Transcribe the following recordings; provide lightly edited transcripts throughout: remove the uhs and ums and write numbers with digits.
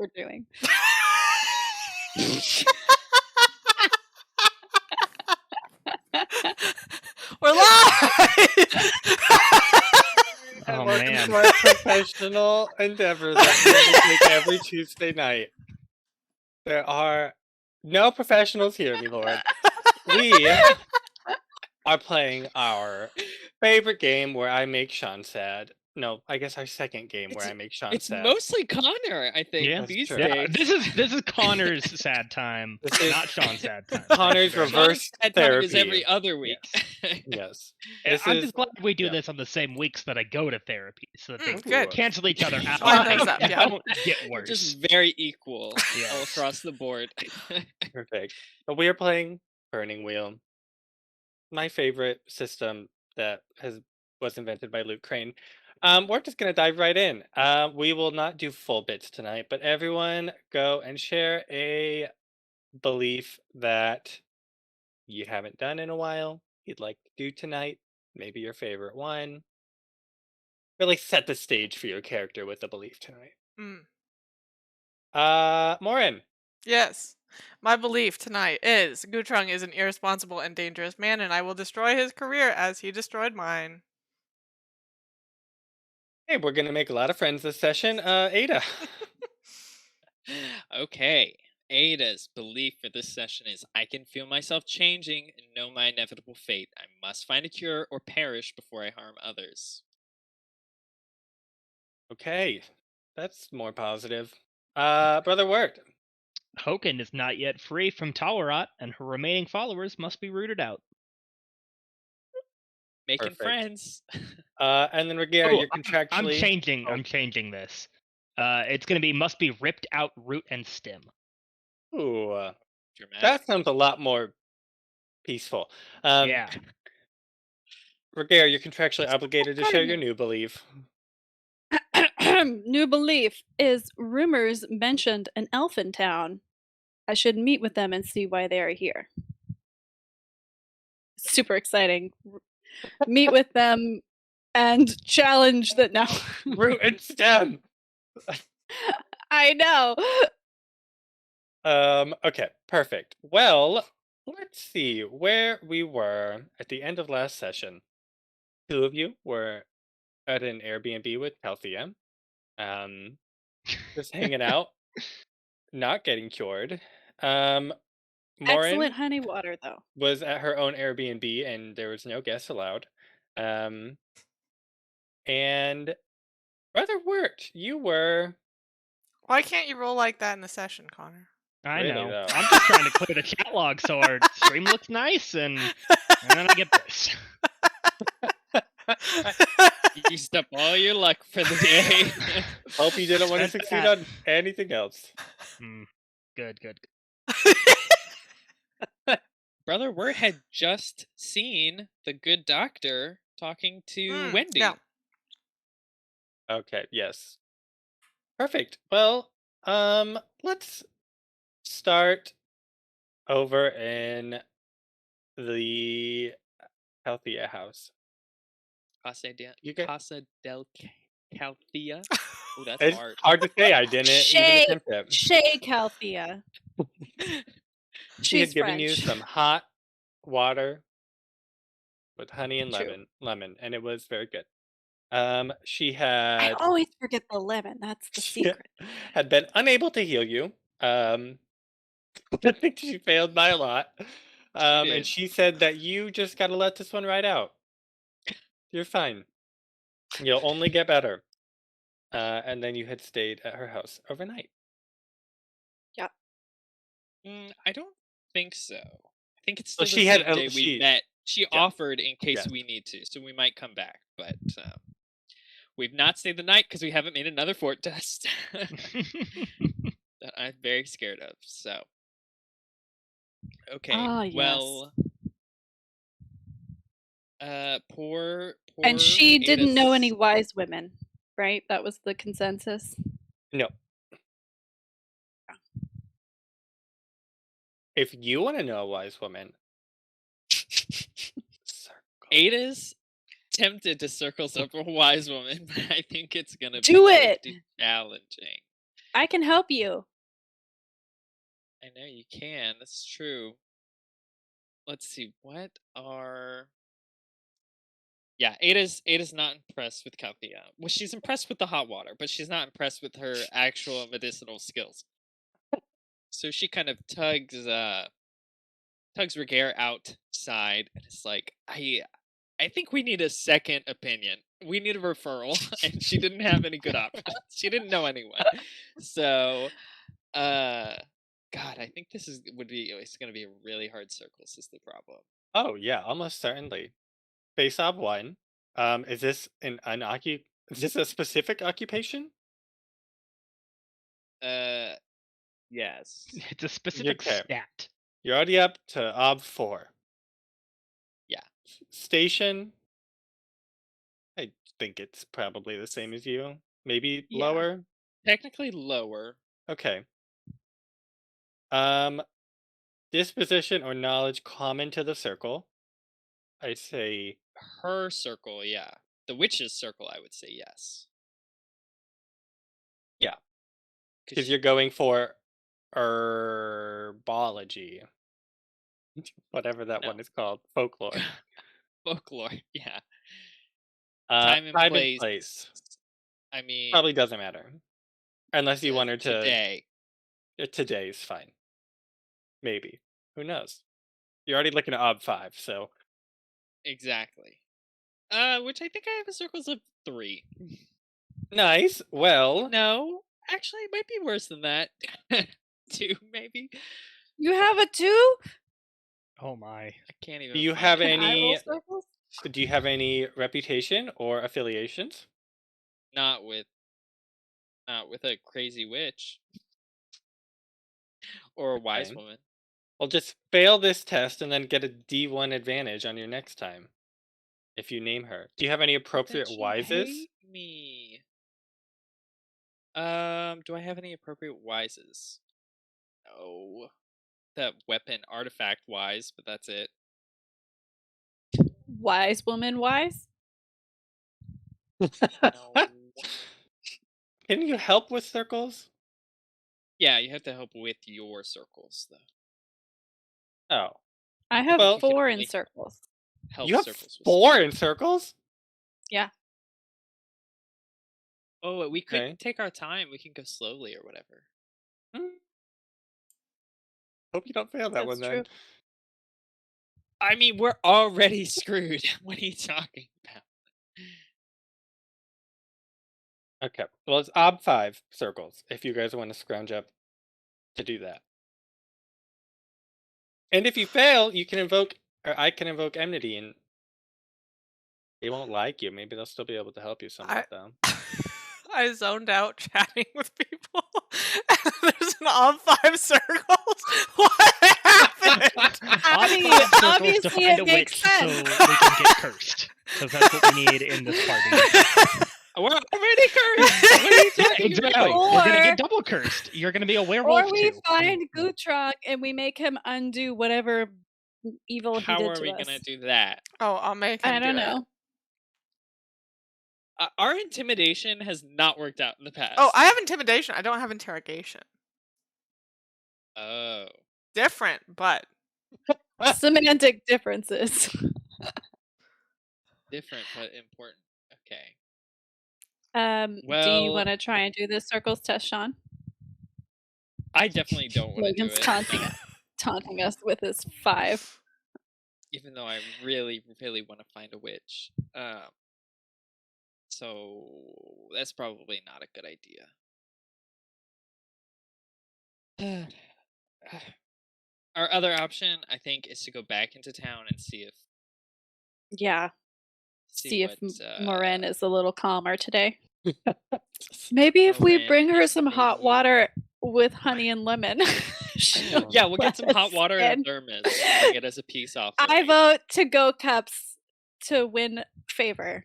we're doing. We're live! And Oh, welcome man. to our professional endeavor that we undertake every Tuesday night. There are no professionals here, my lord. We are playing our favorite game where I make Sean sad. No, I guess our second game where I make Sean It's sad. mostly Connor, I think, Yeah, these true. Yeah, days. this is Connor's sad time, This is not Sean's sad time. Connor's Thank you very much. reverse Connor's sad time is therapy. every other week. Yes. Yeah, This I'm is just glad we do yeah. this on the same weeks that I go to therapy, so that they Good. cancel each other out. Line and those up, they yeah. don't get worse. Just very equal all Yes. across the board. perfect. But we are playing Burning Wheel, my favorite system that was invented by Luke Crane. We're just gonna dive right in. We will not do full bits tonight, but everyone go and share a belief that you haven't done in a while, you'd like to do tonight, maybe your favorite one. Really set the stage for your character with a belief tonight. Morrine. Yes. My belief tonight is Gutrung is an irresponsible and dangerous man, and I will destroy his career as he destroyed mine. Hey, we're gonna make a lot of friends this session. Ada. Okay. Ada's belief for this session is I can feel myself changing and know my inevitable fate. I must find a cure or perish before I harm others. Okay, that's more positive. Brother Wirt. Hochen is not yet free from Talrot, and her remaining followers must be rooted out. Making Perfect. friends. And then Ragaire, you're contractually. I'm changing this. It's gonna be must be ripped out root and stem. Ooh, Dramatic. that sounds a lot more peaceful. Yeah. Ragaire, you're contractually obligated to share your new belief. New belief is rumors mentioned an elfin town. I should meet with them and see why they are here. Super exciting. Meet with them and challenge that now. Root and stem. I know. Okay, perfect. Well, let's see where we were at the end of last session. Two of you were at an Airbnb with Calthea. Just hanging out, not getting cured. Morrine Excellent honey water, though. was at her own Airbnb and there was no guests allowed. And Brother Wirt, you were. Why can't you roll like that in the session, Connor? I Really, know. though. I'm just trying to clear the chat log so our stream looks nice, and then I get this. You used up all your luck for the day. Hope you didn't want to Spent succeed that. on anything else. Good. Brother Wirt had just seen the good doctor talking to Wendy. Yeah. Okay, yes. Perfect. Well, let's start over in the Calthea house. You get. Casa del Calthea. Oh, that's It's hard. hard to say. I didn't Shay, even attempt it. Shay Calthea. She had She's given you French. some hot water with honey and True. lemon, and it was very good. She I had always forget the lemon. That's the secret. had been unable to heal you. I think she failed by a lot. And did. she said that you just gotta let this one ride out. You're fine. You'll only get better. And then you had stayed at her house overnight. I don't think so. I think it's Well, still she the had same day we met. She offered in case Yes. we need to, so we might come back. But we've not stayed the night because we haven't made another fort test that I'm very scared of. So, okay. Ah, yes. Well, poor. And she didn't know Ada's- any wise women, right? That was the consensus. No. If you want to know a wise woman, Ada's tempted to circle up a wise woman, but I think it's gonna Do be it! pretty challenging. I can help you. I know you can. That's true. Let's see. What are? Yeah, Ada's not impressed with Calthea. Well, she's impressed with the hot water, but she's not impressed with her actual medicinal skills. So she kind of tugs Ragaire outside, and it's like, I think we need a second opinion. We need a referral, and she didn't have any good options. She didn't know anyone, so God, I think it's gonna be a really hard circles is the problem. Oh yeah, almost certainly. Face off one. Is this is this a specific occupation? Yes. It's a specific Okay. stat. You're already up to ob 4. Yeah. Station. I think it's probably the same as you. Maybe Yeah. lower. Technically lower. Okay. Disposition or knowledge common to the circle. I say Her circle, yeah. The witch's circle, I would say yes. yeah, 'Cause because she- you're going for herbology, whatever that No. one is called, folklore. folklore, yeah. Time and and place. place I mean, probably doesn't matter unless you says want her to. today. Today is fine. Maybe. Who knows? You're already looking at ob 5, so Exactly. Which I think I have a circles of 3. nice. Well, No, actually, it might be worse than that. 2, maybe. You have a 2? Oh my. I can't even. do you find have it. Can I roll any? circles? Do you have any reputation or affiliations? Not with a crazy witch or a wise Okay. woman. Well, just fail this test and then get a D1 advantage on your next time if you name her. Do you have any But then appropriate she'd wises? hate me. Do I have any appropriate wises? No. That weapon artifact wise, but that's it. Wise woman wise? No. Can you help with circles? Yeah, you have to help with your circles though. Oh, I have Well- You can 4 in only circles. help you have circles with 4 in circles? Yeah. Oh, we could Okay. take our time. We can go slowly or whatever. Hope you don't fail that That's one then. true. I mean, we're already screwed. What are you talking about? Okay. Well, it's ob 5 circles if you guys want to scrounge up to do that. And if you fail, you can invoke, or I can invoke enmity, and they won't like you. Maybe they'll still be able to help you somewhat, though. I zoned out chatting with people. And there's an ob 5 circles. What happened? I mean, Odd circles to obviously find it a makes witch so sense. we can get cursed. Because that's what we need in this party. We're already cursed. What are you talking Exactly. about? We're gonna Or- get double cursed. You're gonna be a werewolf Or we too. find Gutrok and we make him undo whatever evil he How did are to we us. gonna do that? Oh, I'll make him I don't do it. know. Our intimidation has not worked out in the past. Oh, I have intimidation. I don't have interrogation. Oh. Different, but Semantic differences. Different but important. Okay. Do you Well- want to try and do this circles test, Sean? I definitely don't want to do Logan's it. taunting us with his 5. Even though I really, really want to find a witch. So that's probably not a good idea. Our other option, I think, is to go back into town and see if Yeah. See if what, Morrine is a little calmer today. Maybe if we Morrine bring her is some hot maybe- water with honey and lemon. she'll Yeah, we'll get some let hot us water in. and thermos. Bring it as a peace offering. I vote to go cups to win favor.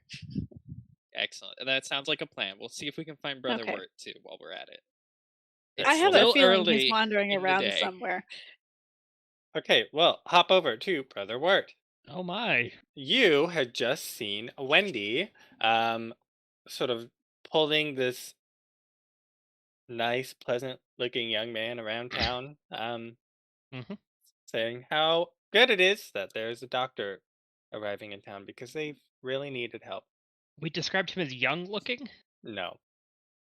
Excellent. That sounds like a plan. We'll see if we can find Brother Okay. Wirt too while we're at it. I It's have a still feeling early he's wandering in the around day. somewhere. Okay, well, hop over to Brother Wirt. Oh my. You had just seen Wendy sort of pulling this nice, pleasant-looking young man around town, Mhm. saying how good it is that there's a doctor arriving in town because they've really needed help. We described him as young looking? No,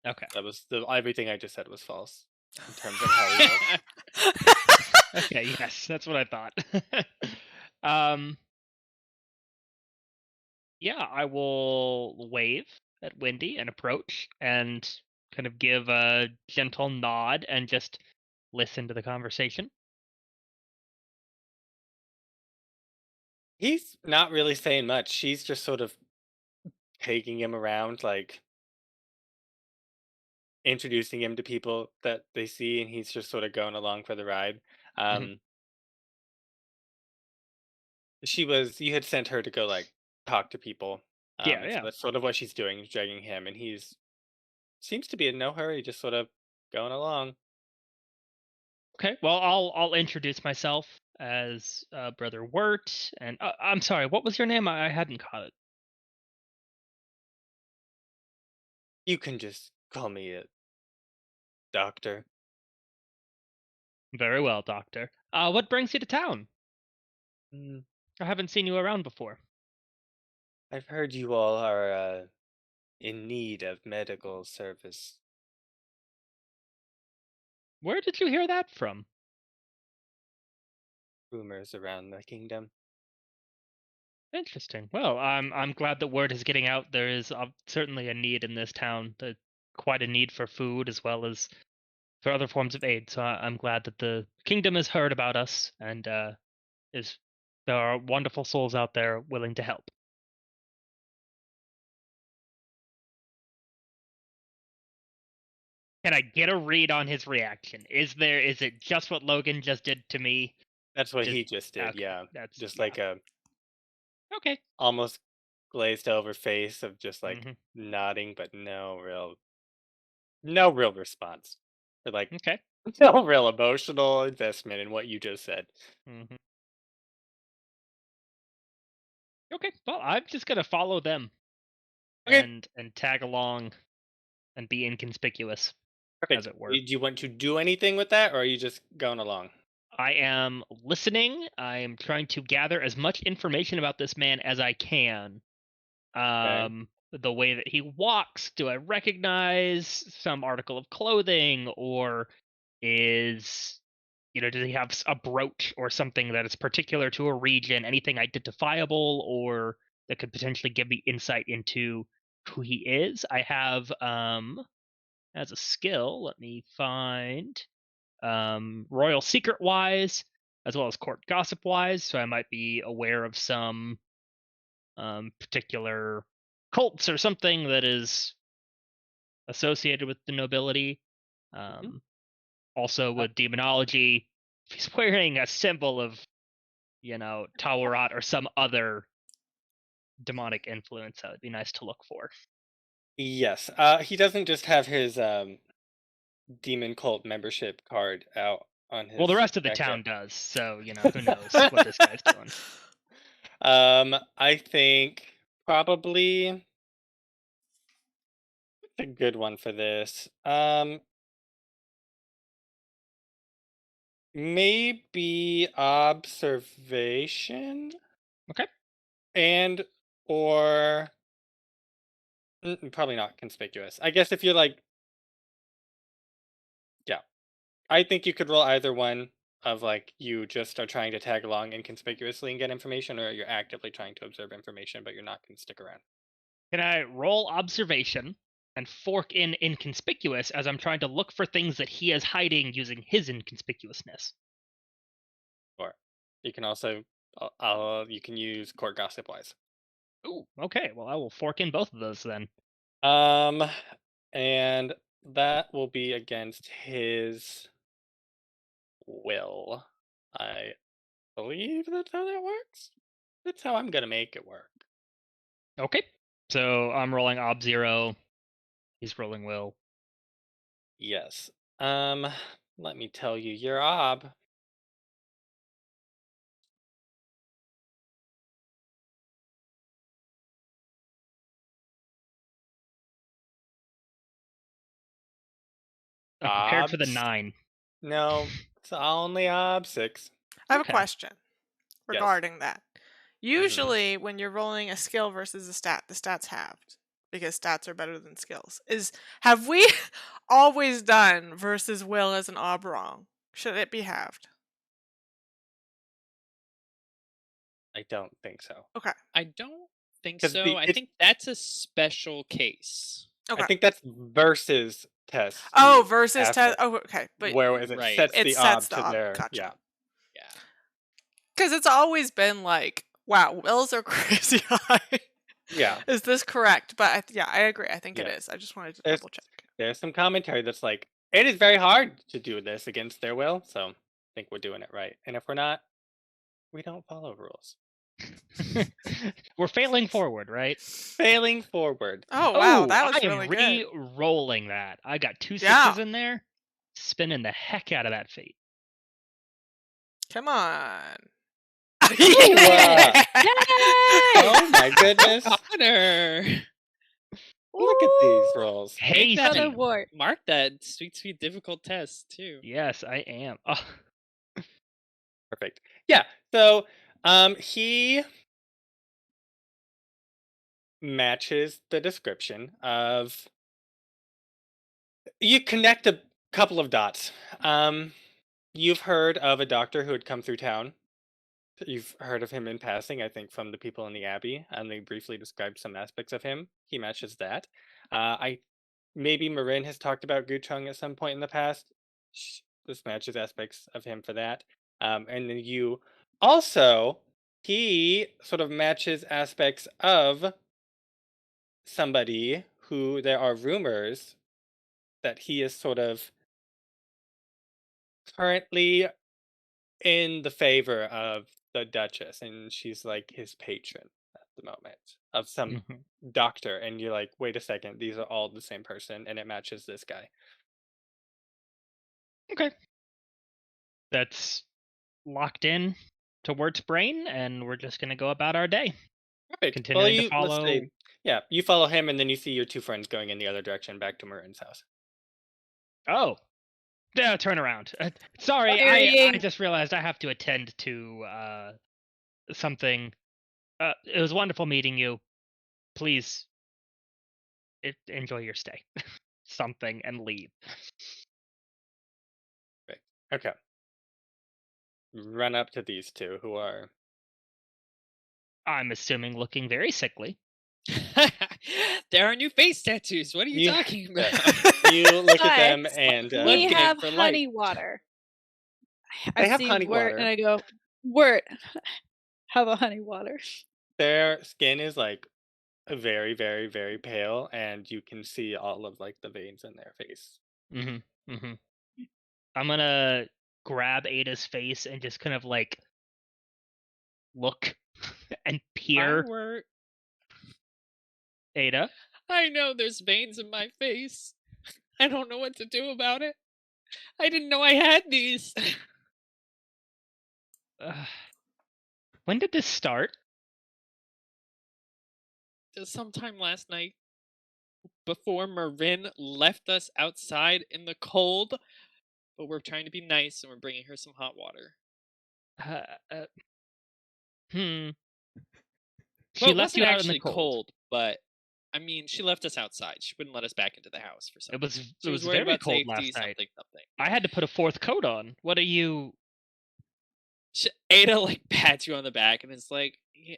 Okay. that was everything I just said was false in terms of how he looks. Okay, yes, that's what I thought. um, yeah, I will wave at Wendy and approach and kind of give a gentle nod and just listen to the conversation. He's not really saying much. She's just sort of taking him around, like introducing him to people that they see, and he's just sort of going along for the ride. Mhm. Um, you had sent her to go like talk to people. Yeah, So yeah. that's sort of what she's doing, is dragging him, and he's seems to be in no hurry, just sort of going along. Okay. Well, I'll introduce myself as Brother Wirt, and I'm sorry, what was your name? I hadn't caught it. You can just call me a doctor. Very well, Doctor. What brings you to town? Mm, I haven't seen you around before. I've heard you all are in need of medical service. Where did you hear that from? Rumors around the kingdom. Interesting. Well, I'm glad that word is getting out. There is certainly a need in this town. Quite a need for food as well as for other forms of aid. So I'm glad that the kingdom has heard about us and is there are wonderful souls out there willing to help. Can I get a read on his reaction? Is it just what Logan just did to me? That's what Just he just did. okay. Yeah, That's just yeah. like a Okay. almost glazed over face of just like hmm nodding, but no real response. Or like Okay. no real emotional investment in what you just said. hmm Okay. Well, I'm just gonna follow them Okay, and tag along and be inconspicuous, as perfect. it were. Do you want to do anything with that, or are you just going along? I am listening. I am trying to gather as much information about this man as I can. Okay. The way that he walks, do I recognize some article of clothing, or is does he have a brooch or something that is particular to a region? Anything identifiable, or that could potentially give me insight into who he is? I have as a skill. Let me find royal secret wise as well as court gossip wise, so I might be aware of some particular cults or something that is associated with the nobility. Mhm. um, Also Uh, with demonology, if he's wearing a symbol of Tawarat or some other demonic influence, that would be nice to look for. yes. He doesn't just have his demon cult membership card out on Well, the his rest of the jacket. town does, so who knows what this guy's doing. I think probably a good one for this. Maybe observation Okay. and or probably not conspicuous. I guess if you're like, yeah, I think you could roll either one of like you just are trying to tag along inconspicuously and get information, or you're actively trying to observe information, but you're not going to stick around. Can I roll observation and fork in inconspicuous as I'm trying to look for things that he is hiding using his inconspicuousness? Or you can also, you can use court gossip wise. Ooh, okay. Well, I will fork in both of those then. Um, and that will be against his will. I believe that's how that works. That's how I'm gonna make it work. Okay. So I'm rolling ob 0. He's rolling will. Yes. Um, Let me tell you, your ob I'm prepared for the Obs. 9. No, it's only 6. I have Okay. a question Yes. regarding that. Usually, when you're rolling a skill versus a stat, the stats halved because stats are better than skills. Have we always done versus will as an oblong? Should it be halved? I don't think so. Okay. I don't think 'Cause so. I think that's a special case. Okay. I think that's versus test. Oh, versus after. test. Oh, okay. But Where is it Right. sets it the sets ob the to ob. their Gotcha. yeah. Yeah. Because it's always been like, wow, wills are crazy high. Yeah. Is this correct? But I agree. I think it Yeah. is. I just wanted to There's- double check. There's some commentary that's like, it is very hard to do this against their will, so I think we're doing it right. And if we're not, we don't follow rules. We're failing forward, right? Failing forward. Oh wow, Oh, that was I really am good. re-rolling that. I got 2 6s Yeah. in there, spinning the heck out of that fate. Come on. Yay! Yay! Oh my goodness. Honor. Look at these rolls. Hey, that Brother Steve. Wart. Mark that sweet difficult test too. Yes, I am. Oh, Perfect. Yeah. So he matches the description of you connect a couple of dots. You've heard of a doctor who had come through town. You've heard of him in passing, I think, from the people in the abbey, and they briefly described some aspects of him. He matches that. Maybe Morrine has talked about Gucheng at some point in the past. This matches aspects of him for that. And then you also, he sort of matches aspects of somebody who there are rumors that he is sort of currently in the favor of the Duchess, and she's like his patron at the moment of some mhm. doctor. And you're like, wait a second, these are all the same person, and it matches this guy. Okay. That's locked in to Wirt's brain, and we're just gonna go about our day. Perfect. Continuing to let's follow. say, yeah, you follow him, and then you see your two friends going in the other direction back to Marine's house. Oh, yeah, turn around. Sorry, I Firing. just realized I have to attend to something. It was wonderful meeting you. Please enjoy your stay. Something and leave. Okay. Run up to these two who are I'm assuming looking very sickly. There are new face tattoos. What are you You- talking yeah. about? you look at them But and we Looking have for light. honey water. They I have see honey Wirt water. and I go, Wirt, have a honey water. their skin is like very, very, very pale, and you can see all of like the veins in their face. Mm-hmm. Mm-hmm. I'm gonna grab Ada's face and just kind of like look and peer. Ada. I know there's veins in my face. I don't know what to do about it. I didn't know I had these. When did this start? Sometime last night, before Marin left us outside in the cold, but we're trying to be nice and we're bringing her some hot water. She Well, it left you wasn't out in the actually cold. but I mean, she left us outside. She wouldn't let us back into the house for something. It She was worried very about cold safety, last night. something. I had to put a 4th coat on. What are you? Ada like pats you on the back and is like, yeah,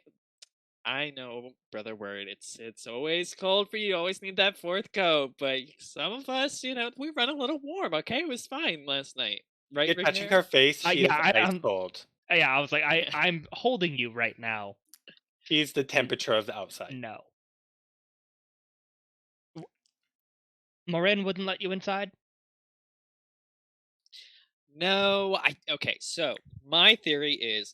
I know, brother Word. It's always cold for you. You always need that 4th coat. But some of us, we run a little warm. Okay, it was fine last night, right? You're touching Ragaire? her face. She yeah, is ice cold. Yeah, I was like, I'm holding you right now. She's the temperature of the outside. No. Morrine wouldn't let you inside? No, okay, so my theory is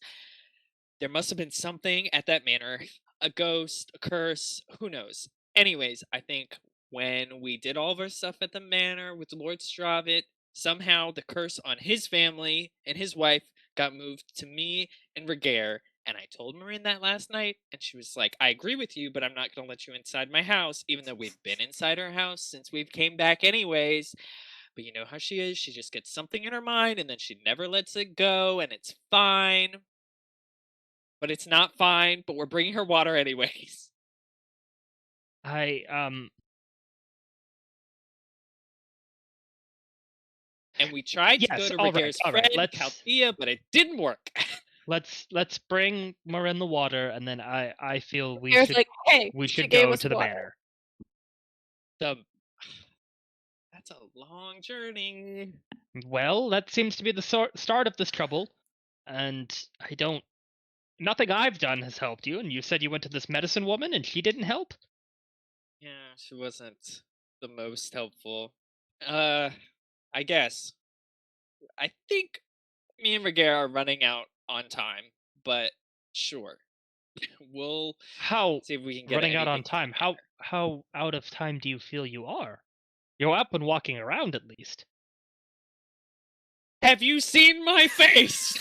there must have been something at that manor, a ghost, a curse, who knows. Anyways, I think when we did all of our stuff at the manor with Lord Stravit, somehow the curse on his family and his wife got moved to me and Ragaire, and I told Marin that last night, and she was like, I agree with you, but I'm not going to let you inside my house, even though we've been inside her house since we've came back anyways. But you know how she is? She just gets something in her mind and then she never lets it go, and it's fine. But it's not fine, but we're bringing her water anyways. I And we tried to go Yes, to all right, Ragaire's all right. friend, Chaldea, but it didn't work. Let's bring Morrine the water, and then I feel we Ragaire should like, hey, we she should gave go us to the water. manor. That's a long journey. Well, that seems to be the start of this trouble, and nothing I've done has helped you, and you said you went to this medicine woman and she didn't help? Yeah, she wasn't the most helpful. I guess. I think me and Ragaire are running out on time, but sure. We'll How see if we can get running out on anything time? from How out of time do you feel you are? You're up and walking around at least. Have you seen my face?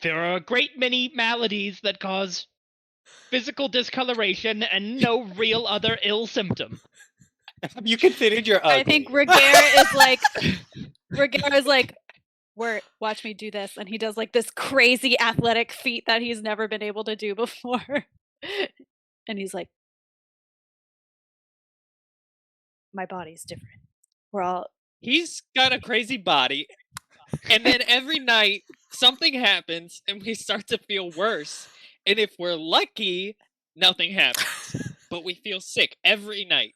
There are a great many maladies that cause physical discoloration and no real other ill symptom. Have you considered your ugly? I think Ragaire is like, Wirt, watch me do this. And he does like this crazy athletic feat that he's never been able to do before. And he's like, my body's different. We're all He's got a crazy body, and then every night something happens and we start to feel worse. And if we're lucky, nothing happens. But we feel sick every night.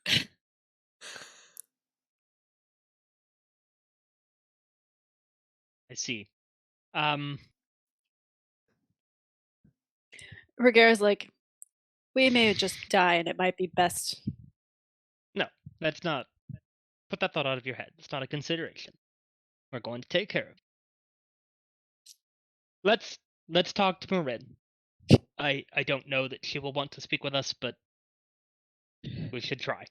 I see. Ragaire's like, we may just die and it might be best. No, that's not. Put that thought out of your head. It's not a consideration. We're going to take care of it. Let's talk to Morrine. I don't know that she will want to speak with us, but we should try.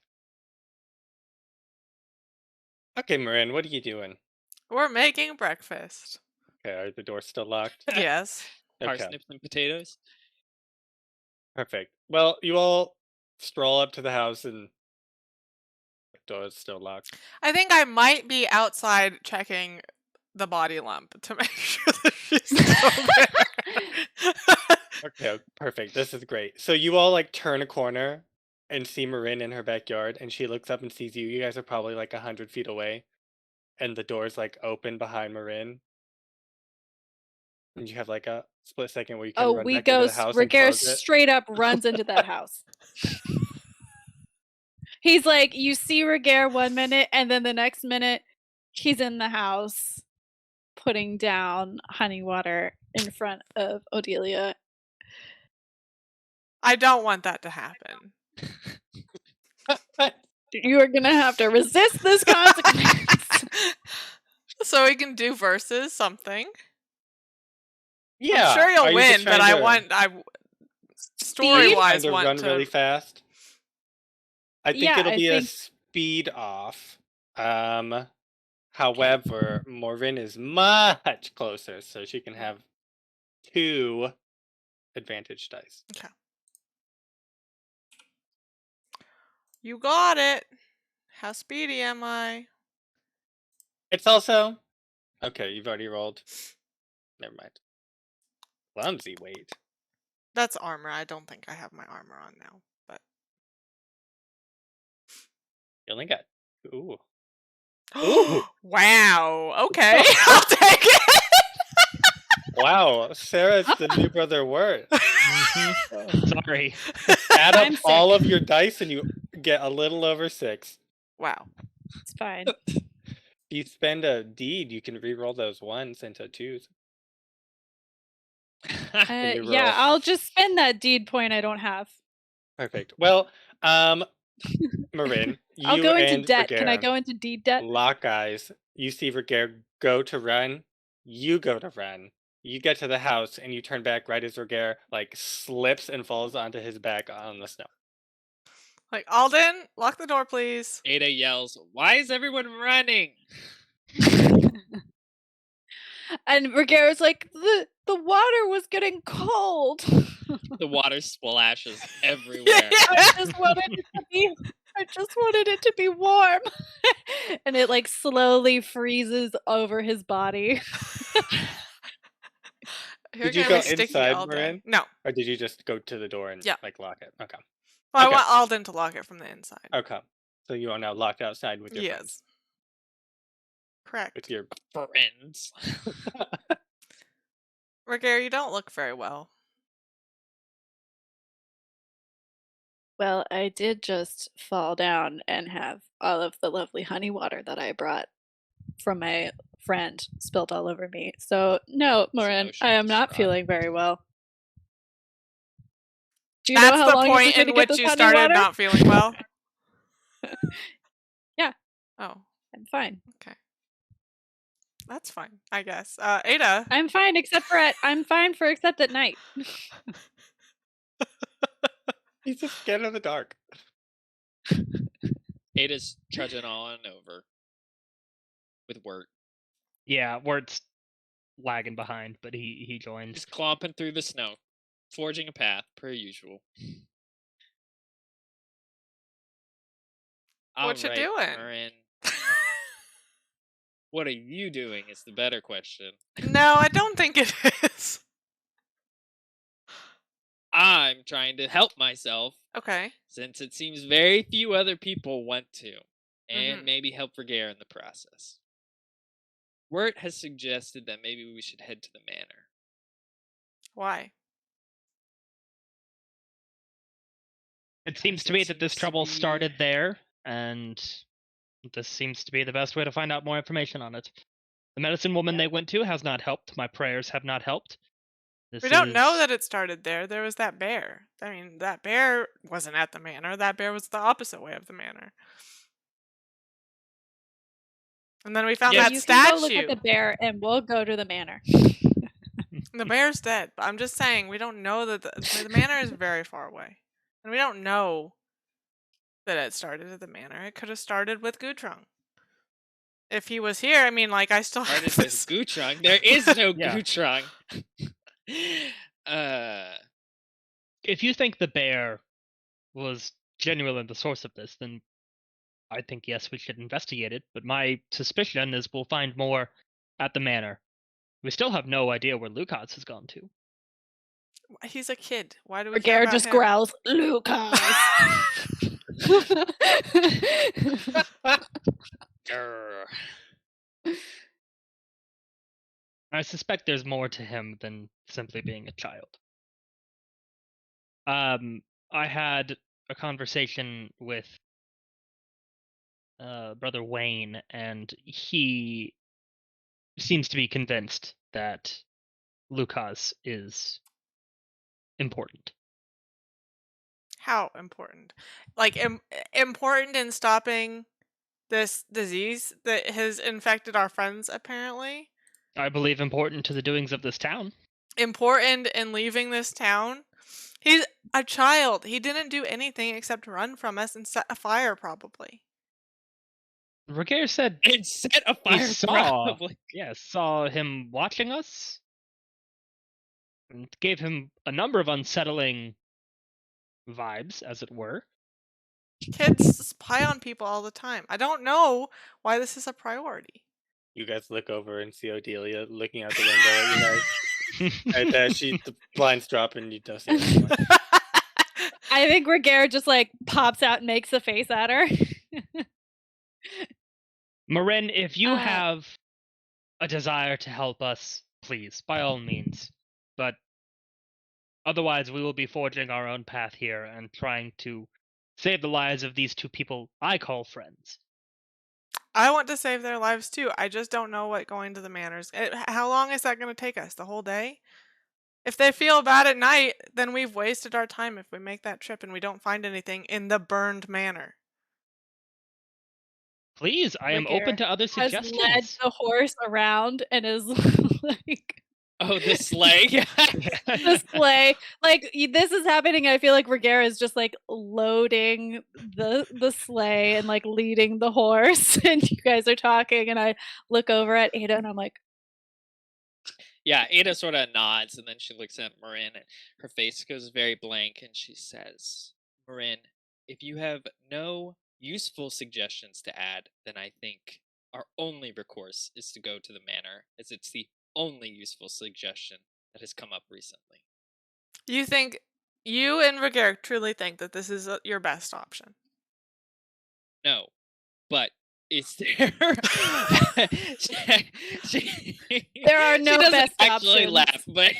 Okay, Morrine, what are you doing? We're making breakfast. Okay, are the doors still locked? Yes. Okay, Parsnips and potatoes. perfect. Well, you all stroll up to the house and the door's still locked. I think I might be outside checking the body lump to make sure that she's still there. Okay, perfect. This is great. So you all like turn a corner and see Morrine in her backyard, and she looks up and sees you. You guys are probably like 100 feet away, and the door's like open behind Morrine. And you have like a split second where you can run back into the house and Ragaire close it. straight up runs into that house. He's like, you see Ragaire 1 minute, and then the next minute, he's in the house putting down honey water in front of Odelia. I don't want that to happen. You are gonna have to resist this consequence. So we can do versus something. Yeah, I'm sure are you'll you win, just but trying I to story-wise run want to really fast? I think Yeah, it'll I be a think- speed off. However, Morrine is much closer, so she can have 2 advantage dice. You got it. How speedy am I? It's also okay. You've already rolled. Never mind. Clumsy weight. That's armor. I don't think I have my armor on now, but You only got ooh. Ooh. Wow. Okay, I'll take it. Wow, Sarah's the new brother Wirt. Sorry. Add up I'm sick. all of your dice and you get a little over 6. Wow. It's fine. If you spend a deed, you can re-roll those 1s into 2s. Can you Yeah, roll? I'll just spend that deed point I don't have. Perfect. Well, Morrine, you I'll go into and debt. Can I Ragaire go into deed debt? lock eyes. You see Ragaire go to run. You go to run. You get to the house and you turn back right as Ragaire like slips and falls onto his back on the snow. Like, Alden, lock the door, please. Ada yells, "Why is everyone running?" And Ragaire's like, the water was getting cold. The water splashes everywhere. I just wanted it to be I just wanted it to be warm. And it like slowly freezes over his body. You're Did you gonna go be sticky inside, all day. Morrine? No. Or did you just go to the door and Yeah. like lock it? Okay. Well, Okay. I want Alden to lock it from the inside. Okay. So you are now locked outside with your friends. Yes. Correct. With your Friends. Ragaire, you don't look very well. Well, I did just fall down and have all of the lovely honey water that I brought from my friend spilled all over me. So, no, Morrine, I am not emotional feeling very well. Do you know That's how the long it point took me in to get which this you honey started water? not feeling well. Yeah. Oh, I'm fine. okay. That's fine, I guess. Ada. I'm fine except at night. He's just scared of the dark. Ada's trudging on over with Wirt. Yeah, Wirt's lagging behind, but he joins. Just clomping through the snow, forging a path, per usual. What you Alright, doing? Morrine. What are you doing is the better question. No, I don't think it is. I'm trying to help myself, Okay. since it seems very few other people want to, and Mhm. maybe help Ragaire in the process. Wirt has suggested that maybe we should head to the manor. Why? It seems Because to me it that this seems to trouble be- started there, and this seems to be the best way to find out more information on it. The medicine woman they went to has not helped. My prayers have not helped. This We don't know is- that it started there. There was that bear. I mean, that bear wasn't at the manor. That bear was the opposite way of the manor. And then we found Yeah, that You statue. can go look at the bear and we'll go to the manor. The bear's dead. But I'm just saying, we don't know that the manor is very far away. And we don't know that it started at the manor. It could have started with Gutrung. If he was here, I mean, like, I still have Started with this. Gutrung. There is no Yeah. Gutrung. If you think the bear was genuinely the source of this, then I think, yes, we should investigate it. But my suspicion is we'll find more at the manor. We still have no idea where Lucas has gone to. He's a kid. Why do we care Ragaire about just him? growls, Lucas. grr. I suspect there's more to him than simply being a child. I had a conversation with Brother Wayne, and he seems to be convinced that Lucas is important. How important? Like, important in stopping this disease that has infected our friends, apparently? I believe important to the doings of this town. Important in leaving this town? He's a child. He didn't do anything except run from us and set a fire, probably. Ragaire said And set a he fire, saw, probably. saw him watching us, and gave him a number of unsettling vibes, as it were. Kids spy on people all the time. I don't know why this is a priority. You guys look over and see Odelia looking out the window at you guys. Right there, the blinds drop and you don't see her anymore. I think Ragaire just like pops out and makes a face at her. Morrine, if you Uh, have a desire to help us, please, by all means. But otherwise, we will be forging our own path here and trying to save the lives of these two people I call friends. I want to save their lives too. I just don't know what going to the manors. How long is that going to take us? The whole day? If they feel bad at night, then we've wasted our time if we make that trip and we don't find anything in the burned manor. Please, I am open Ragaire to other has led suggestions. the horse around and is like Oh, the sleigh. the sleigh. Like this is happening. I feel like Ragaire is just like loading the sleigh and like leading the horse, and you guys are talking. And I look over at Ada and I'm like, Yeah, Ada sort of nods and then she looks at Morrine and her face goes very blank and she says, Morrine, if you have no useful suggestions to add, then I think our only recourse is to go to the manor, as it's the only useful suggestion that has come up recently. You and Ragaire truly think that this is your best option? No, but is there? There are no she doesn't best actually options. laugh, but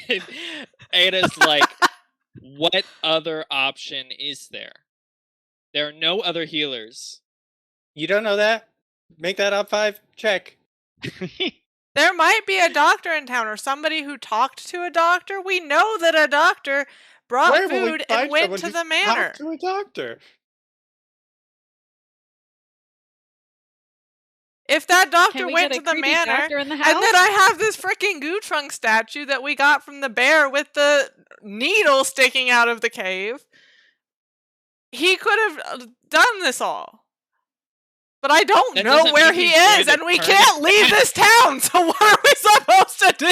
Ada's like, what other option is there? There are no other healers. You don't know that? Make that up 5. Check. There might be a doctor in town or somebody who talked to a doctor. We know that a doctor brought Where will we food find and went someone to who's the manor. talked to a doctor? If that doctor Can we went get to a the creepy manor, doctor in the and house? then I have this freaking goo trunk statue that we got from the bear with the needle sticking out of the cave, he could have done this all. But I don't That know doesn't where mean he he's going is, to and we turn can't his leave back. this town, so what are we supposed to do?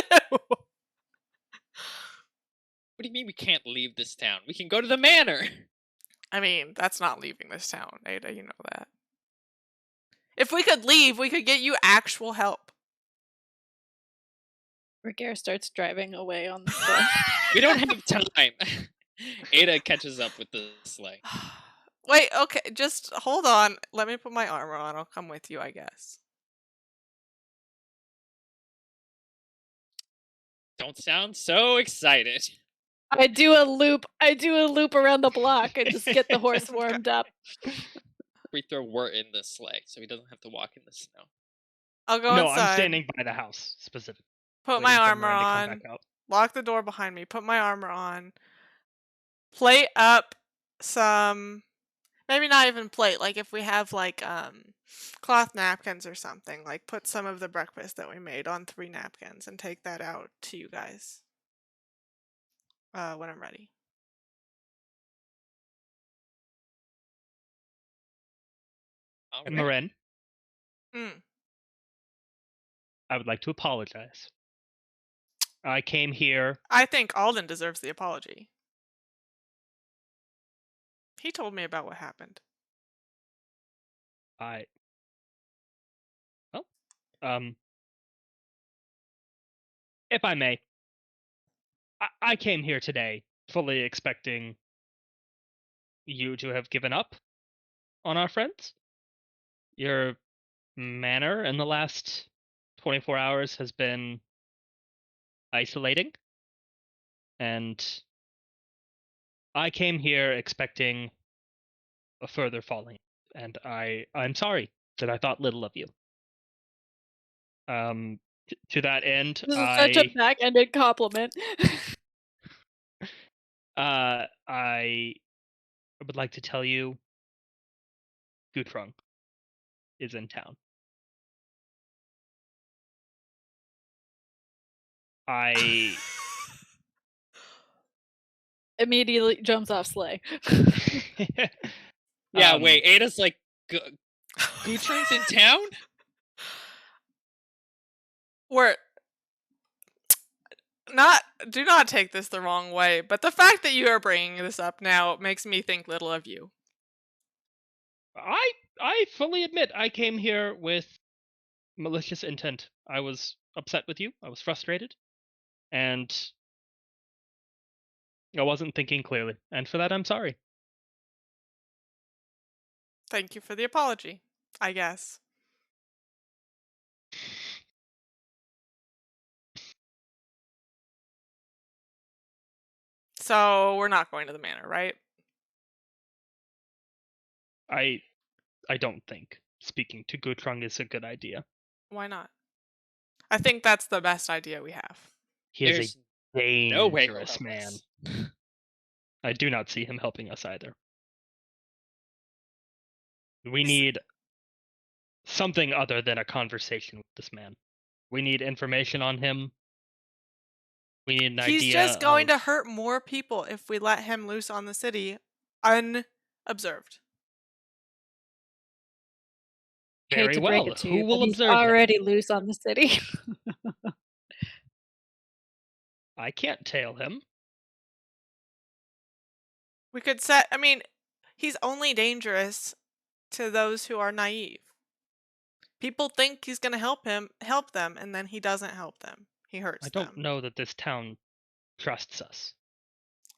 What do you mean we can't leave this town? We can go to the manor. I mean, that's not leaving this town, Ada, you know that. If we could leave, we could get you actual help. Ragaire starts driving away on the sleigh. We don't have time. Ada catches up with the sleigh. Wait, okay, just hold on. Let me put my armor on. I'll come with you, I guess. Don't sound so excited. I do a loop around the block and just get the horse warmed up. We throw Wirt in the sleigh so he doesn't have to walk in the snow. I'll go No, inside. I'm standing by the house specifically. Put my waiting for armor Morrine to come on. back out. Lock the door behind me. Put my armor on. Plate up some, maybe not even plate, like if we have like cloth napkins or something, like put some of the breakfast that we made on 3 napkins and take that out to you guys when I'm ready. All And right. Morrine, Mm. I would like to apologize. I came here. I think Alden deserves the apology. He told me about what happened. If I may, I came here today fully expecting you to have given up on our friends. Your manner in the last 24 hours has been isolating, and I came here expecting a further falling, and I'm sorry that I thought little of you. To that end, This is such a back-ended compliment. I would like to tell you Gutrung is in town. I Immediately jumps off sleigh. Yeah, wait. Ada's like, Gutrung's in town? Do not take this the wrong way, but the fact that you are bringing this up now makes me think little of you. I fully admit I came here with malicious intent. I was upset with you. I was frustrated, and I wasn't thinking clearly. And for that, I'm sorry. Thank you for the apology, I guess. So we're not going to the manor, right? I don't think speaking to Gutrung is a good idea. Why not? I think that's the best idea we have. He is There's a no way he'll dangerous help man. us. I do not see him helping us either. We need something other than a conversation with this man. We need information on him. We need an idea. He's just going of... to hurt more people if we let him loose on the city unobserved. Hate Very to well. break it to Who you, will but he's observe him? already loose on the city. I can't tail him. We could he's only dangerous to those who are naive. People think he's going to help them, and then he doesn't help them. He hurts I don't them. know that this town trusts us.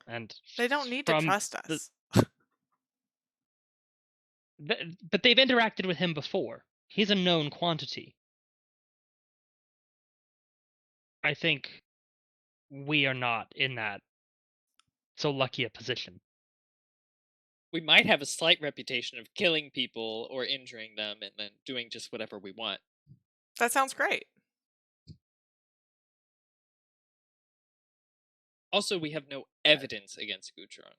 And They don't need to from trust the- us. But they've interacted with him before. He's a known quantity. I think we are not in that so lucky a position. We might have a slight reputation of killing people or injuring them and then doing just whatever we want. That sounds great. Also, we have no evidence against Gutron,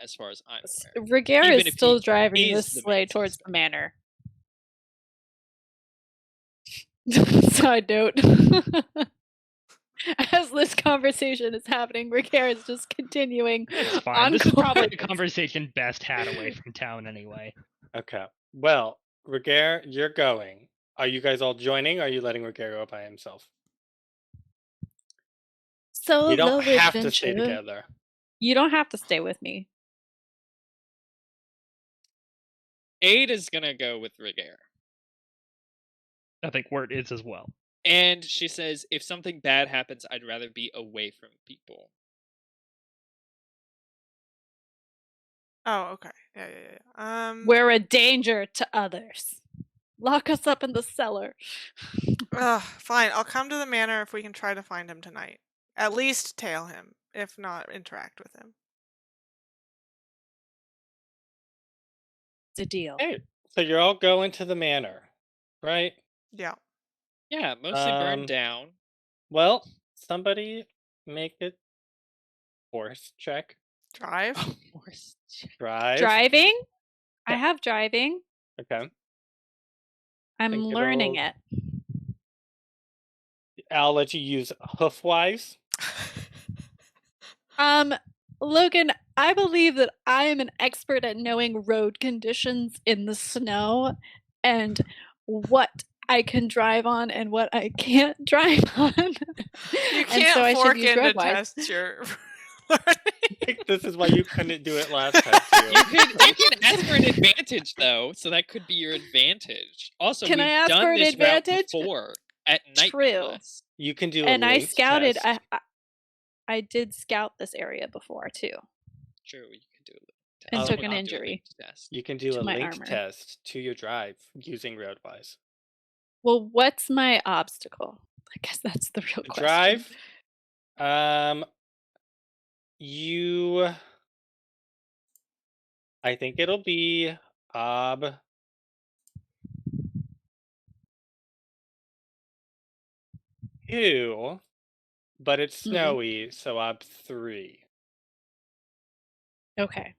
as far as I'm aware. Ragaire Even is if still he driving is this the sleigh main towards the suspect. manor. Side note. As this conversation is happening, Ragaire is just continuing. It's fine. on This is probably course. a conversation best had away from town anyway. Okay. Well, Ragaire, you're going. Are you guys all joining? Or are you letting Ragaire go by himself? Solo You don't have to stay adventure. together. You don't have to stay with me. Ada's gonna go with Ragaire. I think Wirt is as well. And she says, if something bad happens, I'd rather be away from people. Oh, okay. Yeah. We're a danger to others. Lock us up in the cellar. Fine. I'll come to the manor if we can try to find him tonight. At least tail him, if not interact with him. It's a deal. Hey, so you're all going to the manor, right? Yeah. Yeah, mostly burned down. Well, somebody make a force check. Drive. Drive. Driving? I Yeah. have driving. Okay. I'm Think learning it'll- it. I'll let you use hoofwise. Logan, I believe that I am an expert at knowing road conditions in the snow and what I can drive on and what I can't drive on. You And can't so I should fork use in to roadwise. test your learning. This is why you couldn't do it last time, too. You can ask for an advantage, though, so that could be your advantage. Also, Can I we've ask done for an this route advantage? before at night. True. no less. You can do a And I linked scouted. test. I did scout this area before too, True, you can do it. and Oh, took you an can injury. You can do to a my linked armor. test to your drive using roadwise. Well, what's my obstacle? I guess that's the real The question. drive. I think it'll be ob 2, but it's Mhm. snowy, so ob 3. Okay.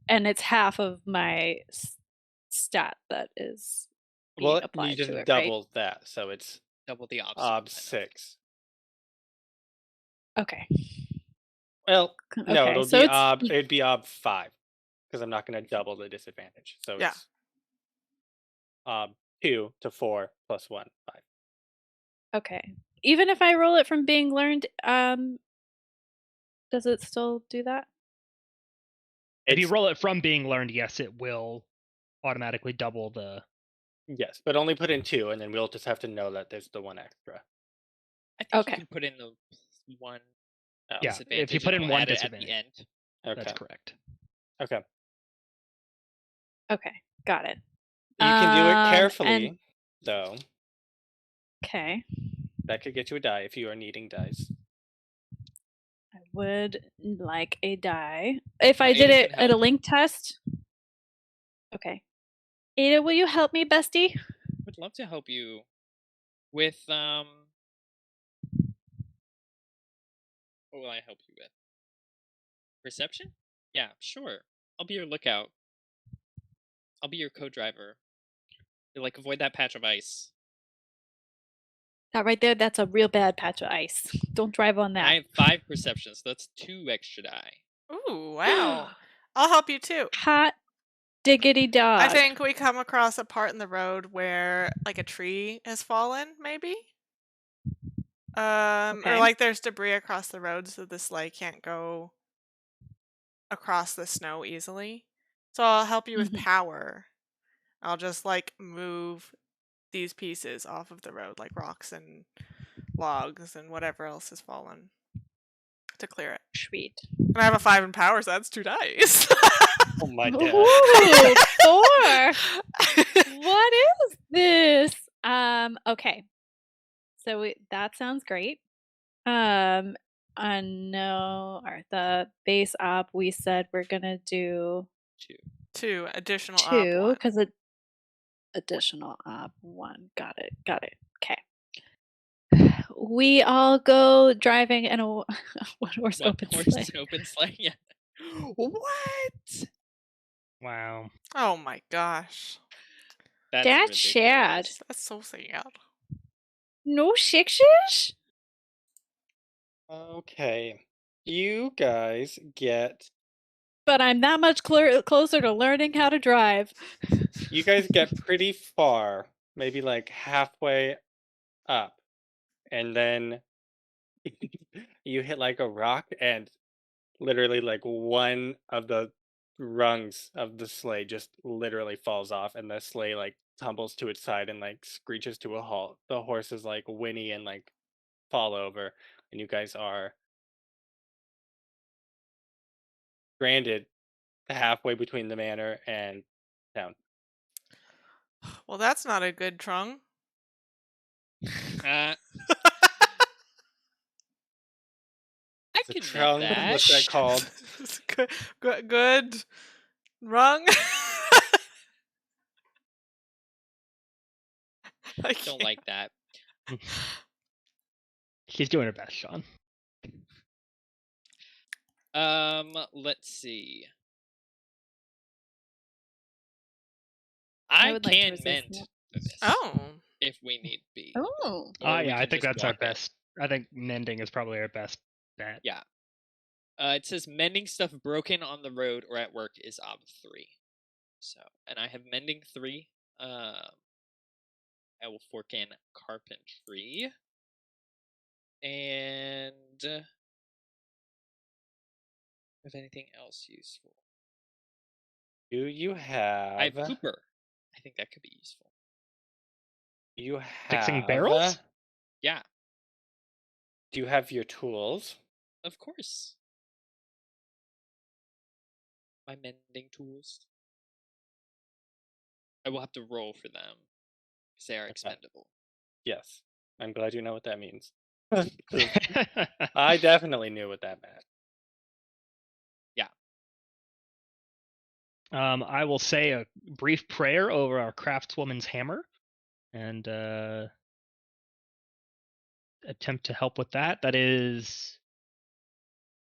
And it's half of my stat that is being Well, applied you just to it, right? double that, so it's Double the obstacle. ob kind of. 6. Okay. Well, no, Okay, it'll so be it's it'd be ob 5 because I'm not going to double the disadvantage. So Yeah. it's ob 2 to 4 plus 1, 5. okay. Even if I roll it from being learned, does it still do that? If you It's- roll it from being learned, yes, it will automatically double the. Yes, but only put in 2, and then we'll just have to know that there's the 1 extra. I think Okay. you can put in the one Oh, Yeah, disadvantage. if you put and in we'll one add it at the disadvantage. end. okay. That's correct. Okay. Okay, got it. You can do it And- carefully, though. Okay. That could get you a die if you are needing dice. I would like a die. If I Ada did it can at a help. link test. Okay. Ada, will you help me, bestie? Would love to help you with what will I help you with? Perception? Yeah, sure. I'll be your lookout. I'll be your co-driver. You're like, avoid that patch of ice. That right there, that's a real bad patch of ice. Don't drive on And that. I have 5 perceptions, so that's 2 extra die. Ooh, wow. I'll help you too. Hot diggity dog. I think we come across a part in the road where like a tree has fallen, maybe. Okay. Or like there's debris across the road, so the sleigh can't go across the snow easily. So I'll help you with Mhm. power. I'll just like move these pieces off of the road, like rocks and logs and whatever else has fallen, to clear it. Sweet. And I have a 5 in power, so that's 2 dice. Oh my god. Ooh, 4. What is this? Okay. So that sounds great. No, the base op we said we're gonna do 2 additional op 2 1. because it additional op 1. Got it. Okay. We all go driving in a one horse What, open horse sleigh. and open sleigh? Yeah. What? Wow. Oh my gosh. That's That's sad. ridiculous. That's so sad. No sixes? Okay. You guys get But I'm that much closer to learning how to drive. you guys get pretty far, maybe like halfway up, and then you hit like a rock, and literally like one of the rungs of the sleigh just literally falls off, and the sleigh like tumbles to its side and like screeches to a halt. The horses like whinny and like fall over, and you guys are stranded halfway between the manor and town. Well, that's not a good trung. I The can trung, mend that. what's that called? Good rung. I Don't like that. She's doing her best, Sean. Let's see. I I would like to can resist mend that. this Oh. if we need be. Oh. Or we Yeah, I can think just that's our walk it. best. I think mending is probably our best bet. Yeah. It says mending stuff broken on the road or at work is ob 3. So, and I have mending 3. I will fork in carpentry. And if anything else useful. Do you have? I have Cooper. I think that could be useful. You Fixing have barrels? Yeah, Do you have your tools? of course. My mending tools. I will have to roll for them because they are Okay. expendable. Yes. I'm glad you know what that means. I definitely knew what that meant. I will say a brief prayer over our craftswoman's hammer and attempt to help with that. That is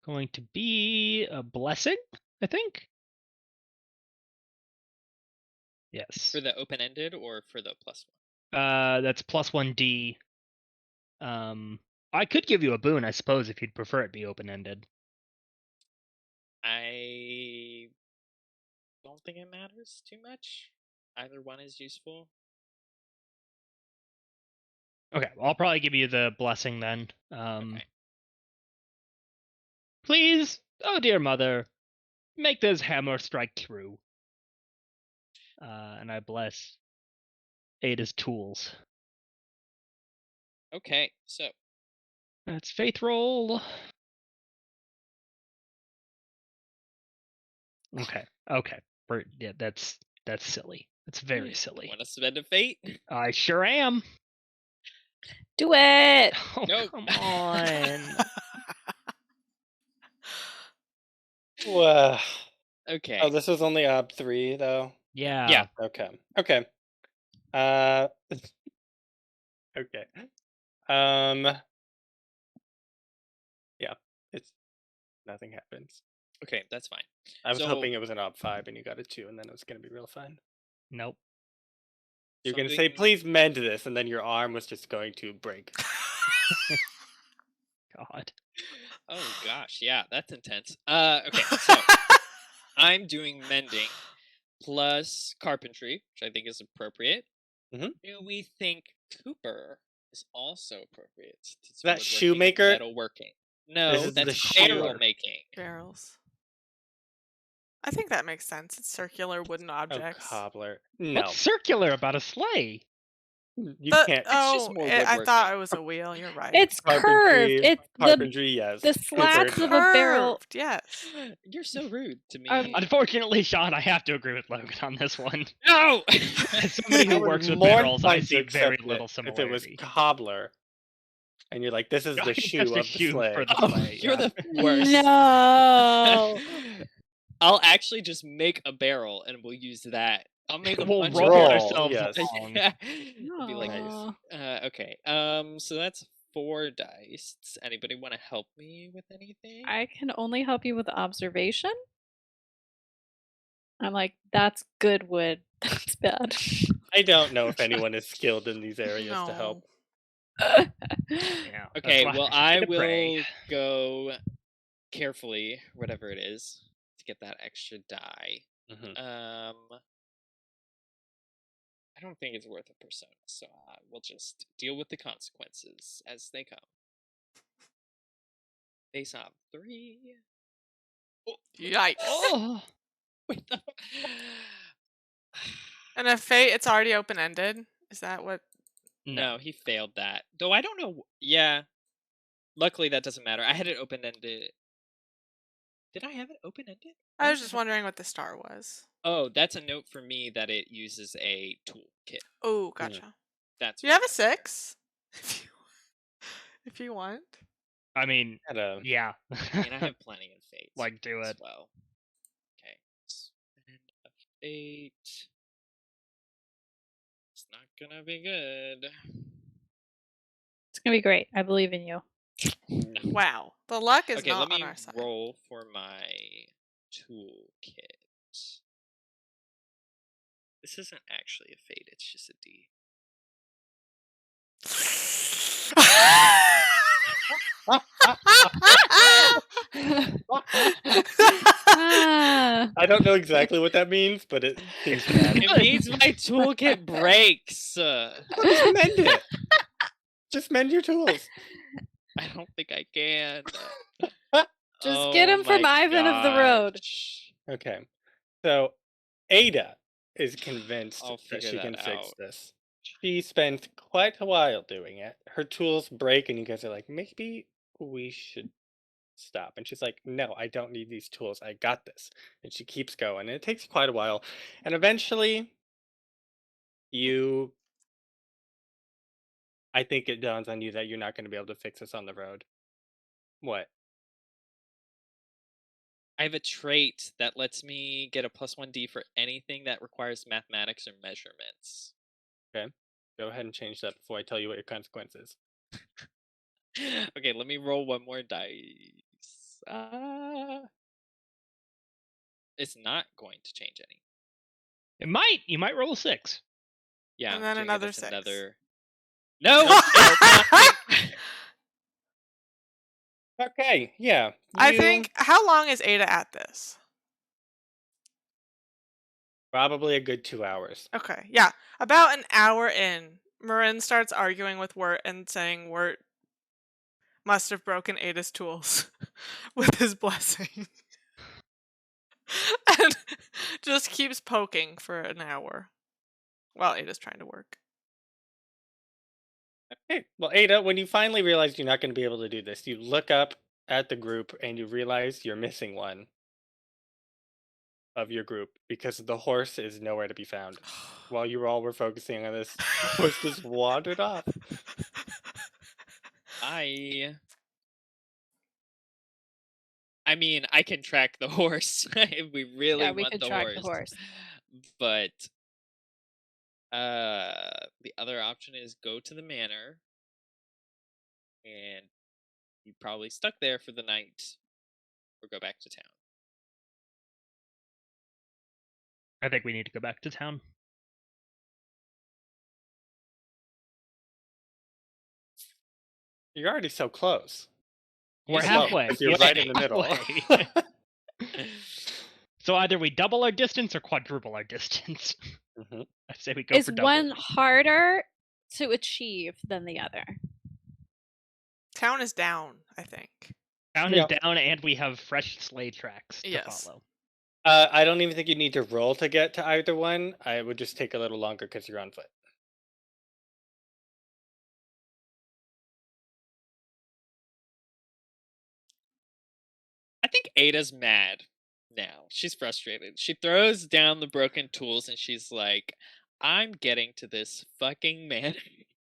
going to be a blessing, I think. Yes. For the open-ended or for the +1? That's +1d. I could give you a boon, I suppose, if you'd prefer it be open-ended. I don't think it matters too much. Either one is useful. Okay, well, I'll probably give you the blessing then. Okay. Please, oh dear mother, make this hammer strike true. And I bless Ada's tools. Okay, so That's faith roll. Okay. Yeah, that's silly. That's very silly. want to spend a fate? I sure am. Do it. Oh, Nope. come on. Well, Okay. oh, this was only ob 3 though. Yeah. Okay. Okay. Okay. Yeah. It's nothing happens. Okay, that's fine. I was So- hoping it was an ob 5 and you got a 2, and then it was gonna be real fun. Nope. You're So gonna I'm say, doing- "Please mend this," and then your arm was just going to break. God. Oh gosh, yeah, that's intense. Okay, so I'm doing mending plus carpentry, which I think is appropriate. Mhm. Do we think Cooper is also appropriate? It's That woodworking and shoemaker? metalworking. No, This is the that's shoe- barrel making. Barrels. I think that makes sense. It's circular wooden Oh, objects. cobbler. No, What's circular about a sleigh? you The- can't. just more I thought woodworking. it was a wheel. You're right. It's curved. It's the Carpentry, yes. slats It's of a barrel. Curved, yes. You're so rude to me. Unfortunately, Sean, I have to agree with Logan on this one. No! As somebody I who would works with more barrels, I inclined to see very accept it little if similarity. it was cobbler, and you're like, this is the Just shoe a of the shoe sleigh. for the Oh, sleigh. you're yeah. the worst. No. I'll actually just make a barrel and we'll use that. I'll make a We'll bunch roll of ourselves barrels. along. Yeah. It'll be like, Aw. okay. So that's 4 dice. Does anybody want to help me with anything? I can only help you with observation. I'm like, that's good wood. That's bad. I don't know if anyone is skilled in these areas to help. Yeah, that's Okay, why well, I I need to pray. will go carefully, whatever it is, to get that extra die. Mhm. I don't think it's worth a persona, so we'll just deal with the consequences as they come. Face off 3. Yikes. Oh! Wait, no. And if fate, it's already open-ended. Is that what? No, he failed that. Though I don't know. Yeah. Luckily, that doesn't matter. I had it open-ended. Did I have it open-ended? I was just wondering what the star was. Oh, that's a note for me that it uses a toolkit. Oh, gotcha. That's Do you have a 6? If you want. I mean, Had a- yeah. I mean, I have plenty of fate. Like, do as it. well. Okay. Spend a fate. It's not gonna be good. It's gonna be great. I believe in you. Wow. The luck is Okay, not let me on our side. roll for my toolkit. This isn't actually a fate, it's just a D. Ah. I don't know exactly what that means, but it seems bad. It means my toolkit breaks. Just mend it. Just mend your tools. I don't think I can. Just get him from my Ivan of the Road. gosh. Okay. So Ada is convinced I'll that she figure can that fix out. this. She spends quite a while doing it. Her tools break, and you guys are like, maybe we should stop. And she's like, no, I don't need these tools. I got this. And she keeps going. And it takes quite a while. And eventually, I think it dawns on you that you're not going to be able to fix this on the road. What? I have a trait that lets me get a +1D for anything that requires mathematics or measurements. Go ahead and change that before I tell you what your consequence is. Okay, let me roll one more dice. It's not going to change any. It might. You might roll a 6. Yeah, And I'm then doing another this 6. No! Okay, yeah. I think, how long is Ada at this? Probably a good 2 hours. Okay, yeah. About an hour in, Morrine starts arguing with Wirt and saying Wirt must have broken Ada's tools with his blessing. And just keeps poking for an hour while Ada's trying to work. Okay, well, Ada, when you finally realize you're not going to be able to do this, you look up at the group and you realize you're missing one of your group because the horse is nowhere to be found. While you all were focusing on this, the horse just wandered off. I mean, I can track the horse if we really Yeah, we want could the track horse. the horse. But the other option is go to the manor, and you probably stuck there for the night, or go back to town. I think we need to go back to town. You're already so close. We're Slow, halfway. 'cause you're We're right in the middle. halfway. So either we double our distance or quadruple our distance. Mhm. I say we go Is for double. one harder to achieve than the other? Town is down, I think. Town Yeah. is down, and we have fresh sleigh tracks to Yes. follow. I don't even think you need to roll to get to either one. I would just take a little longer because you're on foot. I think Ada's mad now. She's frustrated. She throws down the broken tools and she's like, I'm getting to this fucking man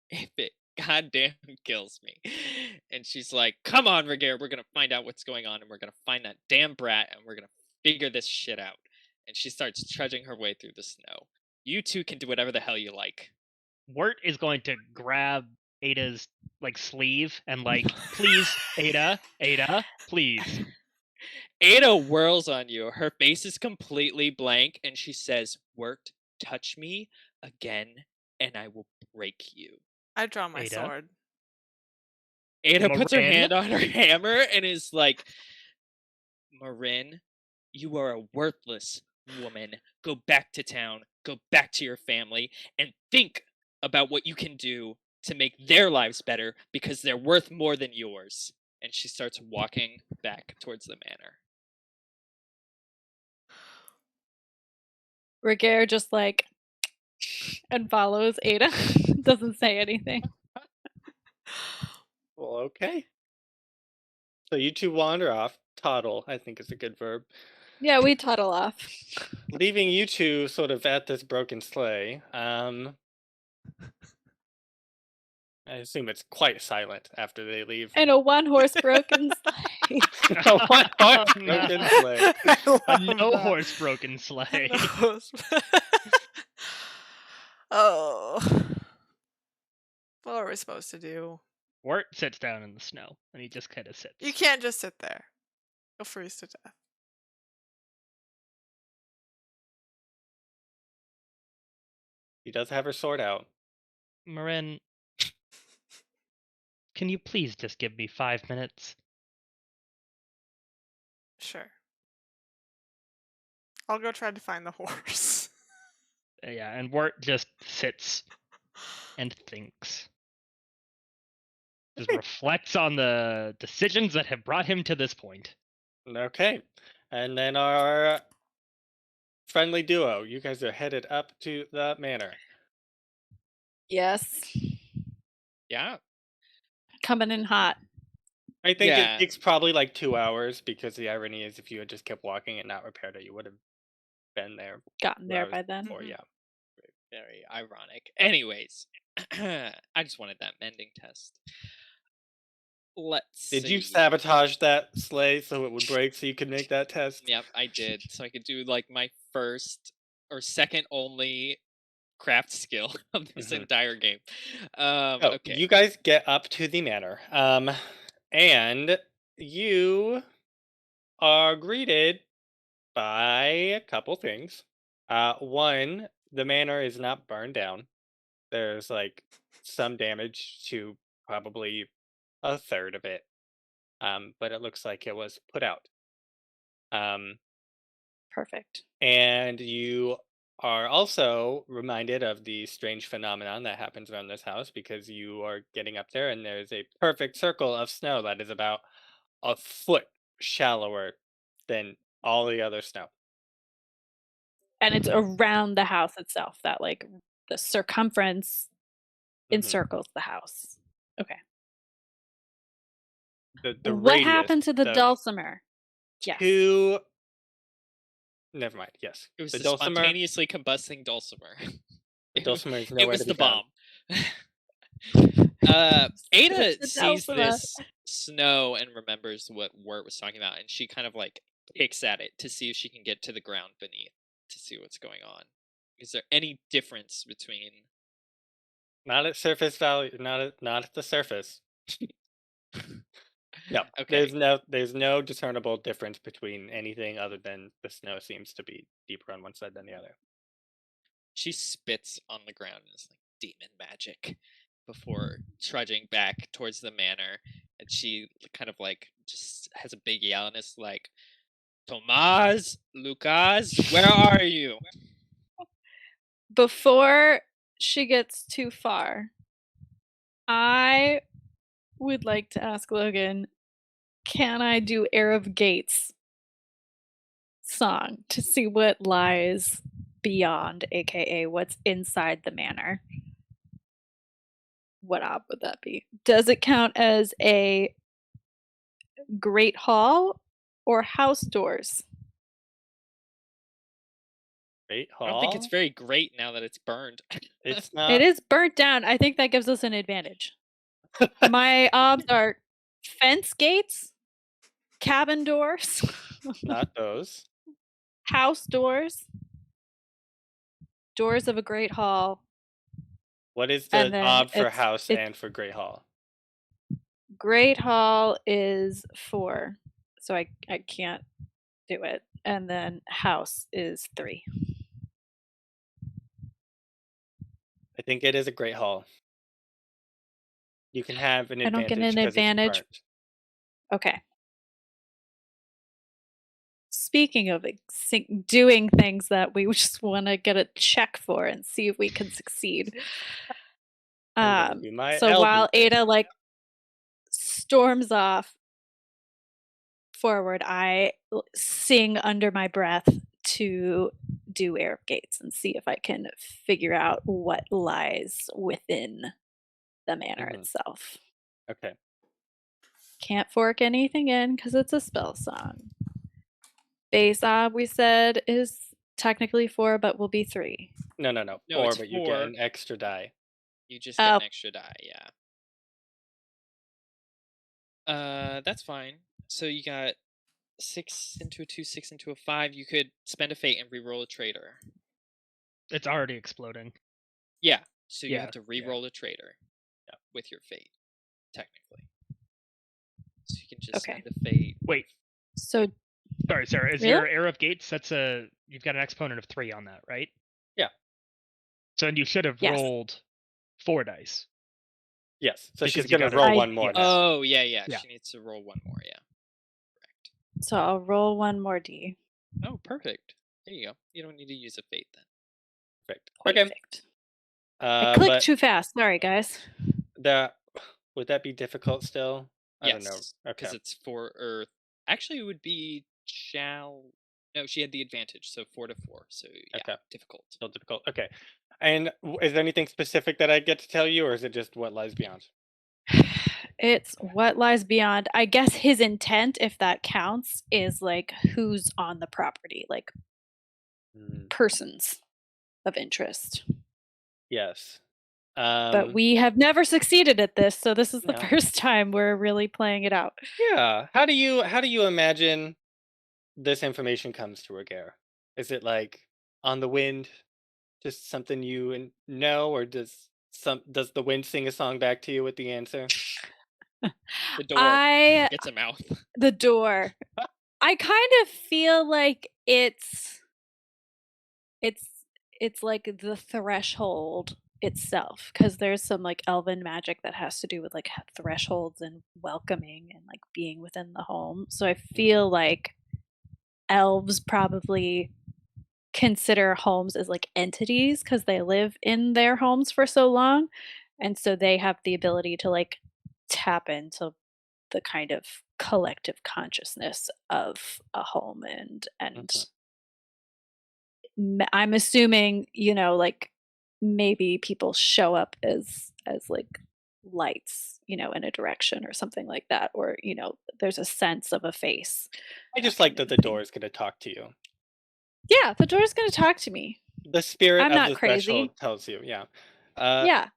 if it goddamn kills me. And she's like, come on, Ragaire, we're gonna find out what's going on and we're gonna find that damn brat and we're gonna figure this shit out. And she starts trudging her way through the snow. You two can do whatever the hell you like. Wirt is going to grab Ada's like sleeve and like, please, Ada, please. Ada whirls on you. Her face is completely blank, and she says, Wirt, touch me again, and I will break you. I draw my Ada? sword. Ada puts her Morrine? hand on her hammer and is like, Morrine, you are a worthless woman. Go back to town, go back to your family, and think about what you can do to make their lives better because they're worth more than yours. And she starts walking back towards the manor. Ragaire just like and follows Ada. Doesn't say anything. Well, okay. So you two wander off. Toddle, I think, is a good verb. Yeah, we toddle off. Leaving you two sort of at this broken sleigh. I assume it's quite silent after they leave. And a one-horse broken sleigh. A one-horse no. broken sleigh. A no-horse broken sleigh. Oh. What are we supposed to do? Wirt sits down in the snow, and he just kind of sits. You can't just sit there. You'll freeze to death. He does have her sword out. Morrine, can you please just give me 5 minutes? Sure. I'll go try to find the horse. Yeah, and Wirt just sits and thinks. Just reflects on the decisions that have brought him to this point. Okay. And then our friendly duo. You guys are headed up to the manor. Yes. Yeah. Coming in hot. I think Yeah. it takes probably like 2 hours because the irony is if you had just kept walking and not repaired it, you would have been there. Gotten there hours by then. before, yeah. Very ironic. Anyways, I just wanted that mending test. Let's Did you see. sabotage that sleigh so it would break so you could make that test? Yep, I did. So I could do like my first or second only craft skill of this Mhm. entire game. Oh, Okay. you guys get up to the manor. And you are greeted by a couple things. One, the manor is not burned down. There's like some damage to probably a third of it. But it looks like it was put out. Perfect. And you are also reminded of the strange phenomenon that happens around this house because you are getting up there and there's a perfect circle of snow that is about a foot shallower than all the other snow. And it's around the house itself, that like the circumference encircles the house. Okay. The What radius, happened to the dulcimer? Yes. Two. Never mind. Yes, It was the the dulcimer. spontaneously combusting dulcimer. The dulcimer is It nowhere was to the be found. bomb. Ada the sees dulcimer. this snow and remembers what Wirt was talking about, and she kind of like kicks at it to see if she can get to the ground beneath to see what's going on. Is there any difference between? Not at surface value. Not at the surface. No, Okay. there's no discernible difference between anything other than the snow seems to be deeper on one side than the other. She spits on the ground and is like demon magic before trudging back towards the manor, and she kind of like just has a big yell and is like, Tomas, Lucas, where are you? Before she gets too far, I would like to ask Logan, can I do Air of Gates song to see what lies beyond, aka what's inside the manor. What ob would that be? Does it count as a great hall or house doors? Great I don't think it's hall. very great now that it's burned. It's It not. is burnt down. I think that gives us an advantage. My obs are fence gates, cabin doors, Not those. house doors, doors of a great hall, What is and the then ob for it's house and for great hall? great hall is 4, so I can't do it, and then house is 3. I think it is a great hall. You can have an I don't advantage get an because it's advantage. burnt. Okay. Speaking of doing things that we just want to get a check for and see if we can succeed. I'm gonna do my So elven while thing. Ada like storms off forward, I sing under my breath to do air of gates and see if I can figure out what lies within the manor Mhm. itself. Okay. Can't fork anything in because it's a spell song. Base ob we said is technically 4, but will be 3. No, No, 4, it's but you get 4. an extra die. You just get Oh. an extra die, yeah. That's fine. So you got 6 into a 2, 6 into a 5. You could spend a fate and reroll a traitor. It's already exploding. Yeah. So you Yeah, have to yeah. reroll a traitor. Yeah. With your fate, technically. So you can just Okay. spend a fate. Wait, So sorry, Sarah. Is Really? your Air of Gates? You've got an exponent of 3 on that, right? Yeah. So you should have Yes. rolled 4 dice. Yes. So Because she's you gonna got a- roll I- one more now. Oh, yeah. Yeah. She needs to roll one more, yeah. Correct. So I'll roll one more D. Oh, perfect. There you go. You don't need to use a fate then. Perfect. Okay. Perfect. I clicked But too fast. Sorry, guys. would that be difficult still? I don't know. Yes, Okay. because it's 4 or actually it would be no, she had the advantage, so 4 to 4. So yeah, Okay. difficult. Still difficult. Okay. And is there anything specific that I get to tell you, or is it just what lies beyond? It's what lies beyond. I guess his intent, if that counts, is like who's on the property, like persons of interest. Yes. But we have never succeeded at this, so this is the No. first time we're really playing it out. Yeah. How do you imagine this information comes to Ragaire? Is it like on the wind, just something you know, or does the wind sing a song back to you with the answer? The door gets a mouth. The door. I kind of feel like it's like the threshold itself, because there's some like elven magic that has to do with like thresholds and welcoming and like being within the home. So I feel like elves probably consider homes as like entities because they live in their homes for so long, and so they have the ability to like tap into the kind of collective consciousness of a home. And I'm assuming, like maybe people show up as like lights, in a direction or something like that, or there's a sense of a face. I just like that the door is going to talk to you. Yeah, the door's going to talk to me. The spirit I'm of not the crazy. threshold tells you. Yeah. Yeah.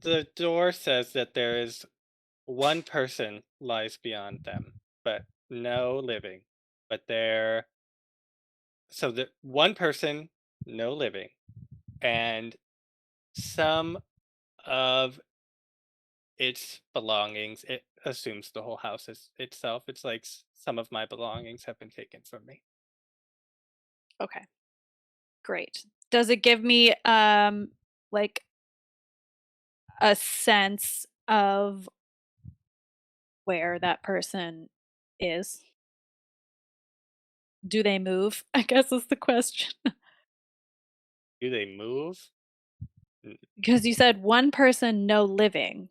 The door says that there is one person lies beyond them, but no living. But so the one person, no living, and some of its belongings. It assumes the whole house is itself. It's like some of my belongings have been taken from me. Okay. Great. Does it give me like a sense of where that person is? Do they move? I guess is the question. Do they move? Because you said one person, no living.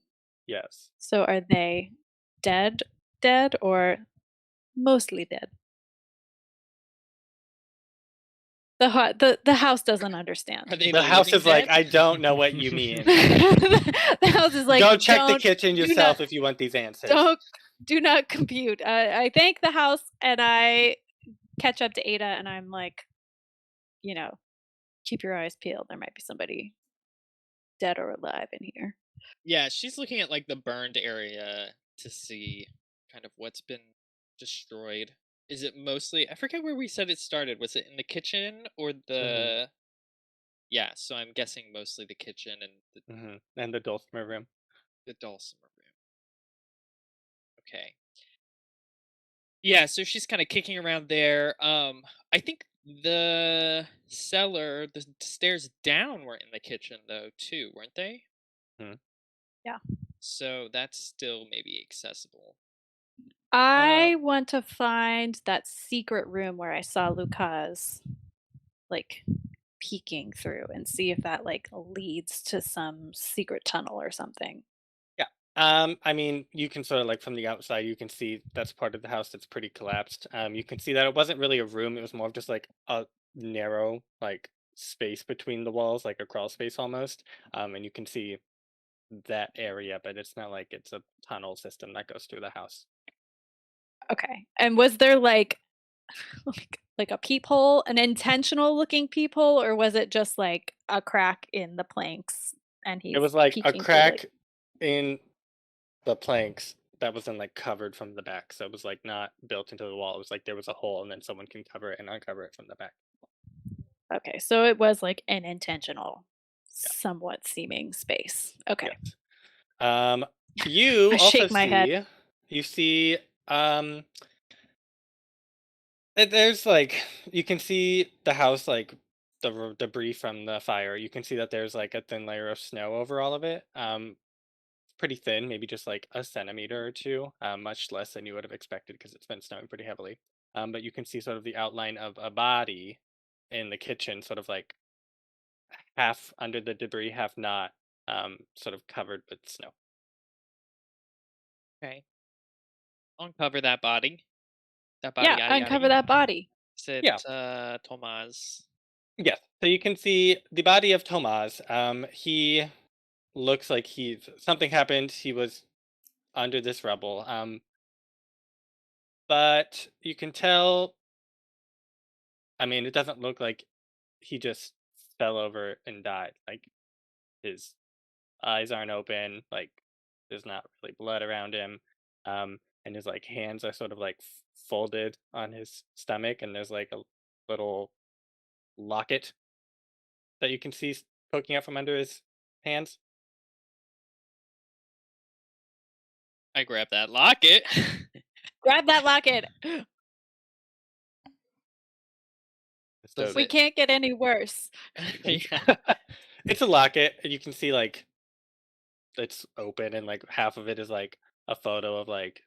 Yes. So are they dead, or mostly dead? The house doesn't understand. Are they The house living is like, dead? I don't know what you mean. The house is like, Go check the "Don't- kitchen do yourself not- if you want these answers. do not compute." I thank the house and I catch up to Ada and I'm like, keep your eyes peeled. There might be somebody dead or alive in here. Yeah, she's looking at like the burned area to see kind of what's been destroyed. Is it mostly? I forget where we said it started. Was it in the kitchen or the? Yeah, so I'm guessing mostly the kitchen and And the dulcimer room. the dulcimer room. Okay. Yeah, so she's kind of kicking around there. I think the cellar, the stairs down were in the kitchen though too, weren't they? Yeah. So that's still maybe accessible. I want to find that secret room where I saw Lucas like peeking through and see if that like leads to some secret tunnel or something. I mean, you can sort of like from the outside, you can see that's part of the house that's pretty collapsed. You can see that it wasn't really a room; it was more of just like a narrow like space between the walls, like a crawl space almost. And you can see that area, but it's not like it's a tunnel system that goes through the house. Okay. And was there like a peephole, an intentional looking peephole, or was it just like a crack in the planks and he's It was like a peeking through, crack in the planks that wasn't like covered from the back, so it was like not built into the wall. It was like there was a hole, and then someone can cover it and uncover it from the back. Okay, so it was like an intentional, somewhat seeming space. Okay. Yes. You I also shake my head. You see there's like you can see the house like the debris from the fire. You can see that there's like a thin layer of snow over all of it. Pretty thin, maybe just like a centimeter or two, much less than you would have expected because it's been snowing pretty heavily. But you can see sort of the outline of a body in the kitchen, sort of like half under the debris, half not, sort of covered with snow. Okay. Uncover that body. That body. Yeah, Yada, uncover yada. that body. Is it Yeah. Tomas? Yes. So you can see the body of Tomas. He looks like something happened. He was under this rubble. But you can tell. I mean, it doesn't look like he just fell over and died. Like his eyes aren't open. Like there's not really blood around him. And his like hands are sort of like folded on his stomach, and there's like a little locket that you can see poking out from under his hands. I grab that locket. Grab that locket. Does We it- can't get any worse. Yeah. It's a locket, and you can see like it's open, and like half of it is like a photo of like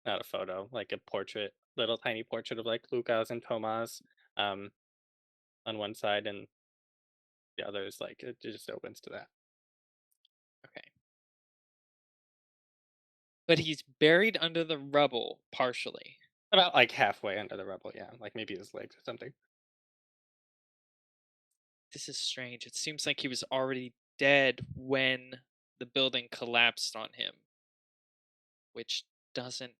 not a photo, like a portrait, little tiny portrait of like Lucas and Tomas, on one side, and the other is like it just opens to that. Okay. But he's buried under the rubble partially. About like halfway under the rubble, yeah, like maybe his legs or something. This is strange. It seems like he was already dead when the building collapsed on him, which doesn't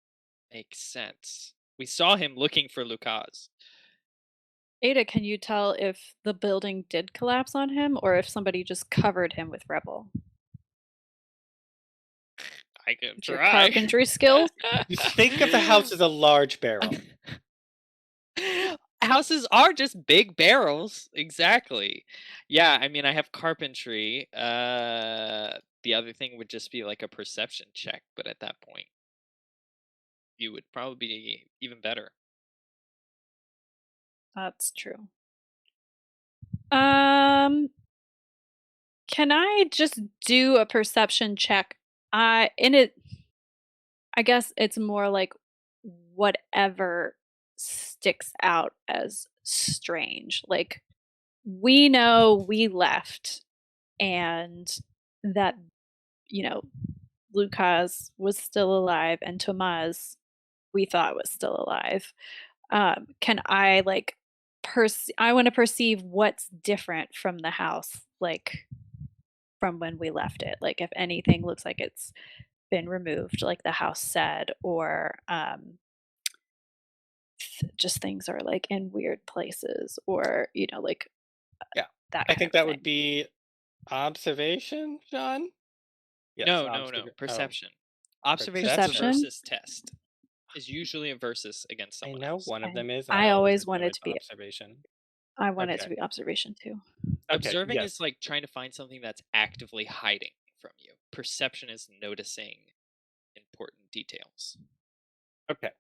make sense. We saw him looking for Lucas. Ada, can you tell if the building did collapse on him or if somebody just covered him with rubble? I can With your try. carpentry skills? Think of the house as a large barrel. Houses are just big barrels. Exactly. Yeah, I mean, I have carpentry. The other thing would just be like a perception check, but at that point, you would probably be even better. That's true. Can I just do a perception check? I guess it's more like whatever sticks out as strange. Like we know we left and that Lucas was still alive and Tomas we thought was still alive. Can I like perceive what's different from the house, like from when we left it. Like if anything looks like it's been removed, like the house said, or just things are like in weird places, or like Yeah. that I kind think of that thing. would be observation, John? Yes, No, oh, perception. Observation is a Perception? versus test. Is usually a versus against I someone know else. one of Okay. them is. I always assume wanted it's to be observation. I want it Okay. to be observation too. Okay, Observing yes. is like trying to find something that's actively hiding from you. Perception is noticing important details. Okay.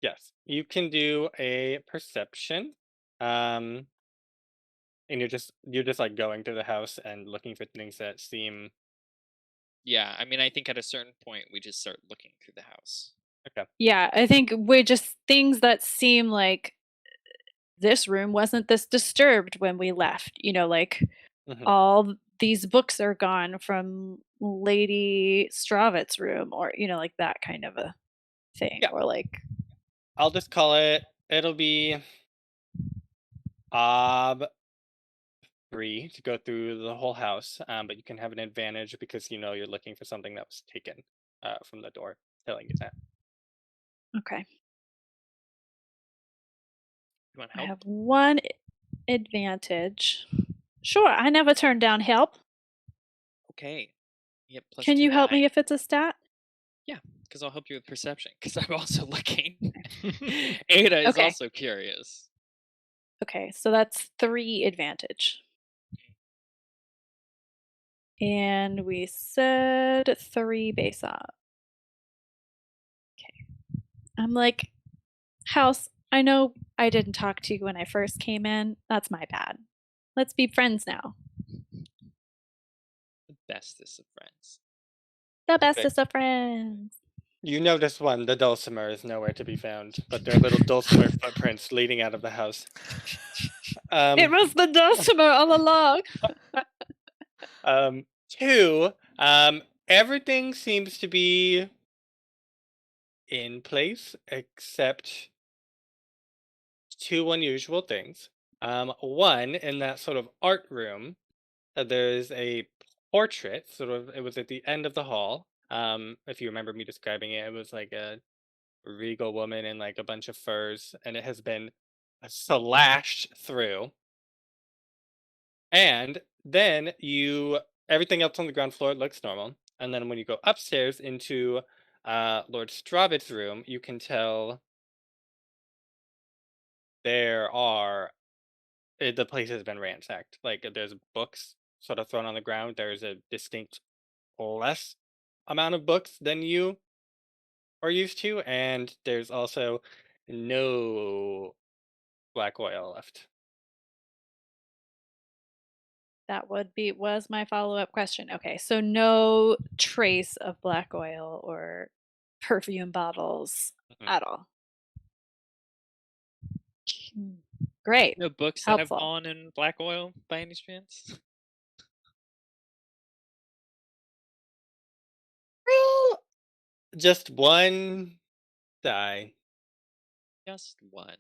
Yes. You can do a perception. And you're just like going through the house and looking for things that seem Yeah, I mean, I think at a certain point we just start looking through the house. okay. Yeah, I think we're just things that seem like this room wasn't this disturbed when we left. Like Mhm. all these books are gone from Lady Stravitz's room, or like that kind of a thing. Yeah. Or like I'll just call it. It'll be ob 3 to go through the whole house, but you can have an advantage because you're looking for something that was taken from the door. Telling you that. okay. You want I help? have one advantage. Sure, I never turn down help. Okay. You get plus Can 2 you help die. me if it's a stat? Because I'll help you with perception. Because I'm also looking. Ada is Okay. also curious. Okay, so that's 3 advantage. And we said 3 base up. Okay. I'm like, House, I know I didn't talk to you when I first came in. That's my bad. Let's be friends now. The bestest of friends. The Okay. bestest of friends. You notice one, the dulcimer is nowhere to be found, but there are little dulcimer footprints leading out of the house. It was the dulcimer all along. 2, everything seems to be in place except 2 unusual things. 1, in that sort of art room, there's a portrait. It was at the end of the hall. If you remember me describing it, it was like a regal woman in like a bunch of furs, and it has been slashed through. And then everything else on the ground floor looks normal. And then when you go upstairs into Lord Stravitz's room, you can tell the place has been ransacked. Like there's books sort of thrown on the ground. There's a distinct less amount of books than you are used to, and there's also no black oil left. That was my follow-up question. Okay, so no trace of black oil or perfume bottles at all. Great. No books that have Helpful. gone in black oil by any chance? Just one die. Just one.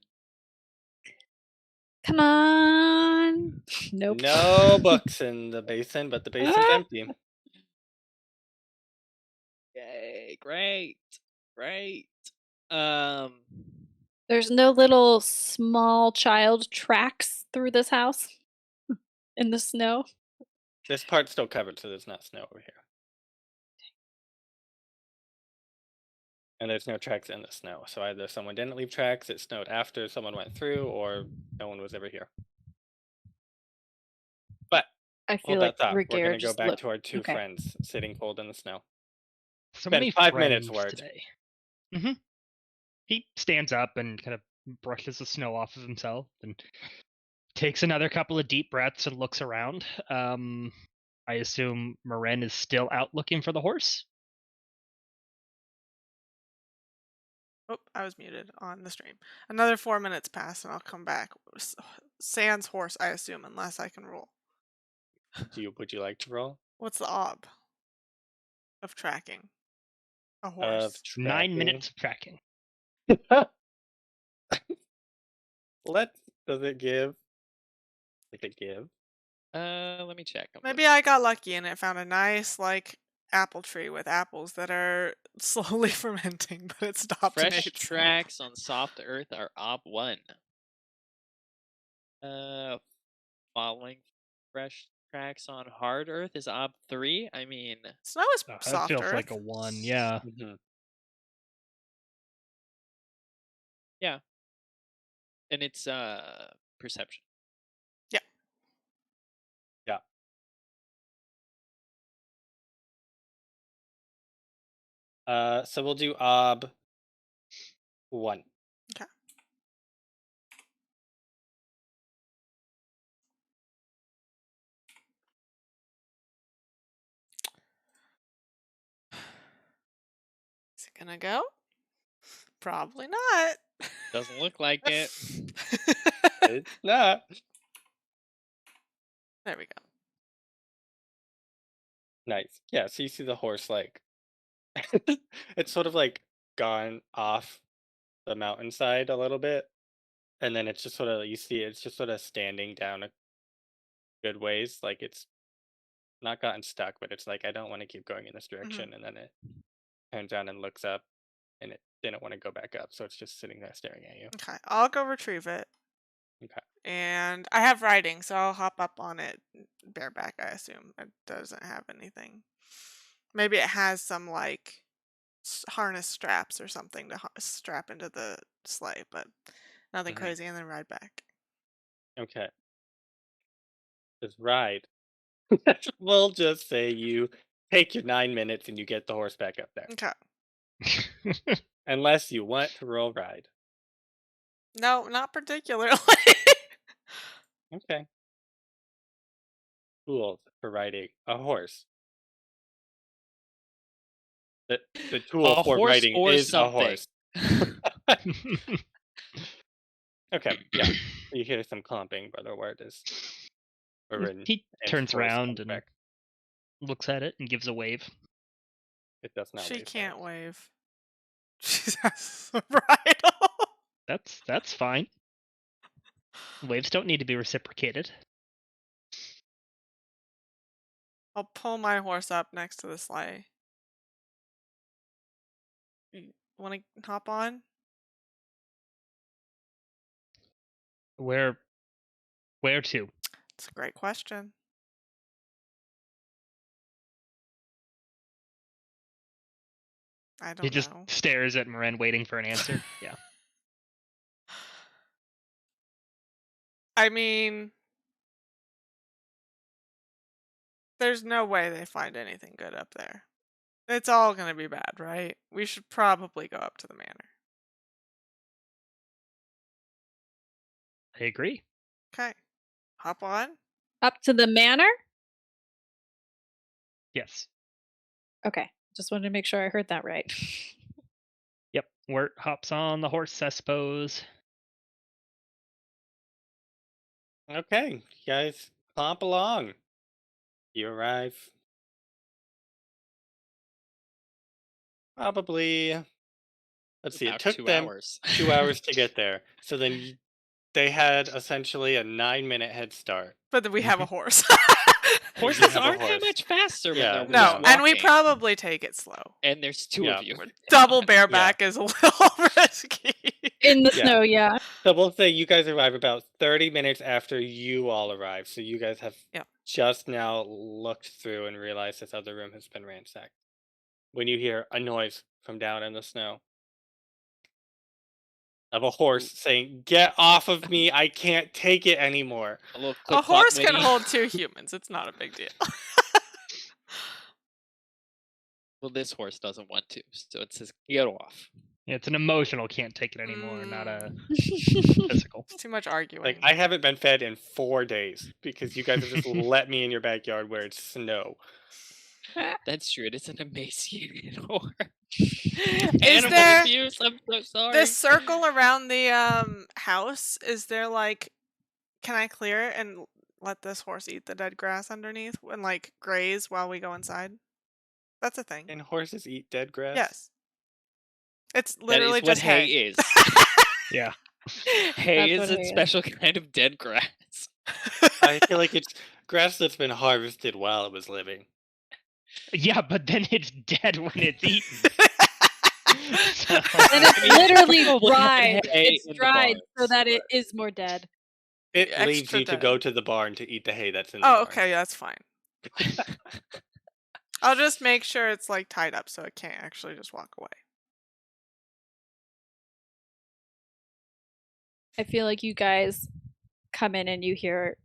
Come on. Nope. No books in the basin, but the basin's empty. Yay! Great. There's no little small child tracks through this house in the snow. This part's still covered, so there's not snow over here. And there's no tracks in the snow. So either someone didn't leave tracks, it snowed after someone went through, or no one was ever here. But I feel hold like that thought. We're Ragaire gonna go just back looked. to our 2 Okay. friends sitting cold in the snow. So Been many 5 minutes, friends Wirt. today. He stands up and kind of brushes the snow off of himself and takes another couple of deep breaths and looks around. I assume Morrine is still out looking for the horse. Oh, I was muted on the stream. Another 4 minutes pass and I'll come back. Sans horse, I assume, unless I can roll. Would you like to roll? What's the ob of tracking a Of horse? 9 minutes of tracking. Let's Does it give? Does it give? Let me check. Maybe I got lucky and it found a nice like apple tree with apples that are slowly fermenting, but it stopped and Fresh ate some. tracks on soft earth are ob 1. Following fresh tracks on hard earth is ob 3. I mean, Snow is That soft feels earth. like a 1, yeah. Mhm. yeah. And it's perception. So we'll do ob 1. Okay. Is it gonna go? Probably not. Doesn't look like it. It's not. There we go. Nice. Yeah, so you see the horse like it's sort of like gone off the mountainside a little bit. And then it's just sort of you see it's just sort of standing down a good ways. Like it's not gotten stuck, but it's like I don't want to keep going in this direction. And then it turns down and looks up and it didn't want to go back up. So it's just sitting there staring at you. Okay, I'll go retrieve it. Okay. And I have riding, so I'll hop up on it bareback, I assume. It doesn't have anything. Maybe it has some like harness straps or something to strap into the sleigh, but nothing crazy, and then ride back. Okay. Just ride. We'll just say you take your 9 minutes and you get the horse back up there. Okay. Unless you want to roll ride. No, not particularly. Okay. Tools for riding a horse. The tool A for horse riding or is something. a horse. Okay, yeah. You hear some clumping, Brother Wirt is. He turns around and looks at it and gives a wave. It does not. She wave can't back. wave. She has the bridle. That's fine. Waves don't need to be reciprocated. I'll pull my horse up next to the sleigh. You want to hop on? Where to? It's a great question. I He don't just know. stares at Morrine, waiting for an answer. Yeah. I mean, there's no way they find anything good up there. It's all going to be bad, right? We should probably go up to the manor. I agree. Okay. Hop on. Up to the manor? Yes. Okay. Just wanted to make sure I heard that right. Yep. Wirt hops on the horse, I suppose. Okay, you guys clomp along. You arrive. Probably. Let's see. It About took 2 them hours. 2 hours to get there. So then they had essentially a 9-minute head start. But then we have a horse. Horses have a aren't that horse. much faster Yeah, when they're No, walking. and we probably take it slow. And there's 2 Yeah. of you. Double bareback is a little risky. In the Yeah. snow, yeah. So we'll say you guys arrive about 30 minutes after you all arrive. So you guys have just now looked through and realized this other room has been ransacked. When you hear a noise from down in the snow of a horse saying, "Get off of me, I can't take it anymore." A little A click-clop horse can whinny. hold 2 humans. It's not a big deal. Well, this horse doesn't want to, so it says, "Get off." Yeah, it's an emotional can't take it anymore, not a physical. It's too much arguing. Like, I haven't been fed in 4 days because you guys have just let me in your backyard where it's snow. That's true. It is an emaciated horse. Is Animal there abuse. I'm so sorry. this circle around the house? Is there like, can I clear it and let this horse eat the dead grass underneath and like graze while we go inside? That's a thing. And horses eat dead grass? Yes. It's That literally is what just hay. is. Yeah. Hay That's is what a hay is. special kind of dead grass. I feel like it's grass that's been harvested while it was living. Yeah, but then it's dead when it's eaten. So, And it's I mean, literally probably had dried. hay It's in the dried so barns, that it but- is more dead. It leaves Extra you to dead. go to the barn to eat the hay that's in the Oh, barn. okay, yeah, that's fine. I'll just make sure it's like tied up so it can't actually just walk away. I feel like you guys come in and you hear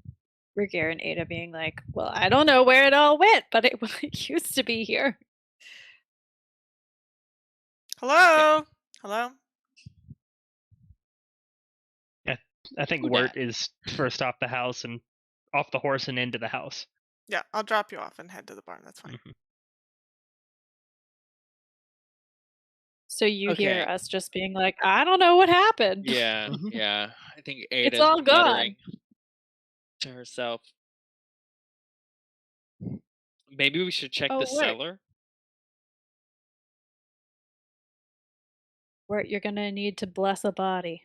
Ragaire and Ada being like, well, I don't know where it all went, but it used to be here. Hello? Hello? I think Who Wirt dat? is first off the house and off the horse and into the house. Yeah, I'll drop you off and head to the barn. That's fine. Mhm. So you hear Okay. us just being like, I don't know what happened. Yeah, Mhm. yeah. I think It's Ada's all gone. muttering to herself. Maybe we should check Oh, the Wirt. cellar. Wirt, you're gonna need to bless a body.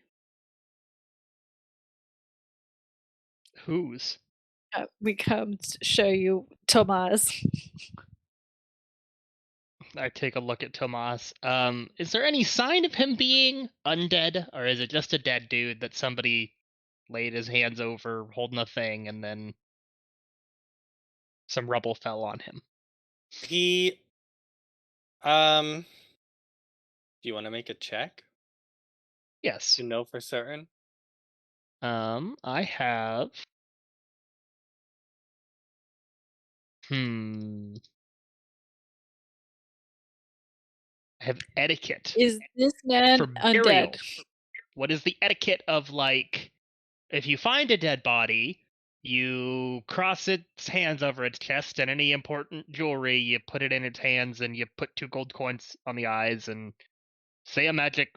Whose? We come to show you Tomas. I take a look at Tomas. Is there any sign of him being undead, or is it just a dead dude that somebody laid his hands over holding a thing and then some rubble fell on him? He do you want to make a check Yes. to know for certain? I have. I have etiquette Is this man for undead? burial. What is the etiquette of, like, if you find a dead body, you cross its hands over its chest, and any important jewelry, you put it in its hands, and you put 2 gold coins on the eyes, and say a magic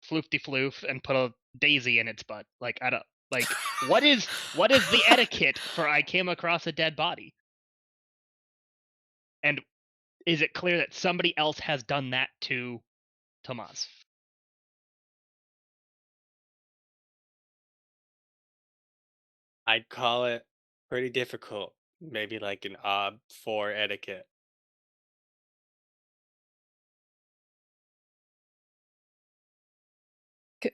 floofty floof, and put a daisy in its butt. Like, I don't like what is the etiquette for I came across a dead body? And is it clear that somebody else has done that to Tomas? I'd call it pretty difficult. Maybe like an odd 4 etiquette.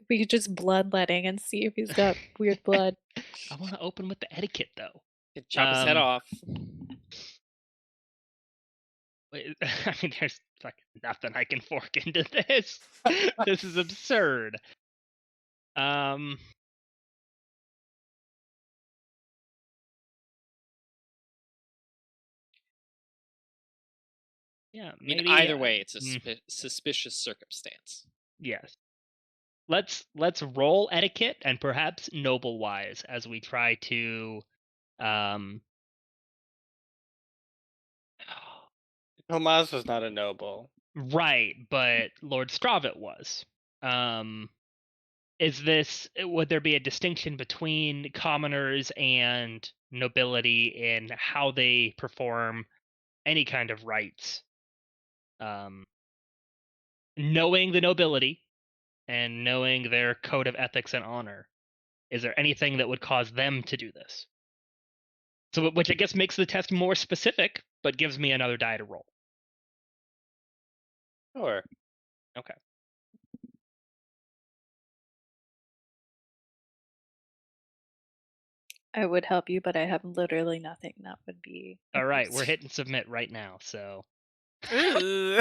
We could just bloodletting and see if he's got weird blood. I want to open with the etiquette, though. Could chop his head off. Wait, I mean, there's fucking nothing I can fork into this. This is absurd. Yeah, I mean, maybe either way, it's a mm, suspicious circumstance. yes. Let's roll etiquette and perhaps noble wise as we try to Tomas was not a noble. right, but Lord Stravit was. Would there be a distinction between commoners and nobility in how they perform any kind of rites? Knowing the nobility and knowing their code of ethics and honor, is there anything that would cause them to do this? So, which I guess makes the test more specific, but gives me another die to roll. Sure. Okay. I would help you, but I have literally nothing. That would be All right, we're hitting submit right now, so Ooh.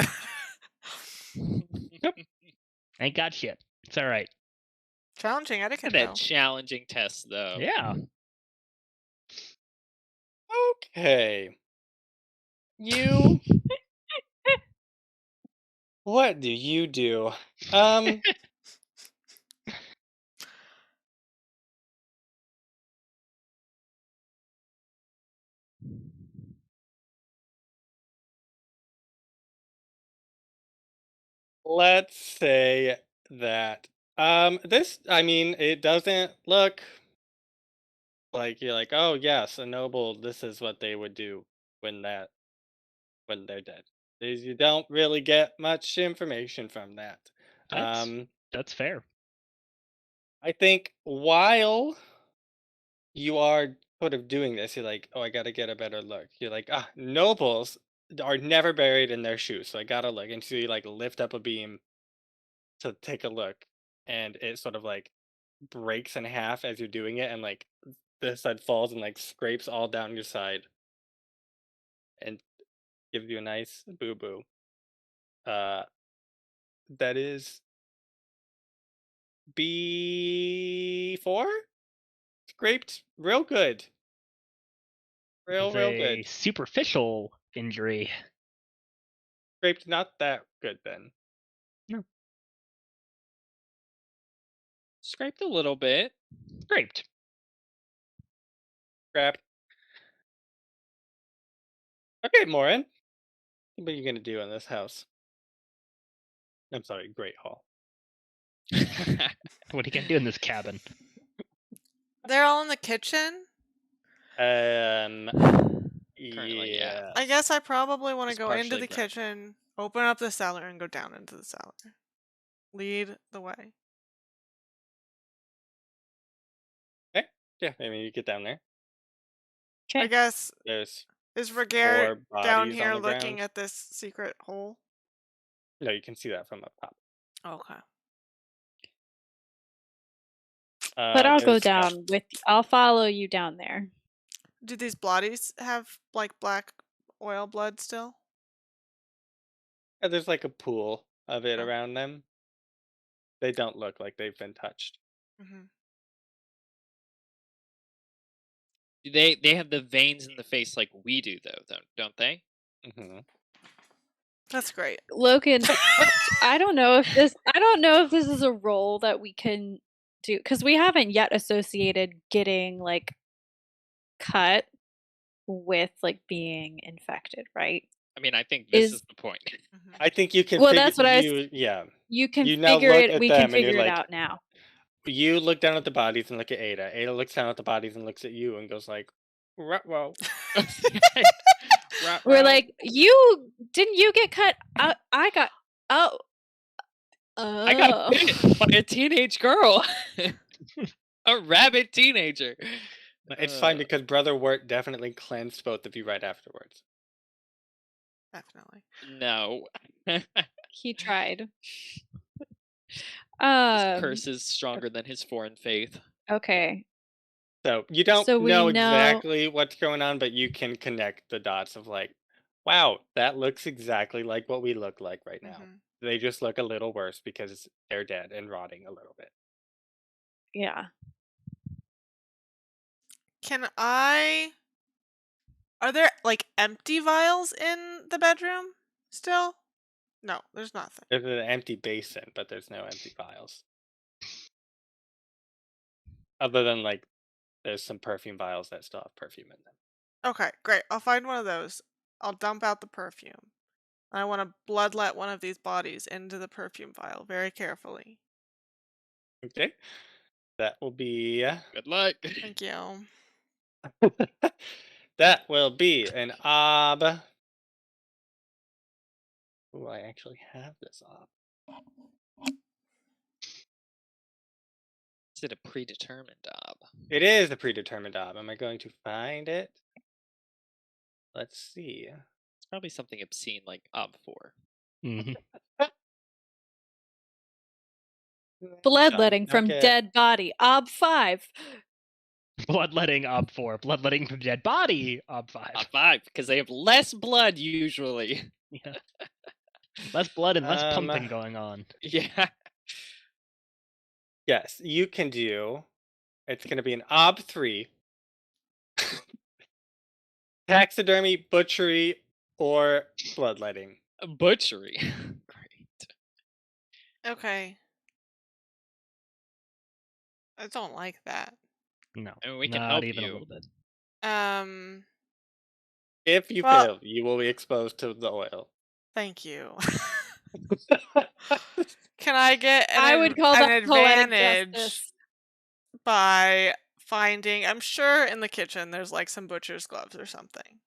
ain't got shit. It's all right. Challenging Look etiquette, at though. that challenging test, though. Yeah. Okay. You What do you do? Let's say that this, I mean, it doesn't look like you're like, oh yes, a noble, this is what they would do when they're dead. You don't really get much information from that. That's fair. I think while you are sort of doing this, you're like, oh, I gotta get a better look. You're like, nobles are never buried in their shoes, so I gotta look. And so you like lift up a beam to take a look, and it sort of like breaks in half as you're doing it, and like the side falls and like scrapes all down your side and gives you a nice boo boo. That is B4? Scraped real good. It's Real a good. superficial injury. Scraped not that good then. Scraped a little bit. Scraped. Scrap. Okay, Morrine. What are you gonna do in this house? I'm sorry, Great Hall. What are you gonna do in this cabin? They're all in the kitchen. Currently, yeah. Yeah. I guess I probably want to It's go into partially the broken. kitchen, open up the cellar, and go down into the cellar. Lead the way. Okay. Yeah, I mean you get down there. I Okay. guess There's is Ragaire 4 down bodies here on the looking ground. at this secret hole? No, you can see that from up top. Okay. But I'll go There's, down with. I'll follow you down there. Do these bloodies have like black oil blood still? there's like a pool of it Oh. around them. They don't look like they've been touched. Mm-hmm. They have the veins in the face like we do, though, don't they? Mm-hmm. That's great. Logan, I don't know if this is a role that we can do, because we haven't yet associated getting like cut with like being infected, right? I mean, I think this Is- is the point. Mm-hmm. I think you can Well, figure that's what I yeah. You can You now figure look it. at We can them and you're figure it like, out now. you look down at the bodies and look at Ada. Ada looks down at the bodies and looks at you and goes like, "Ruh-roh." We're like, you get cut? I got. Oh. I got bit by a teenage girl. A rabid teenager. It's fine because Brother Wirt definitely cleansed both of you right afterwards. Definitely. No. He tried. His Um. curse is stronger than his foreign faith. Okay. So you don't So we know know- exactly what's going on, but you can connect the dots of like, wow, that looks exactly like what we look like right now. Mhm. They just look a little worse because they're dead and rotting a little bit. Yeah. Are there like empty vials in the bedroom still? No, there's nothing. There's an empty basin, but there's no empty vials. Other than like, there's some perfume vials that still have perfume in them. Okay, great. I'll find one of those. I'll dump out the perfume. I want to bloodlet one of these bodies into the perfume vial very carefully. Okay, that will be. Good luck. Thank you. That will be an ob. Oh, I actually have this ob. Is it a predetermined ob? It is a predetermined ob. Am I going to find it? Let's see. It's probably something obscene like ob 4. Mhm. Bloodletting from Okay. dead body. Ob 5. Bloodletting ob 4. Bloodletting from dead body ob 5. Ob 5, because they have less blood usually. Yeah. Less blood and less pumping going on. Yeah. Yes, you can do. It's going to be an ob 3. Taxidermy, butchery, or bloodletting. Butchery. Great. Okay. I don't like that. No. I mean, we can not help even you. a little bit. If you Well- fail, you will be exposed to the oil. Thank you. Can I get I would call an that poetic advantage justice. by finding? I'm sure in the kitchen there's like some butcher's gloves or something.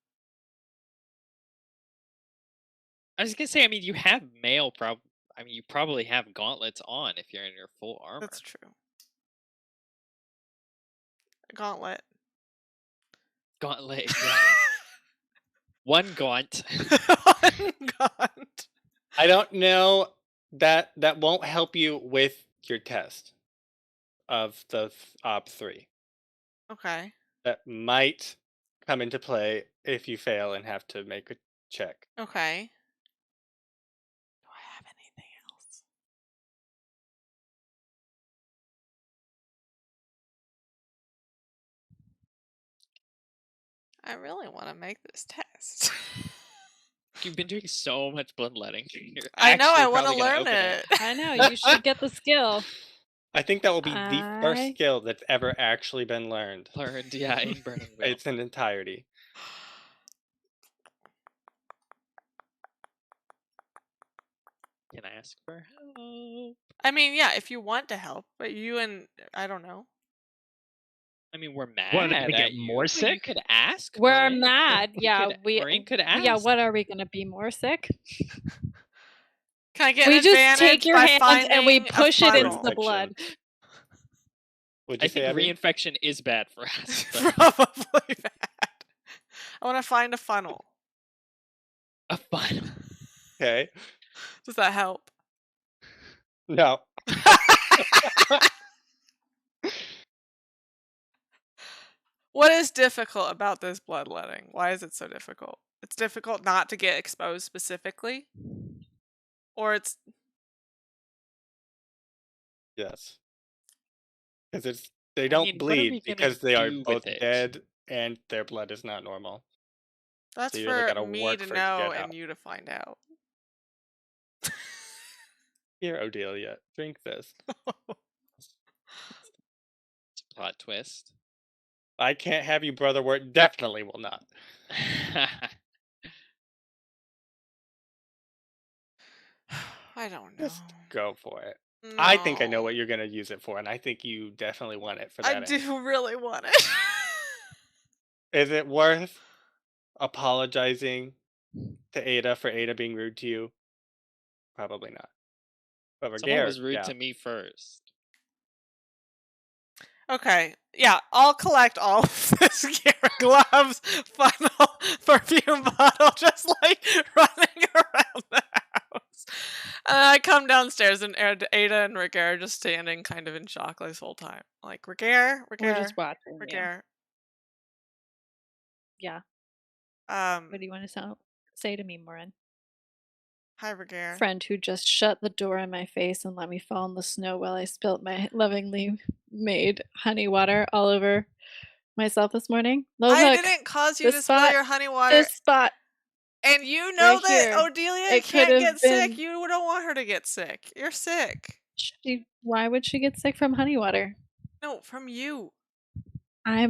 I was gonna say, I mean, you have mail. I mean, you probably have gauntlets on if you're in your full armor. That's true. gauntlet. Gauntlet. Yeah. One gaunt. One gaunt. I don't know that won't help you with your test of the op 3. Okay. That might come into play if you fail and have to make a check. Okay. Do I have anything else? I really want to make this test. You've been doing so much bloodletting. You're I know, I actually want to probably gonna learn open it. I know, you should get the skill. I think that will be the first I- skill that's ever actually been learned. Learned, yeah, in Burning Wheel. It's in entirety. Can I ask for help? I mean, yeah, if you want to help, but you and I don't know. I mean, we're mad What, are they gonna at get you, more but you sick? could ask. We're Morrine. mad. Yeah, Morrine could ask. Yeah, what are we gonna be more sick? Can I get We an just advantage take your by hand and we finding a push it into funnel? the blood. Would I you say, think Abby? reinfection is bad for us. but Probably bad. I want to find a funnel. a funnel. Okay. Does that help? No. What is difficult about this bloodletting? Why is it so difficult? It's difficult not to get exposed specifically? Or it's... Yes. Because they I don't mean, what are we bleed gonna because they are do with both it? dead and their blood is not normal. That's you really for gotta me work to for it to know get and out. you to find out. Here, Odelia, drink this. It's a plot twist. I can't have you, brother. Wirt definitely will not. I don't know. Just go for it. I think I know No. what you're gonna use it for, and I think you definitely want it for I that end. do really want it. Is it worth apologizing to Ada for Ada being rude to you? Probably not. But Someone Ragaire, was rude yeah. to me first. Okay, yeah, I'll collect all of this gear, gloves, funnel, perfume bottle, just like running around the house. And I come downstairs and Ada and Ragaire are just standing kind of in shock this whole time. Like, Ragaire, We're just watching. Yeah. Ragaire. Yeah. What do you want to say to me, Morrine? Hi, Ragaire. Friend who just shut the door in my face and let me fall in the snow while I spilt my lovingly made honey water all over myself this morning. Oh, I look, didn't cause you this to spill spot- your honey water. this spot. And you know right that here. Odelia It can't could've get sick. been- You don't want her to get sick. You're sick. Why would she get sick from honey water? No, from you. I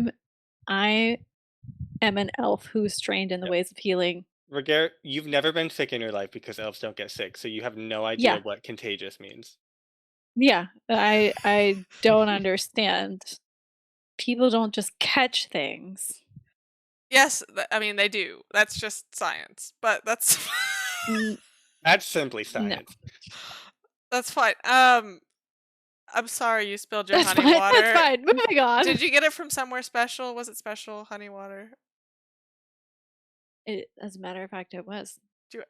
am an elf who's trained in the Yep. ways of healing. Ragaire, you've never been sick in your life because elves don't get sick, so you have no idea Yeah. what contagious means. Yeah, I don't understand. People don't just catch things. Yes, I mean they do. That's just science. But that's Mm, That's simply science. that's fine. I'm sorry you spilled your That's honey fine. water. That's fine. Moving on. Did you get it from somewhere special? Was it special honey water? As a matter of fact, it was.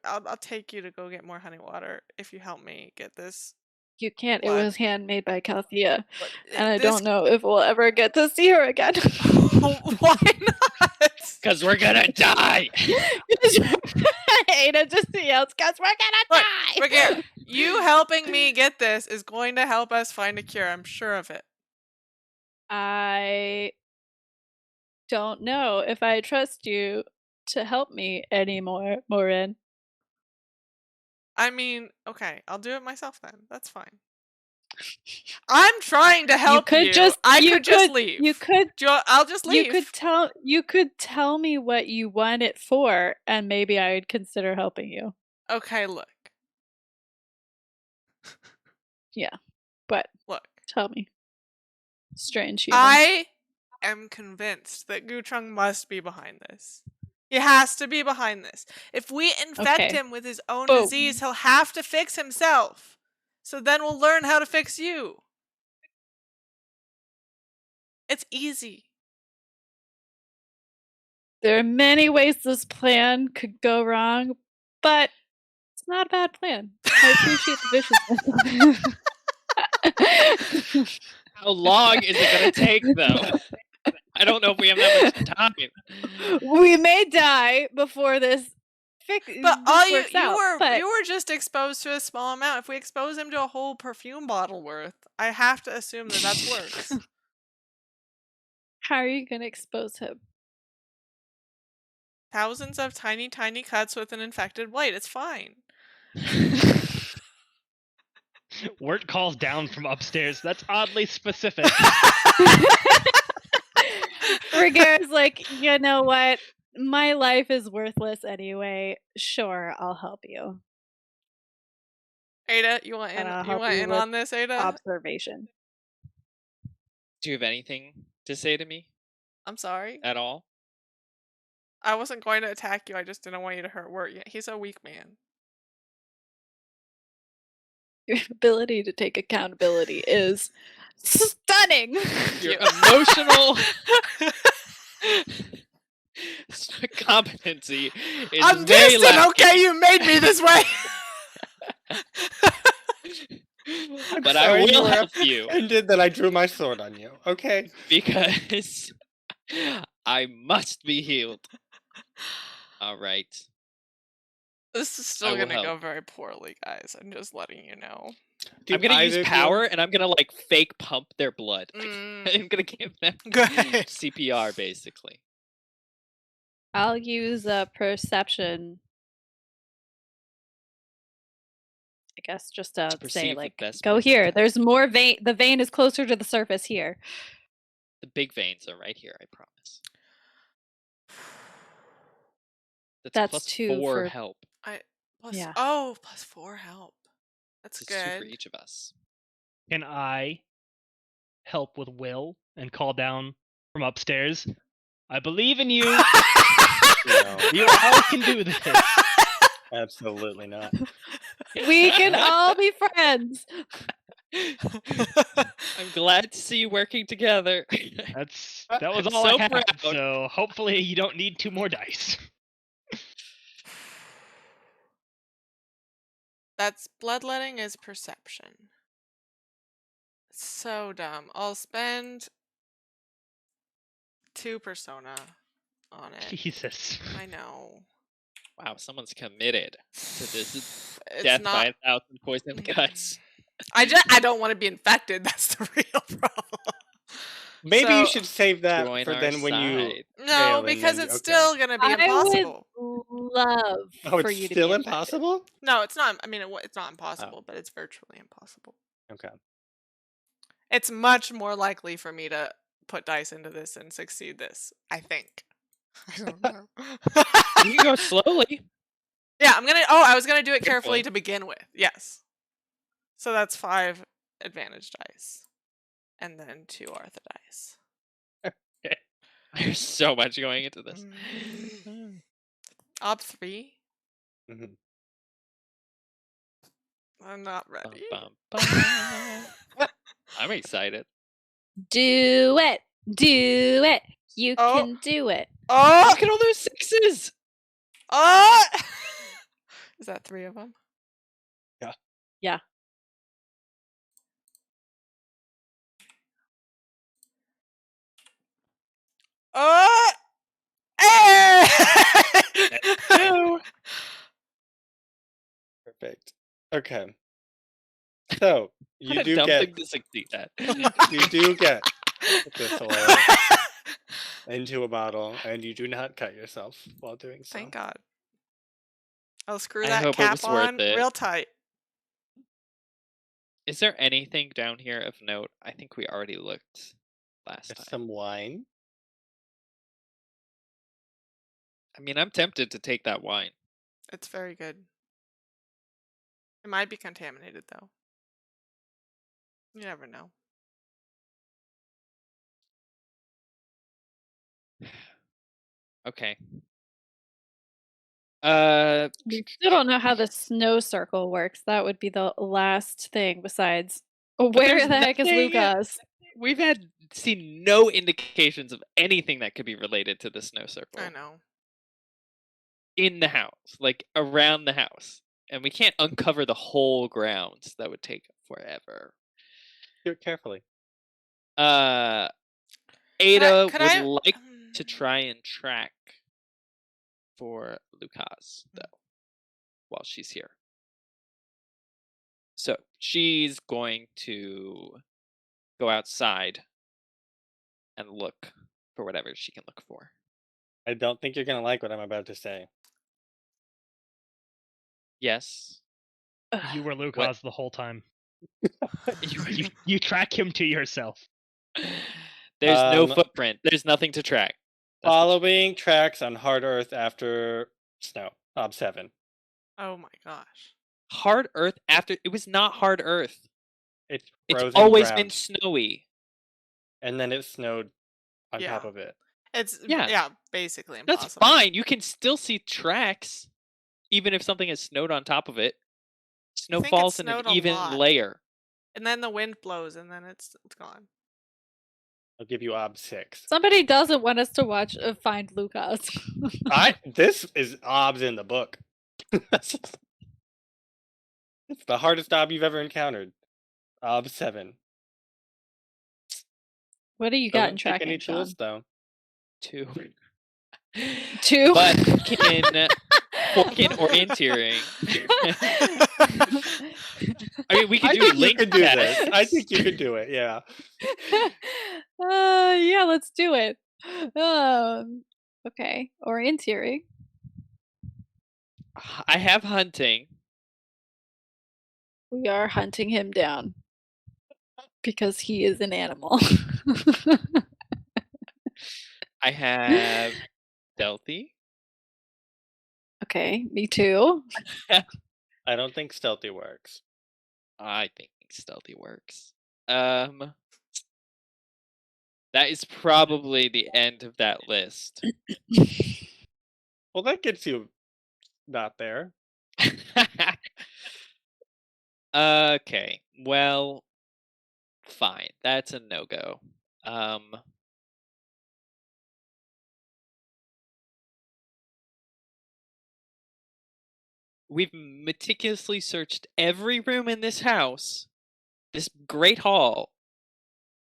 I'll take you to go get more honey water if you help me get this. You can't. Blood. It was handmade by Calthea, But and I this- don't know if we'll ever get to see her again. Why not? Because we're gonna die! Ada just yells, "Cause we're gonna die!" Ragaire, you helping me get this is going to help us find a cure. I'm sure of it. I don't know if I trust you to help me anymore, Morrine. I mean, okay, I'll do it myself then. That's fine. I'm trying to help you. I could just leave. You could. I'll just leave. You could tell me what you want it for, and maybe I would consider helping you. Okay, look. But Look. tell me, strange human. I am convinced that Gutrung must be behind this. He has to be behind this. If we infect Okay. him with his own But- disease, he'll have to fix himself. So then we'll learn how to fix you. It's easy. There are many ways this plan could go wrong, but it's not a bad plan. I appreciate the viciousness. How long is it going to take, though? I don't know if we have that much time. We may die before this. But all you works out, you were just exposed to a small amount. If we expose him to a whole perfume bottle worth, I have to assume that that's worse. How are you going to expose him? Thousands of tiny, tiny cuts with an infected blade. It's fine. Wirt calls down from upstairs. That's oddly specific. Ragaire's like, you know what? My life is worthless anyway. Sure, I'll help you. Ada, you want in? You want in on this, Ada? Observation. Do you have anything to say to me I'm sorry. at all? I wasn't going to attack you. I just didn't want you to hurt Wirt. He's a weak man. Your ability to take accountability is stunning. Your emotional competency is I'm very distant, lacking. okay? You made me this way. But I sorry will were help you offended that I drew my sword on you. Okay. because I must be healed. All right. This is I still will going to go help. very poorly, guys. I'm just letting you know. Do I'm gonna either use of you- power, and I'm gonna like fake pump their blood. Mm, I'm gonna give them good. CPR, basically. I'll use a perception. I guess just to say, perceive the like, best go place to here. touch. There's more vein. The vein is closer to the surface here. The big veins are right here, I promise. That's plus 2 4 for- help. Plus, Yeah. Oh, plus 4 help. That's It's 2 for good. each of us. Can I help with Will and call down from upstairs? I believe in you. No, You all can do this. absolutely not. We can all be friends. I'm glad to see you working together. That was I'm all so I had. proud. So hopefully you don't need 2 more dice. That's bloodletting is perception. So dumb. I'll spend 2 persona on it. Jesus. I know. Wow, someone's committed to this It's death not. by 1,000 poisoned cuts. I don't want to be infected. That's the real problem. Maybe you So- should save that Join for our then when you. side. No, fail and because then it's okay. still gonna be impossible. I would love Oh, for it's you to still be infected. impossible? No, it's not. I mean, it's not impossible, but it's virtually impossible. Okay. It's much more likely for me to put dice into this and succeed this. I think. I don't know. You can go slowly. Yeah, I'm gonna. Oh, I was gonna do it carefully Carefully. to begin with. Yes. So that's 5 advantage dice, and then 2 Artha dice. There's so much going into this. Op 3. Mhm. I'm not Bum, ready. bum, bum. I'm excited. Do it. Do it. You Oh. can do it. Oh! Look at all those 6s. Oh! Is that 3 of them? Yeah. Yeah. Oh! Hey! No. Perfect. Okay. So What you a do dumb get thing to succeed at. you do get this oil into a bottle, and you do not cut yourself while doing so. Thank God. I'll screw I that hope it cap was worth on it. real tight. Is there anything down here of note? I think we already looked last Get time. some wine. I mean, I'm tempted to take that wine. It's very good. It might be contaminated though. You never know. Okay. We still don't know how the snow circle works. That would be the last thing besides where there's the heck is nothing- Lucas? We've had see no indications of anything that could be related to the snow circle. I know. In the house, like around the house. And we can't uncover the whole grounds. That would take forever. Do it carefully. Ada could would I- like to try and track for Lucas, though, while she's here. So she's going to go outside and look for whatever she can look for. I don't think you're gonna like what I'm about to say. Yes. You were Lucas the whole time. You- You track him to yourself. There's no Um, footprint. There's nothing to track. That's what Following tracks on hard earth after snow. Ob 7. Oh my gosh. hard earth after it was not hard earth. It's It's frozen always ground. been snowy. And then it snowed on top Yeah. of it. It's Yeah. basically That's impossible. fine. You can still see tracks, even if something has snowed on top of it. Snow think it falls in an snowed a even lot. layer. And then the wind blows, and then it's gone. I'll give you Ob 6. Somebody doesn't want us to watch Find Lucas. This is Obs in the book. It's the hardest Ob you've ever encountered. Ob 7. What do you got in Doesn't take tracking, any Sean? tools though. 2. 2? But in orienteering. I mean, we could I do think you link could do tests. this. I think you could do it. Yeah. Yeah, let's do it. Okay, orienteering. I have hunting. We are hunting him down because he is an animal. I have stealthy. Okay, me too. I don't think stealthy works. I think stealthy works. That is probably the end of that list. Well, that gets you not there. Okay, well, fine. That's a no-go. We've meticulously searched every room in this house, this great hall,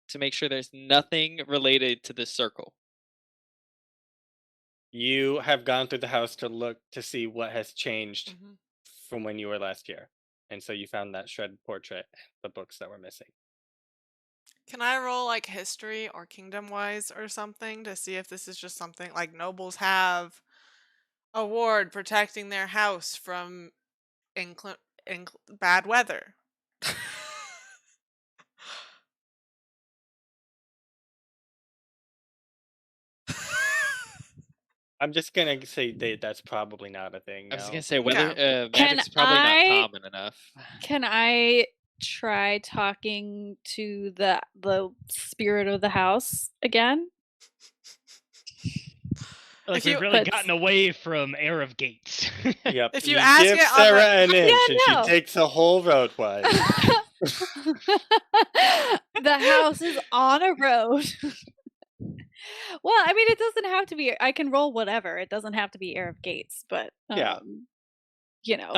to make sure there's nothing related to this circle. You have gone through the house to look to see what has changed Mhm. from when you were last year. And so you found that shredded portrait, the books that were missing. Can I roll like history or kingdom wise or something to see if this is just something like nobles have a ward protecting their house from bad weather? I'm just gonna say that's probably not a thing. I was no. gonna say weather Can magic's probably I- not common enough. Can I try talking to the spirit of the house again? Like If we've you- really but- gotten away from Air of Gates. Yep. If you ask give it on Sarah the- an inch Yeah, and no. she takes a whole road wide. The house is on a road. Well, I mean, it doesn't have to be. I can roll whatever. It doesn't have to be Air of Gates, but Yeah. you know,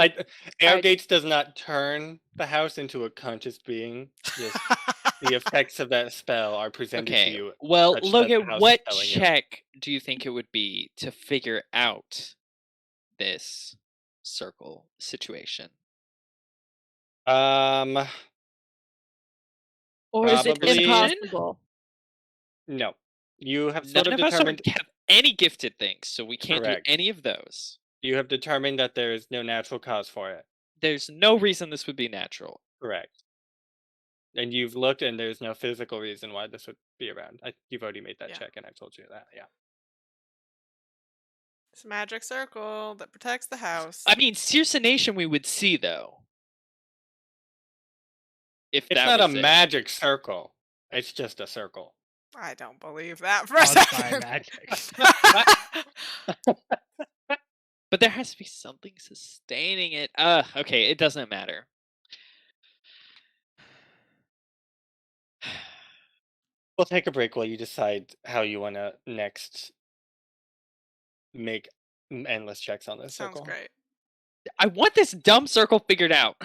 Air Gates does not turn the house into a conscious being. Just the effects of that spell are presented to Okay. you. Well, such that Logan, the house what is telling you. check do you think it would be to figure out this circle situation? or is it probably- impossible? No. You have sort None of of us determined have any gifted things, so we can't Correct. do any of those. you have determined that there is no natural cause for it. There's no reason this would be natural. Correct. And you've looked and there's no physical reason why this would be around. You've already made that Yeah. check and I've told you that, yeah. It's a magic circle that protects the house. I mean, Nation we would see though. If It's that not a was it. magic circle. It's just a circle. I don't believe that for a Caused by second. magic. But there has to be something sustaining it. Okay, it doesn't matter. We'll take a break while you decide how you want to next make endless checks on this Sounds circle. great. I want this dumb circle figured out.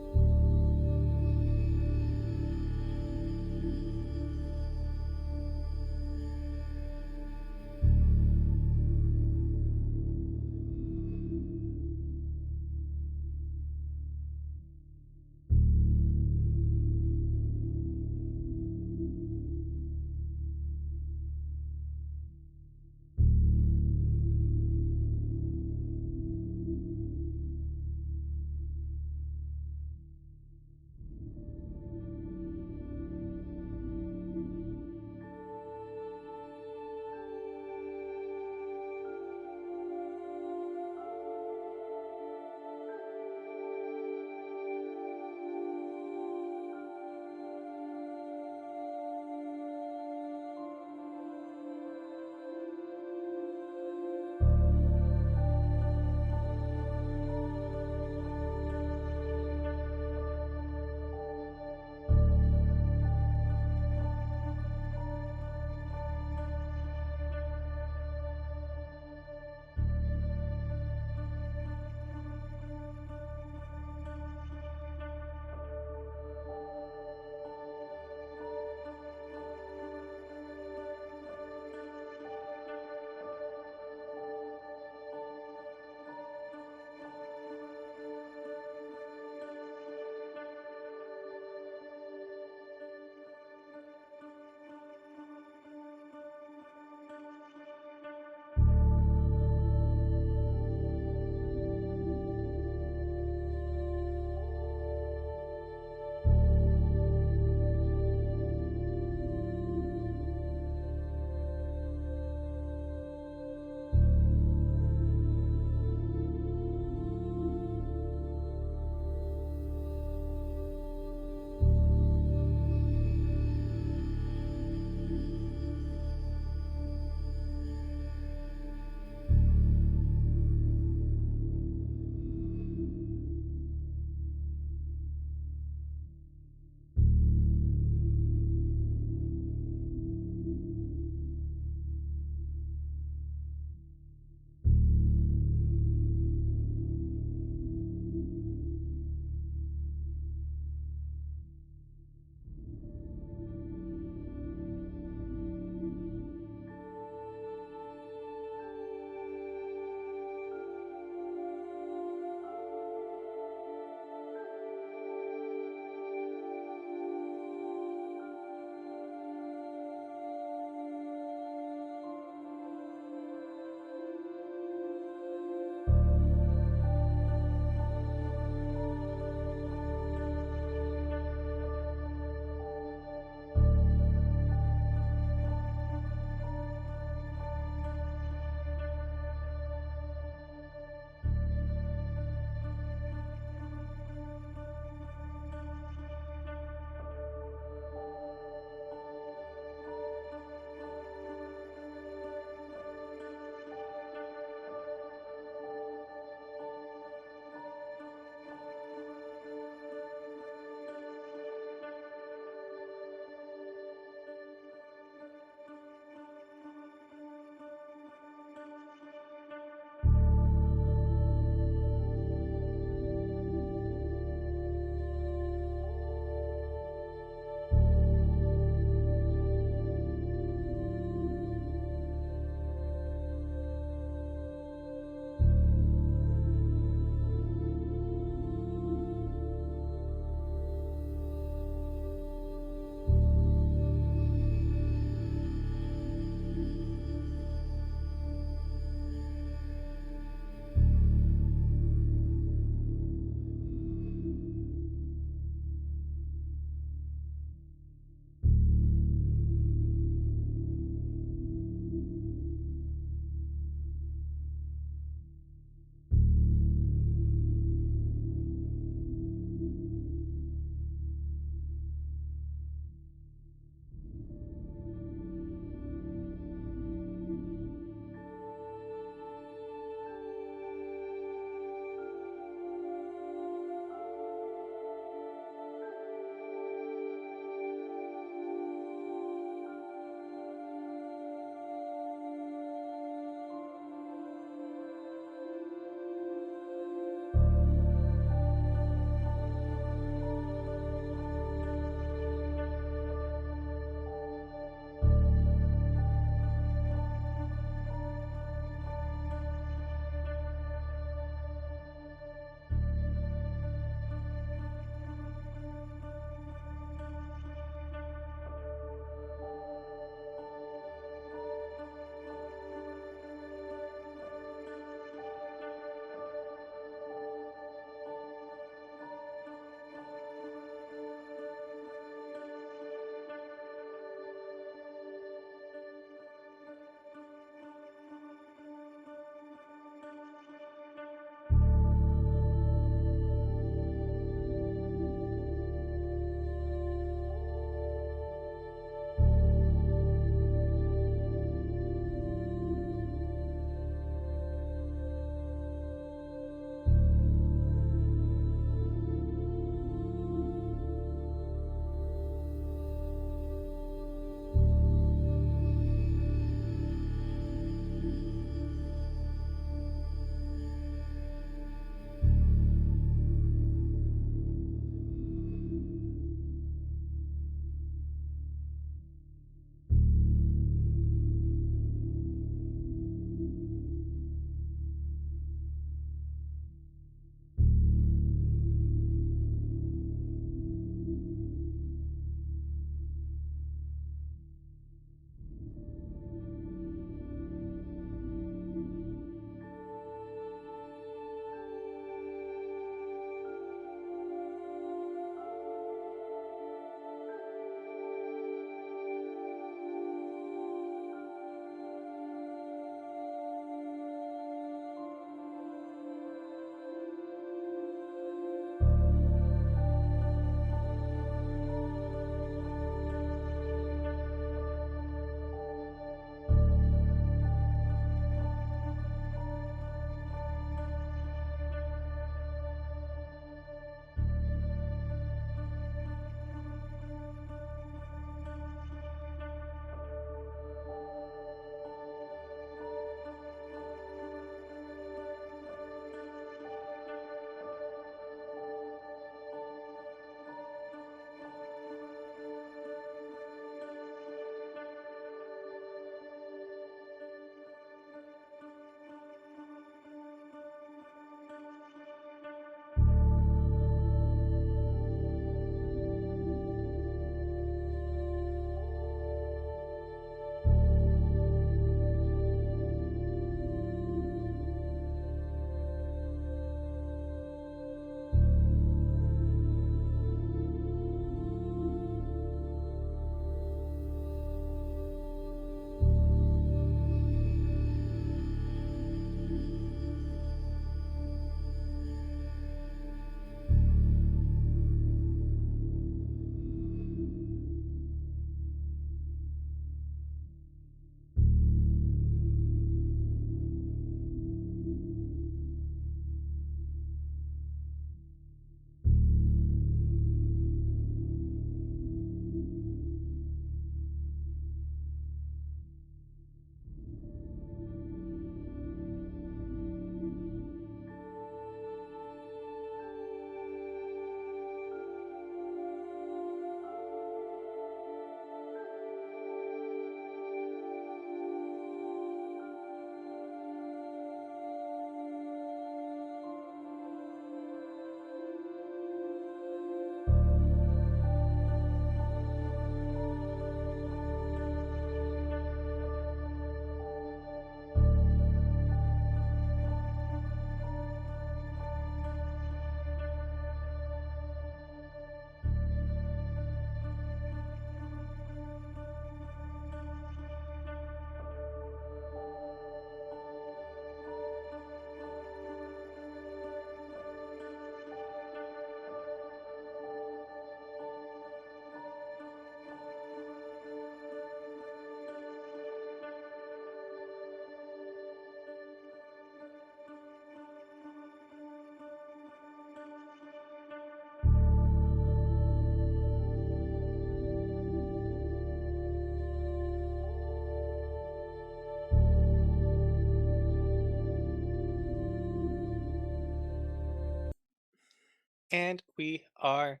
And we are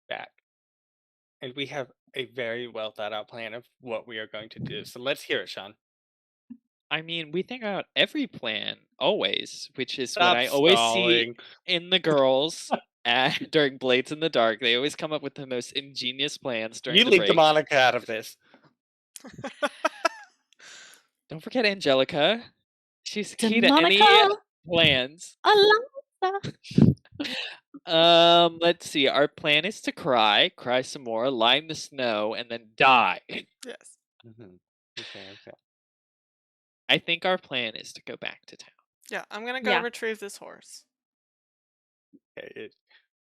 back. And we have a very well thought out plan of what we are going to do. So let's hear it, Sean. I mean, we think about every plan always, which is what Stop I always see stalling. in the girls during Blades in the Dark. They always come up with the most ingenious plans during You the leave break. Demonica out of this. Don't forget Angelica. She's key to any Demonica, plans. Alonza. Let's see. Our plan is to cry some more, lie in the snow, and then die. Yes. Mhm. Okay. I think our plan is to go back to town. Yeah, I'm gonna go Yeah. retrieve this horse. Okay, it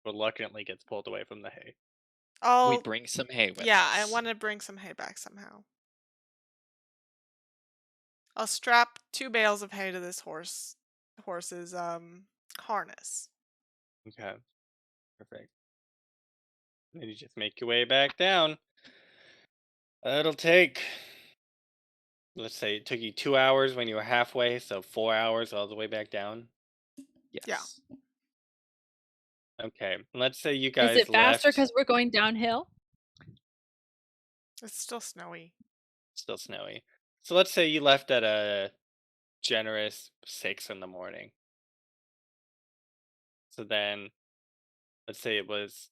reluctantly gets pulled away from the hay. We Oh, bring some hay with yeah, us. I want to bring some hay back somehow. I'll strap 2 bales of hay to this horse's harness. Okay, perfect. Then you just make your way back down. It'll take, let's say it took you 2 hours when you were halfway, so 4 hours all the way back down. Yes. Okay, let's say you Is guys it faster left. because we're going downhill? It's still snowy. Still snowy. So let's say you left at a generous 6 in the morning. So then, let's say it was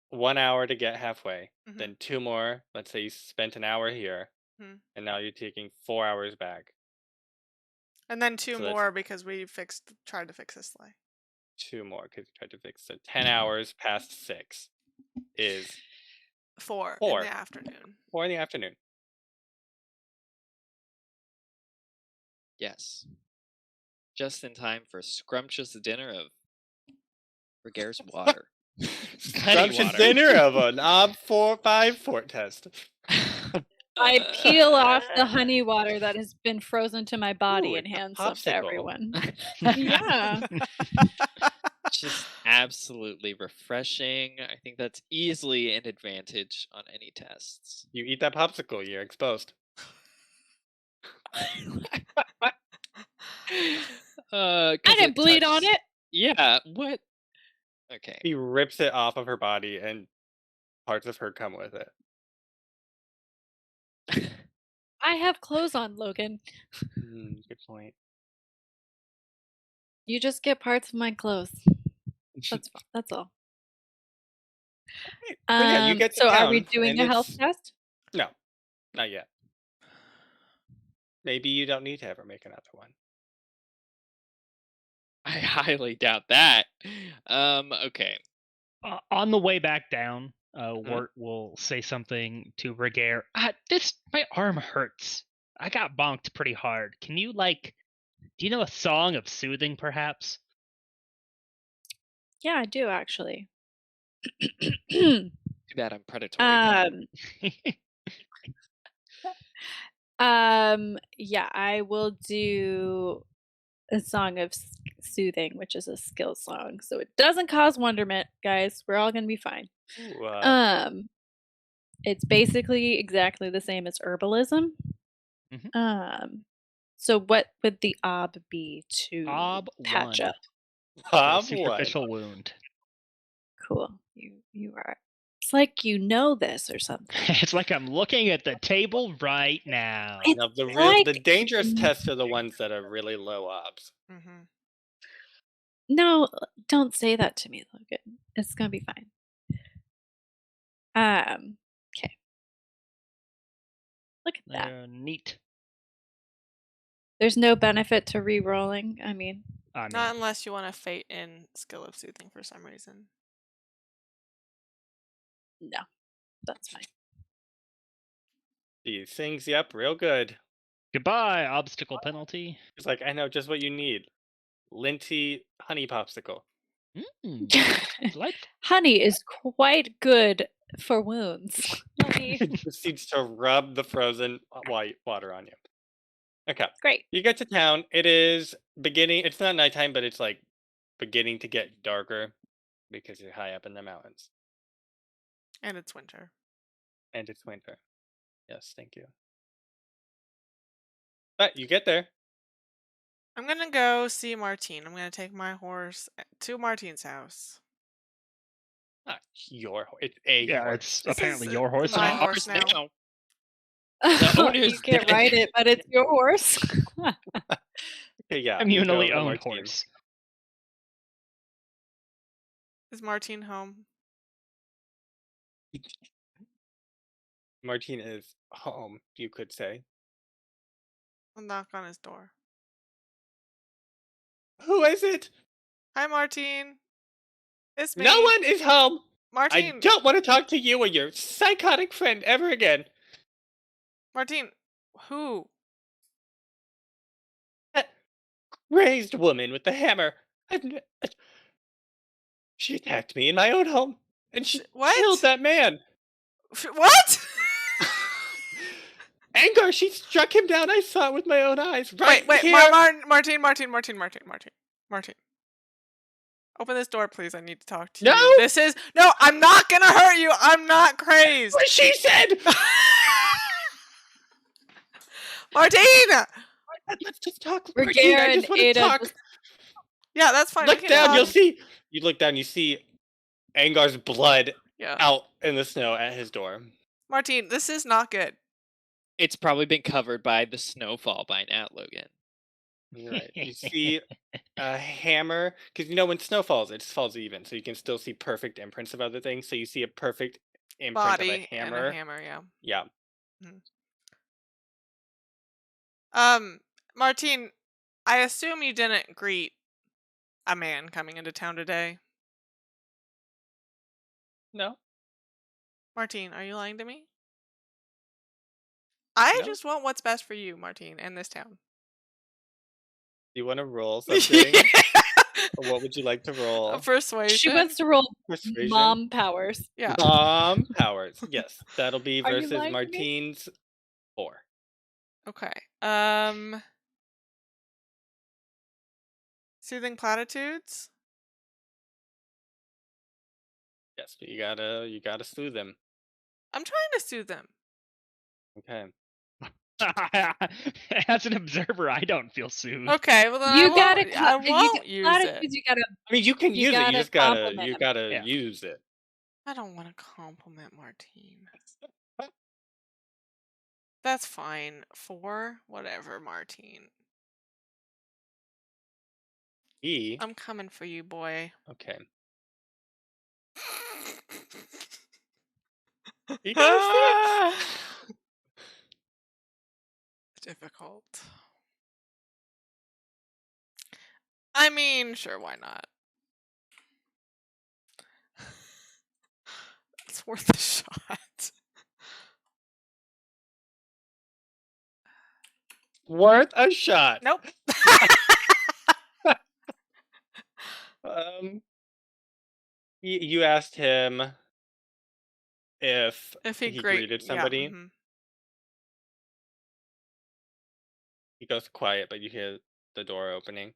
1 hour to get halfway, Mhm. then 2 more. Let's say you spent an hour here, Mhm. and now you're taking 4 hours back. And then 2 So that's more because we tried to fix this sleigh. 2 more because you tried to fix. So 10 hours past 6 is 4 in 4. the afternoon. 4 in the afternoon. Yes. Just in time for a scrumptious dinner of Ragaire's water. Scrumptious water. dinner of an ob 4-5 fort test. I peel off the honey water that has been frozen to my body Ooh, and it's a hand some to popsicle. everyone. Yeah. Just absolutely refreshing. I think that's easily an advantage on any tests. You eat that popsicle, you're exposed. I didn't bleed on it. Yeah, what? Okay. He rips it off of her body, and parts of her come with it. I have clothes on, Logan. Good point. You just get parts of my clothes. That's all. But yeah, you get to So are we town, doing and a health it's test? no, not yet. Maybe you don't need to ever make another one. I highly doubt that. Okay. On the way back down, Wirt will say something to Ragaire. My arm hurts. I got bonked pretty hard. Can you do you know a song of soothing, perhaps? Yeah, I do actually. Too bad I'm predatory. Yeah, I will do a song of soothing, which is a skill song, so it doesn't cause wonderment, guys. We're all gonna be fine. Ooh, It's basically exactly the same as herbalism. So what would the ob be to patch 1 up? for a Bob superficial wound. Cool. You are. It's like you know this or something. It's like I'm looking at the table right now. It's Now, the like dangerous tests are the ones that are really low obs. Mm-hmm. no, don't say that to me, Logan. It's gonna be fine. Okay. Look at that. Neat. There's no benefit to re-rolling. I mean, Not unless you want to fate in skill of soothing for some reason. no, that's fine. He sings you up real good. Goodbye, obstacle penalty. It's like, I know just what you need. Linty honey popsicle. Delightful. Honey is quite good for wounds. He proceeds to rub the frozen white water on you. Okay. Great. You get to town. It is beginning. It's not nighttime, but it's like beginning to get darker because you're high up in the mountains. And it's winter. And it's winter. Yes, thank you. But you get there. I'm gonna go see Martine. I'm gonna take my horse to Martine's house. Not your horse. It's a Yeah, horse. it's This apparently is, your horse my now. horse Ours now. The You owner's can't dead. ride it, but it's your horse. Okay, yeah. you go Communally to owned Martine. horse. Is Martine home? Martine is home, you could say. I'll knock on his door. Who is it? Hi, Martine. It's me. No one is home. Martine. I don't want to talk to you or your psychotic friend ever again. Martine. Who? That crazed woman with the hammer. She attacked me in my own home, and she What? killed that man. What? Anger, she struck him down. I saw it with my own eyes. Right wait, here. Martine. Open this door, please. I need to talk to No! you. No, I'm not gonna hurt you. I'm not crazed. What she said. Martine! Let's just talk. Ragaire Martine, I and just want to Ada talk. just- Yeah, that's fine. we Look can down, talk. you'll see. You look down, you see Angar's blood Yeah. out in the snow at his door. Martine, this is not good. It's probably been covered by the snowfall by now, Logan. You're right. You see a hammer, because when snow falls, it just falls even, so you can still see perfect imprints of other things. So you see a perfect imprint Body of a hammer. and a hammer, yeah. Yeah. Martine, I assume you didn't greet a man coming into town today. No. Martine, are you lying to me? I No. just want what's best for you, Martine, and this town. Do you want to roll something? Or what would you like to roll? Persuasion. She wants to roll Persuasion. mom powers. Yeah. Powers. Yes, that'll be Are you versus lying to me? Martine's 4. Okay. Soothing platitudes. Yes, but you gotta soothe him. I'm trying to soothe them. Okay. As an observer, I don't feel soothed. Okay, well then You I gotta won't, I won't use it. platitudes, you gotta. I mean, you can You use it. You gotta just gotta compliment him. Yeah. use it. I don't want to compliment Martine. That's fine. 4, whatever, Martine. I'm coming for you, boy. Okay. He got a 6. Difficult. I mean, sure, why not? It's worth a shot. Worth a shot. Nope. You asked him if he greeted somebody. Yeah, He goes quiet, but you hear the door opening.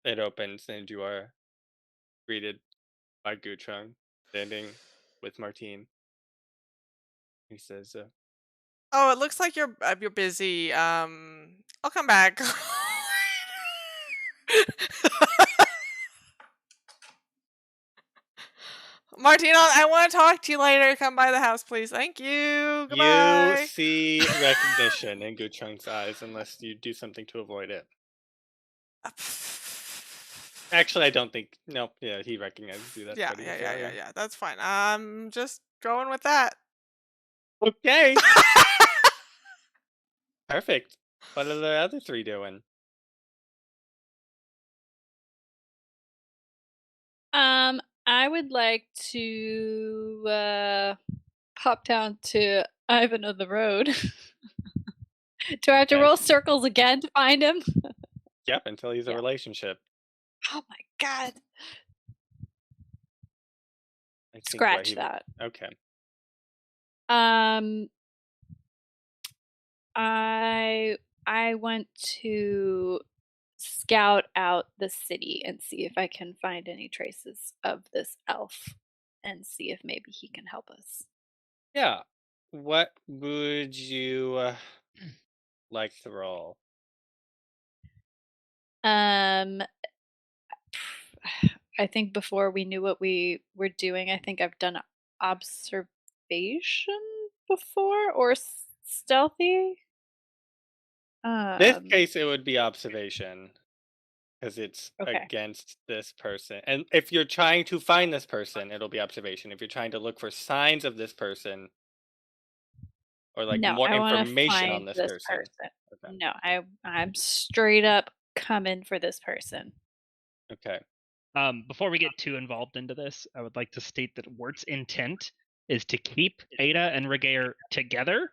It opens, and you are greeted by Guchung, standing with Martine. He says, Oh, it looks like you're busy. I'll come back. Martine, I want to talk to you later. Come by the house, please. Thank you. Goodbye. You see recognition in Guchung's eyes, unless you do something to avoid it. Actually, I don't think. No, yeah, he recognizes you. That's Yeah. what he said. That's fine. I'm just going with that. Okay. Perfect. What are the other 3 doing? I would like to pop down to Ivan of the Road. Do I have to Okay. roll circles again to find him? Yep, until he's a Yeah. relationship. Oh my god. I think Scratch what that. Okay. I want to scout out the city and see if I can find any traces of this elf and see if maybe he can help us. Yeah. What would you like to roll? I think before we knew what we were doing, I think I've done observation before or stealthy. This Um, case, it would be observation because it's okay. against this person. And if you're trying to find this person, it'll be observation. If you're trying to look for signs of this person or like No, more I want to information on find this this person. person. Okay. No, I'm straight up coming for this person. Okay. Before we get too involved into this, I would like to state that Wirt's intent is to keep Ada and Ragaire together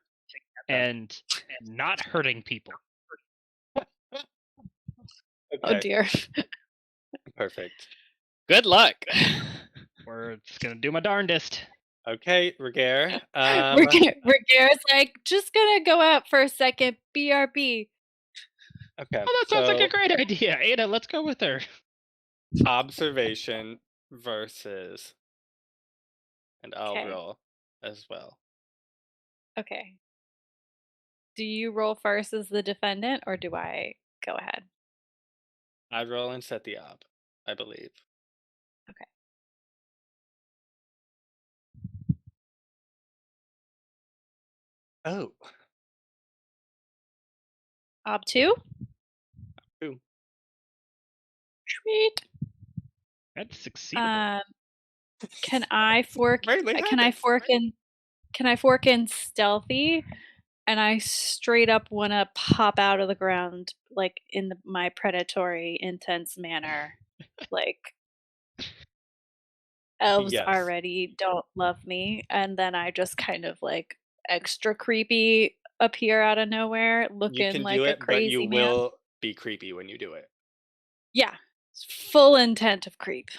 and not hurting people. Oh Okay. dear. Perfect. Good luck. We're just gonna do my darndest. Okay, Ragaire. Ragaire's like, just gonna go out for a second. BRB. Okay. Oh, that sounds like so a great idea. Ada, let's go with her. observation versus, and I'll Okay. roll as well. Okay. Do you roll first as the defendant, or do I go ahead? I roll and set the ob, I believe. Okay. Oh. Ob 2? Two. Sweet. That's succeedable. Can I fork? Rarely Can I happens. fork in? Can I fork in stealthy? And I straight up want to pop out of the ground, like in my predatory, intense manner, like elves Yes. already don't love me, and then I just kind of like extra creepy appear out of nowhere, You looking can like do a it, but crazy you man. will be creepy when you do it. Yeah, full intent of creep.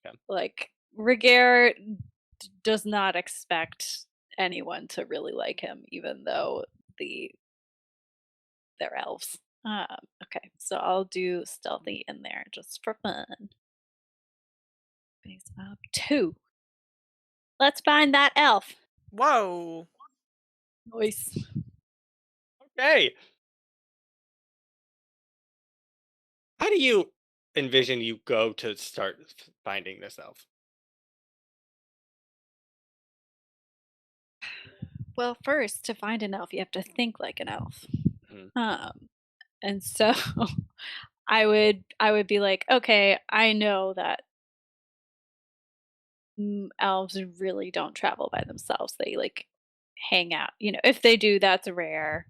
Okay. Like Ragaire does not expect anyone to really like him, even though they're elves. Okay, so I'll do stealthy in there just for fun. Base up 2. Let's find that elf. Whoa. Nice. Okay. How do you envision you go to start finding this elf? Well, first, to find an elf, you have to think like an elf. Mhm. And so I would be like, okay, I know that elves really don't travel by themselves. They like hang out. If they do, that's rare.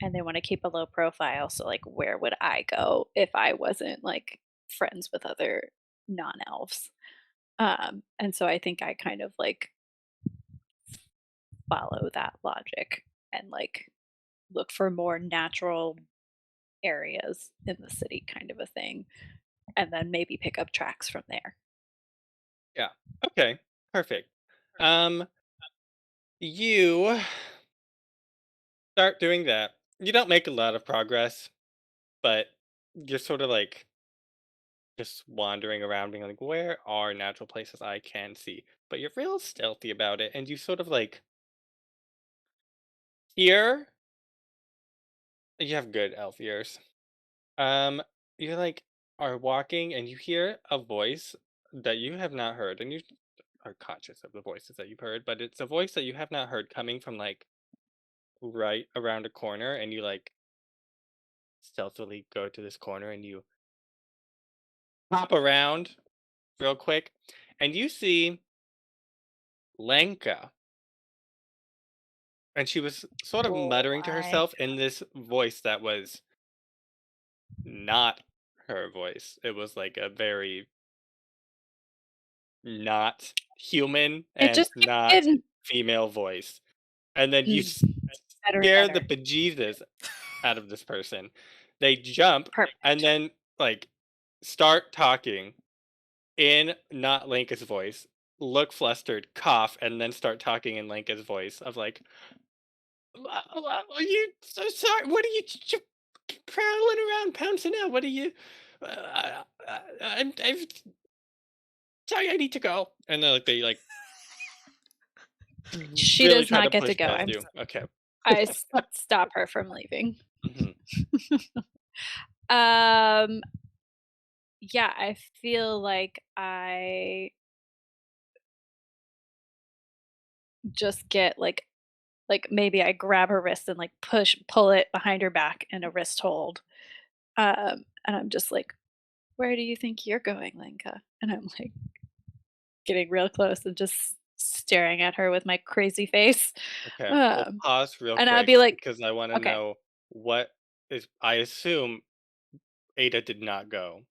And they want to keep a low profile. So like where would I go if I wasn't like friends with other non-elves? And so I think I kind of like follow that logic and like look for more natural areas in the city kind of a thing, and then maybe pick up tracks from there. Yeah. Okay. Perfect. You start doing that. You don't make a lot of progress, but you're sort of like just wandering around being like, where are natural places I can see? But you're real stealthy about it, and you sort of like hear, you have good elf ears. Um, you like are walking and you hear a voice that you have not heard, and you are conscious of the voices that you've heard, but it's a voice that you have not heard coming from like right around a corner, and you like stealthily go to this corner and you hop around real quick, and you see Lenka. And she was sort of Oh muttering to my. herself in this voice that was not her voice. It was like a very not human It and just keeps not getting female voice. And then you better and scare the better. bejesus out of this person. They jump Perfect. and then like start talking in not Lenka's voice, look flustered, cough, and then start talking in Lenka's voice of like, are you so sorry? What are you prowling around, pouncing out? What are you? I'm sorry. I need to go. And then like they like She really does try to not get to push go. past you. Okay. I stop her from leaving. Mhm. Um, yeah, I feel like I just get like maybe I grab her wrist and like pull it behind her back in a wrist hold. And I'm just like, "Where do you think you're going, Lenka?" And I'm like getting real close and just staring at her with my crazy face. Okay, we'll Um, pause real and I'd quick be like, because I want to "Okay, know what is. I assume Ada did not go.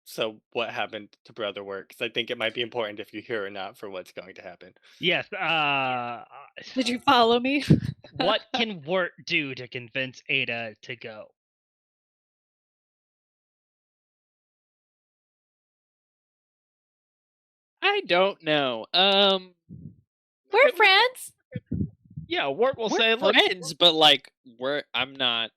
So what happened to Brother Work? Because I think it might be important if you're here or not for what's going to happen. Yes. did you follow me?" What can Wirt do to convince Ada to go? I don't know. We're friends. Yeah, Wirt will We're say, "Look, friends, but like I'm not.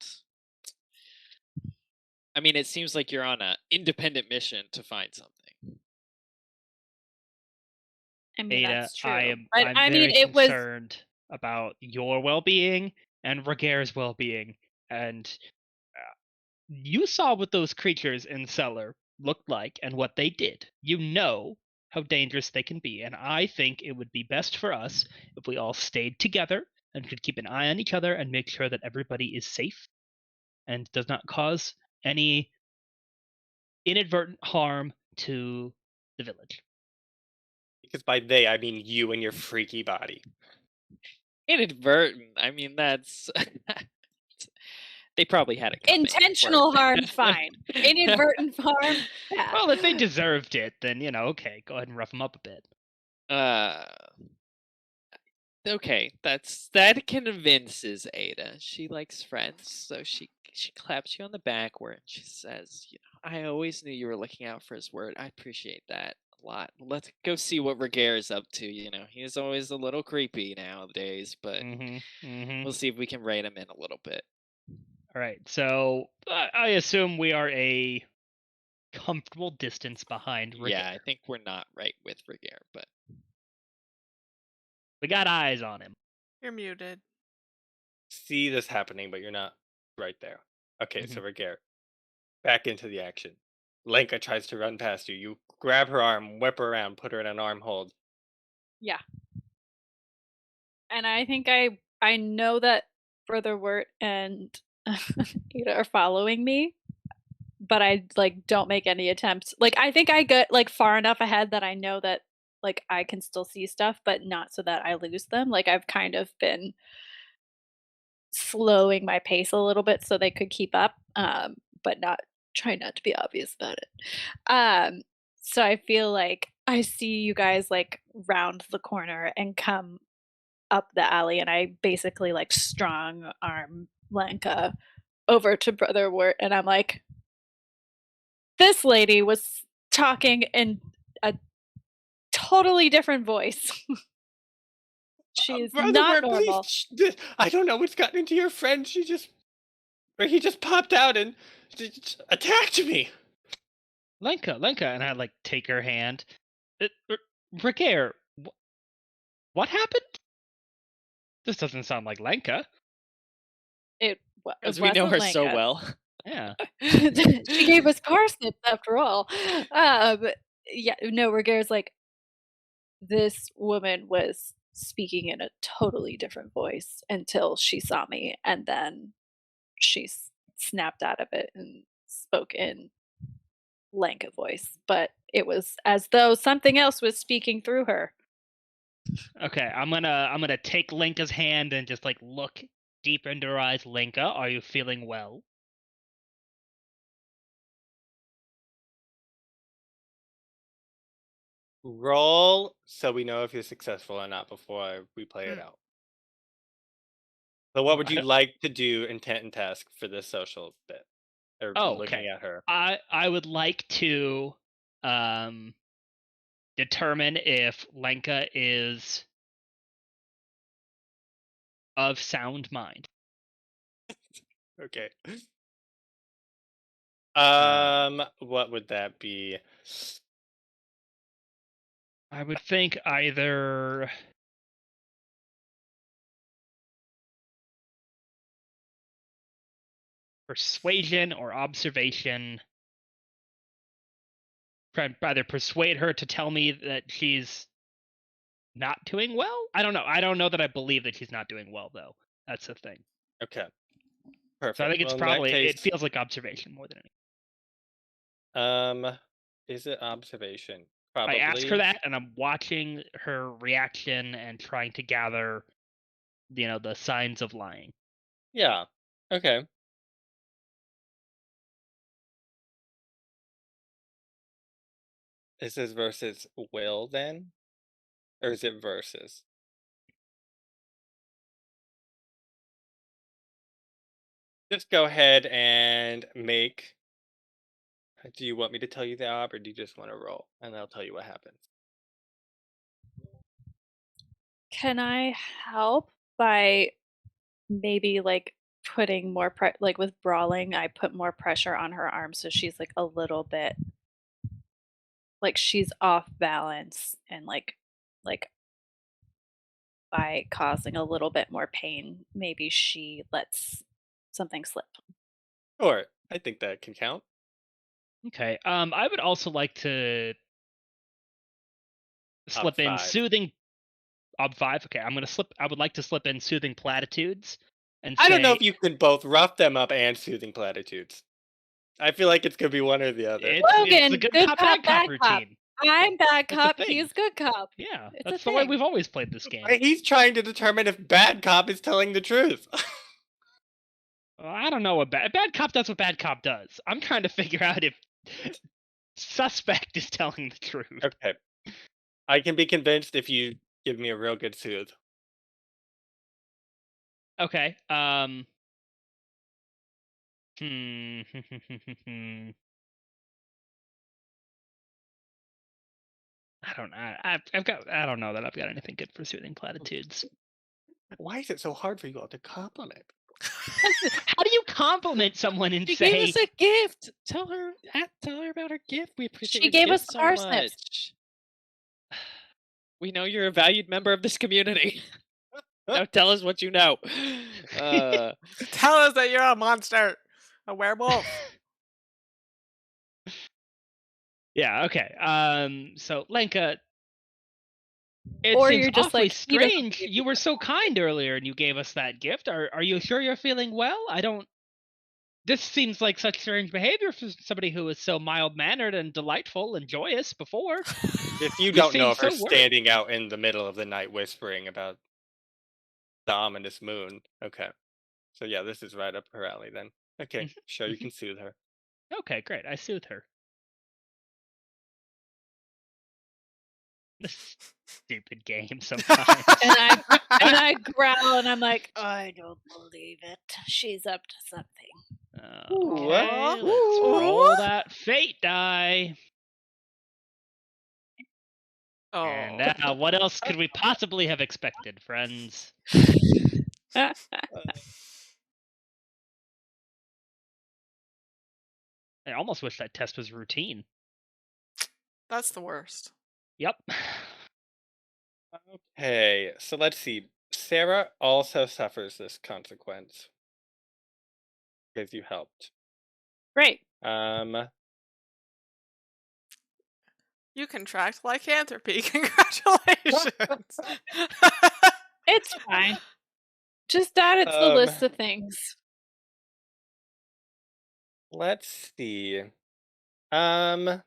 I mean, it seems like you're on an independent mission to find something. I mean, Ada, that's true. But I'm I mean, very it was concerned about your well-being and Ragaire's well-being, and you saw what those creatures in Cellar looked like and what they did. You know how dangerous they can be, and I think it would be best for us if we all stayed together and could keep an eye on each other and make sure that everybody is safe and does not cause any inadvertent harm to the village." Because by they, I mean you and your freaky body. Inadvertent. I mean, that's. They probably had it coming. intentional harm, fine. Inadvertent harm, bad. Well, if they deserved it, then, okay, go ahead and rough them up a bit. Okay, that convinces Ada. She likes friends, so she claps you on the back where she says, I always knew you were looking out for his word. I appreciate that a lot. Let's go see what Ragaire is up to. He's always a little creepy nowadays, but we'll see if we can rein him in a little bit. All right, so I assume we are a comfortable distance behind Ragaire. Yeah, I think we're not right with Ragaire, but we got eyes on him. You're muted. See this happening, but you're not right there. Okay, so Ragaire, back into the action. Lenka tries to run past you. You grab her arm, whip her around, put her in an arm hold. Yeah. And I think I know that Brother Wirt and Ada are following me, but I like don't make any attempts. Like I think I get like far enough ahead that I know that like I can still see stuff, but not so that I lose them. Like I've kind of been slowing my pace a little bit so they could keep up, but try not to be obvious about it. So I feel like I see you guys like round the corner and come up the alley, and I basically like strong arm Lenka over to Brother Wirt, and I'm like, this lady was talking in a totally different voice. She's Brother not Wirt, normal. please. I don't know what's gotten into your friend. He just popped out and attacked me. Lenka, and I like take her hand. Ragaire, what happened? This doesn't sound like Lenka. It because we know her wasn't so Lenka. well. Yeah. She gave us parsnips after all. Yeah, no, Ragaire's like, this woman was speaking in a totally different voice until she saw me, and then she snapped out of it and spoke in Lanka voice, but it was as though something else was speaking through her. Okay, I'm gonna take Lenka's hand and just like look deep into her eyes. Lenka, are you feeling well? Roll so we know if you're successful or not before we play it out. So what would you like to do intent and task for this social bit? Or looking at her? I would like to determine if Lenka is of sound mind. Okay. What would that be? I would think either persuasion or observation. try and either persuade her to tell me that she's not doing well. I don't know. I don't know that I believe that she's not doing well, though. That's the thing. Okay. Perfect. So I think it's Well, in that probably it case, feels like observation more than anything. is it observation? Probably. I ask her that, and I'm watching her reaction and trying to gather, the signs of lying. Yeah. Okay. Is this versus will then? Or is it versus? Just go ahead and make. Do you want me to tell you the op, or do you just want to roll? And I'll tell you what happens. Can I help by maybe like putting more like with brawling, I put more pressure on her arm so she's like a little bit like she's off balance, and like by causing a little bit more pain, maybe she lets something slip. Sure. I think that can count. Okay. I would also like to slip in 5. soothing. Ob 5. Okay, I would like to slip in soothing platitudes, and I don't know say if you can both rough them up and soothing platitudes. I feel like it's gonna be one or the other. it's a Logan, good good cop, cop, bad cop bad cop. routine. I'm bad That's a cop, thing. he's good cop. Yeah, It's a that's the way thing. we've always played this game. He's trying to determine if bad cop is telling the truth. I don't know what bad cop does. What bad cop does. I'm trying to figure out if suspect is telling the truth. Okay. I can be convinced if you give me a real good soothe. Okay. I don't know. I don't know that I've got anything good for soothing platitudes. Why is it so hard for you all to compliment? How do you compliment someone and She say gave us a gift. Tell her about her gift. We appreciate She your gave gift us so parsnips. much. We know you're a valued member of this community. Now tell us what you know. Tell us that you're a monster, a werewolf. Yeah, okay. So Lenka, it Or seems you're just awfully like, he doesn't strange. give You were so kind earlier and you gave us that gift. Are you sure you're feeling well? This seems like such strange behavior for somebody who was so mild-mannered and delightful and joyous before. If you You don't know seem if her so worried. standing out in the middle of the night whispering about the ominous moon. Okay. So yeah, this is right up her alley then. Okay, sure, you can soothe her. Okay, great. I soothe her. This stupid game sometimes. And I growl and I'm like, I don't believe it. She's up to something. Okay, let's Ooh. roll that fate die. Oh. And now, what else could we possibly have expected, friends? I almost wish that test was routine. That's the worst. Yep. Okay, so let's see. Sarah also suffers this consequence because you helped. Great. You contract lycanthropy. Congratulations. It's fine. Just add it to the list of things. Let's see. I'm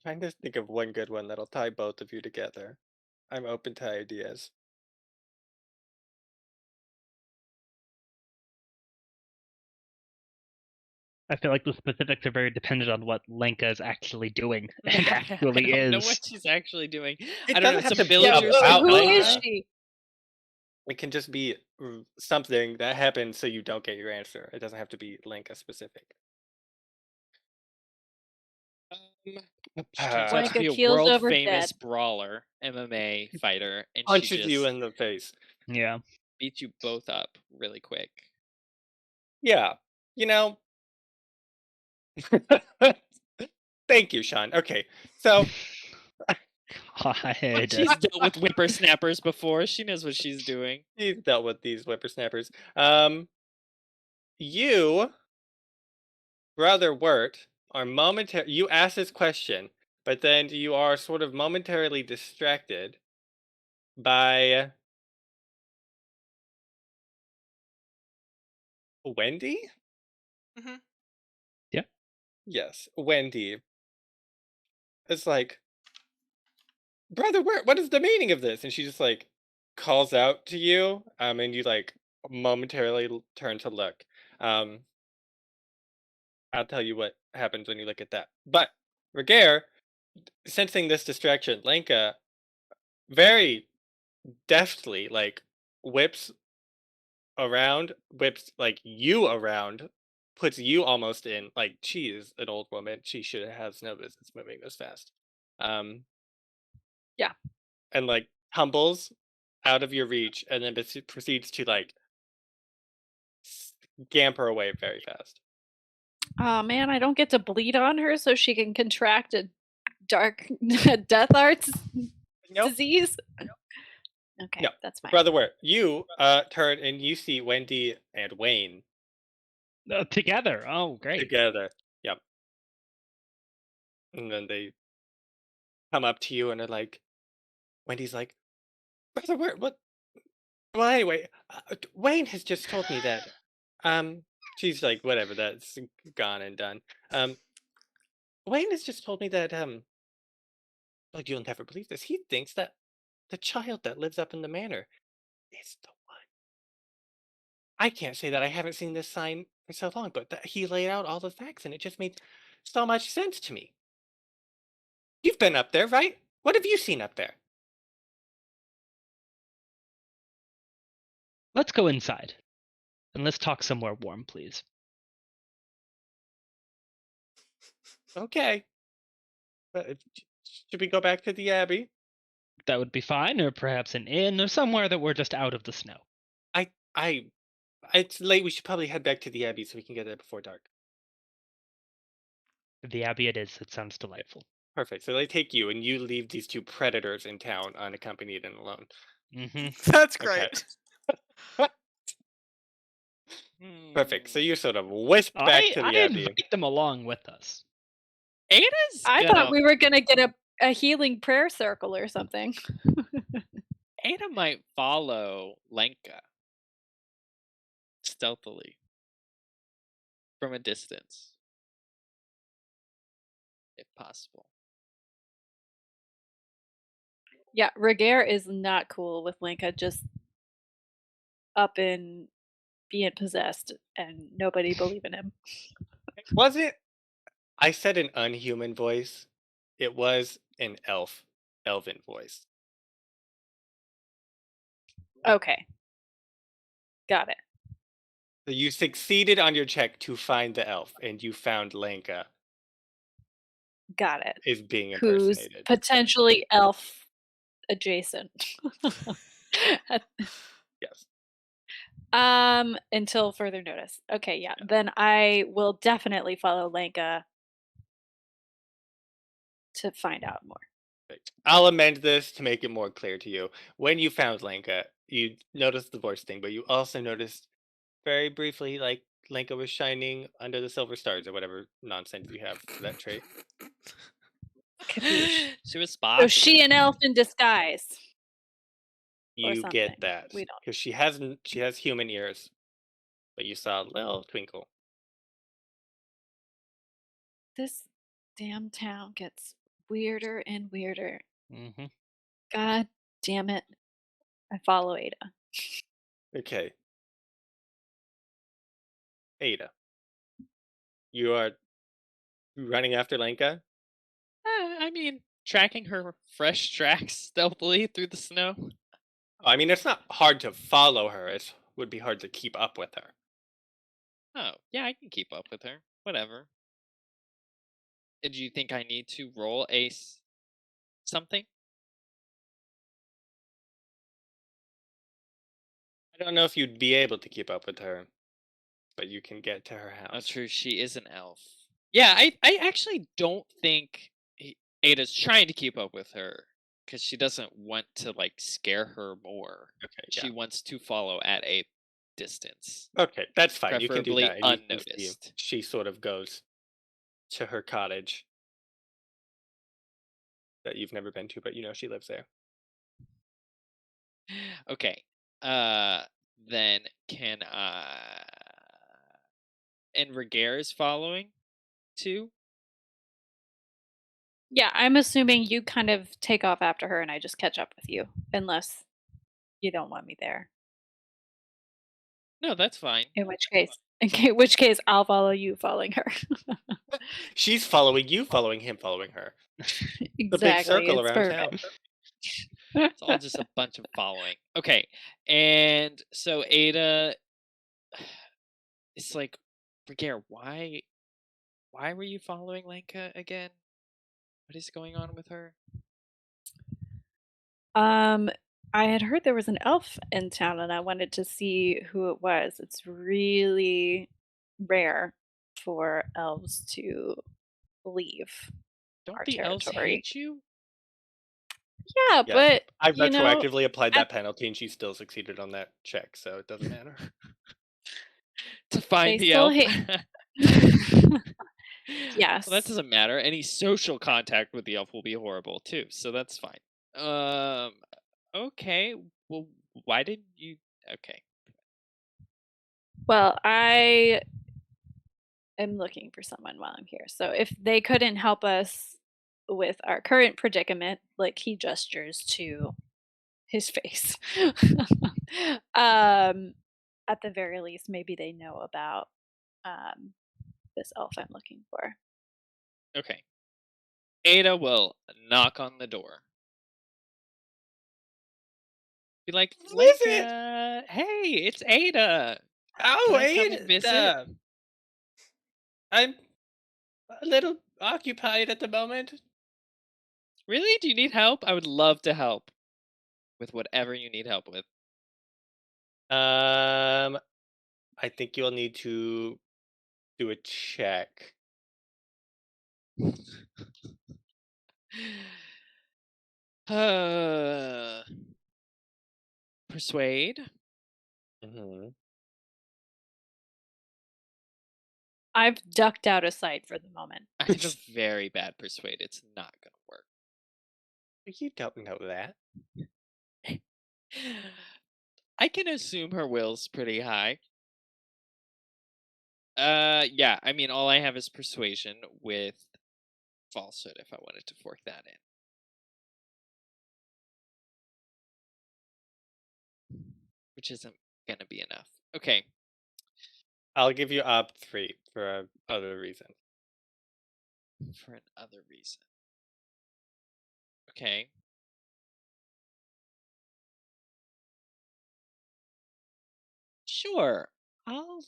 trying to think of one good one that'll tie both of you together. I'm open to ideas. I feel like the specifics are very dependent on what Lenka is actually doing and actually I don't know is. what she's actually doing. It I don't know. doesn't Some have to be villagers. about Who Lenka. is she? It can just be something that happens so you don't get your answer. It doesn't have to be Lenka specific. She turns out Like to be a a keel's world over famous dead. brawler, MMA fighter, and she Punches just you in the face. Yeah. beats you both up really quick. Yeah, you know. Thank you, Sean. Okay, so God. She's dealt with whippersnappers before. She knows what she's doing. you've dealt with these whippersnappers. You Brother Wirt are you ask this question, but then you are sort of momentarily distracted by Wendy? Mm-hmm. Yeah. Yes, Wendy. It's like, Brother Wirt, what is the meaning of this? And she just like calls out to you, and you like momentarily turn to look. Um, I'll tell you what happens when you look at that. But Ragaire, sensing this distraction, Lenka very deftly like whips whips like you around, puts you almost in like she is an old woman. She should have no business moving this fast. Um, Yeah. and like tumbles out of your reach, and then proceeds to like scamper away very fast. Oh man, I don't get to bleed on her so she can contract a dark death arts Nope. disease. Okay, No. that's fine. Brother Wirt, you turn and you see Wendy and Wayne Together. Oh, great. together. Yep. And then they come up to you and are like, Wendy's like, Brother Wirt, what? Well, anyway, Wayne has just told me that. She's like, whatever, that's gone and done. Wayne has just told me that. Like you'll never believe this. He thinks that the child that lives up in the manor is the one. I can't say that I haven't seen this sign for so long, but that he laid out all the facts, and it just made so much sense to me. You've been up there, right? What have you seen up there? Let's go inside. And let's talk somewhere warm, please. Okay. But should we go back to the abbey? That would be fine, or perhaps an inn, or somewhere that we're just out of the snow. It's late. We should probably head back to the abbey so we can get there before dark. The abbey it is. It sounds delightful. Perfect. So they take you, and you leave these two predators in town unaccompanied and alone. Mm-hmm. That's Okay. great. Perfect. So you sort of whisk back to I the abbey. invite them along with us. Ada's I gonna, thought we were gonna get a healing prayer circle or something. Ada might follow Lenka stealthily from a distance, if possible. Yeah, Ragaire is not cool with Lenka just up and being possessed and nobody believing him. Was it? I said an unhuman voice. It was an elven voice. Okay. Got it. So you succeeded on your check to find the elf, and you found Lenka Got it. is being Who's impersonated. potentially elf adjacent. Yes. Until further notice. Okay, yeah. Then I will definitely follow Lenka to find out more. Perfect. I'll amend this to make it more clear to you. When you found Lenka, you noticed the voice thing, but you also noticed very briefly, like Lenka was shining under the silver stars or whatever nonsense you have for that trait. Capiche. She was So spotted. she an elf in disguise. Or You something. get that We don't. because she has human ears, but you saw a little twinkle. This damn town gets weirder and weirder. Mm-hmm. God damn it. I follow Ada. Okay. Ada, you are running after Lenka? I mean, tracking her fresh tracks stealthily through the snow. I mean, it's not hard to follow her. It would be hard to keep up with her. Oh, yeah, I can keep up with her. Whatever. Do you think I need to roll something? I don't know if you'd be able to keep up with her, but you can get to her Oh, house. true. She is an elf. Yeah, I actually don't think Ada's trying to keep up with her because she doesn't want to like scare her more. Okay, She yeah. wants to follow at a distance. Okay, that's fine. You can do Preferably that. And you can see unnoticed. she sort of goes to her cottage that you've never been to, but you know she lives there. Okay. Then can I? And Ragaire is following too. Yeah, I'm assuming you kind of take off after her and I just catch up with you, unless you don't want me there. No, that's fine. In which case, I'll follow you, following her. She's following you, following him, following her. The big Exactly, circle it's around town. perfect. It's all just a bunch of following. Okay, and so Ada, it's like, Ragaire, why were you following Lenka again? What is going on with her? I had heard there was an elf in town and I wanted to see who it was. It's really rare for elves to leave Don't our the elves territory. hate you? Yeah, Yeah, but I you know, retroactively applied at that penalty, and she still succeeded on that check, so it doesn't matter. To find they the still elf? hate. Well, that Yes. doesn't matter. Any social contact with the elf will be horrible too, so that's fine. Okay. Well, why did you? Okay. Well, I am looking for someone while I'm here. So if they couldn't help us with our current predicament, like he gestures to his face, at the very least, maybe they know about this elf I'm looking for. Okay. Ada will knock on the door. Be like, Who is it? Lenka, hey, it's Ada. Oh, Can I come and Ada! visit? I'm a little occupied at the moment. Really? Do you need help? I would love to help with whatever you need help with. I think you'll need to do a check. Persuade? Mm-hmm. I've ducked out of sight for the moment. I have a very bad persuade. It's not going to work. You don't know that. I can assume her will's pretty high. Yeah, I mean, all I have is persuasion with falsehood if I wanted to fork that in. Which isn't gonna be enough. Okay. I'll give you op 3 for other reason. For another reason. Okay. Sure. I'll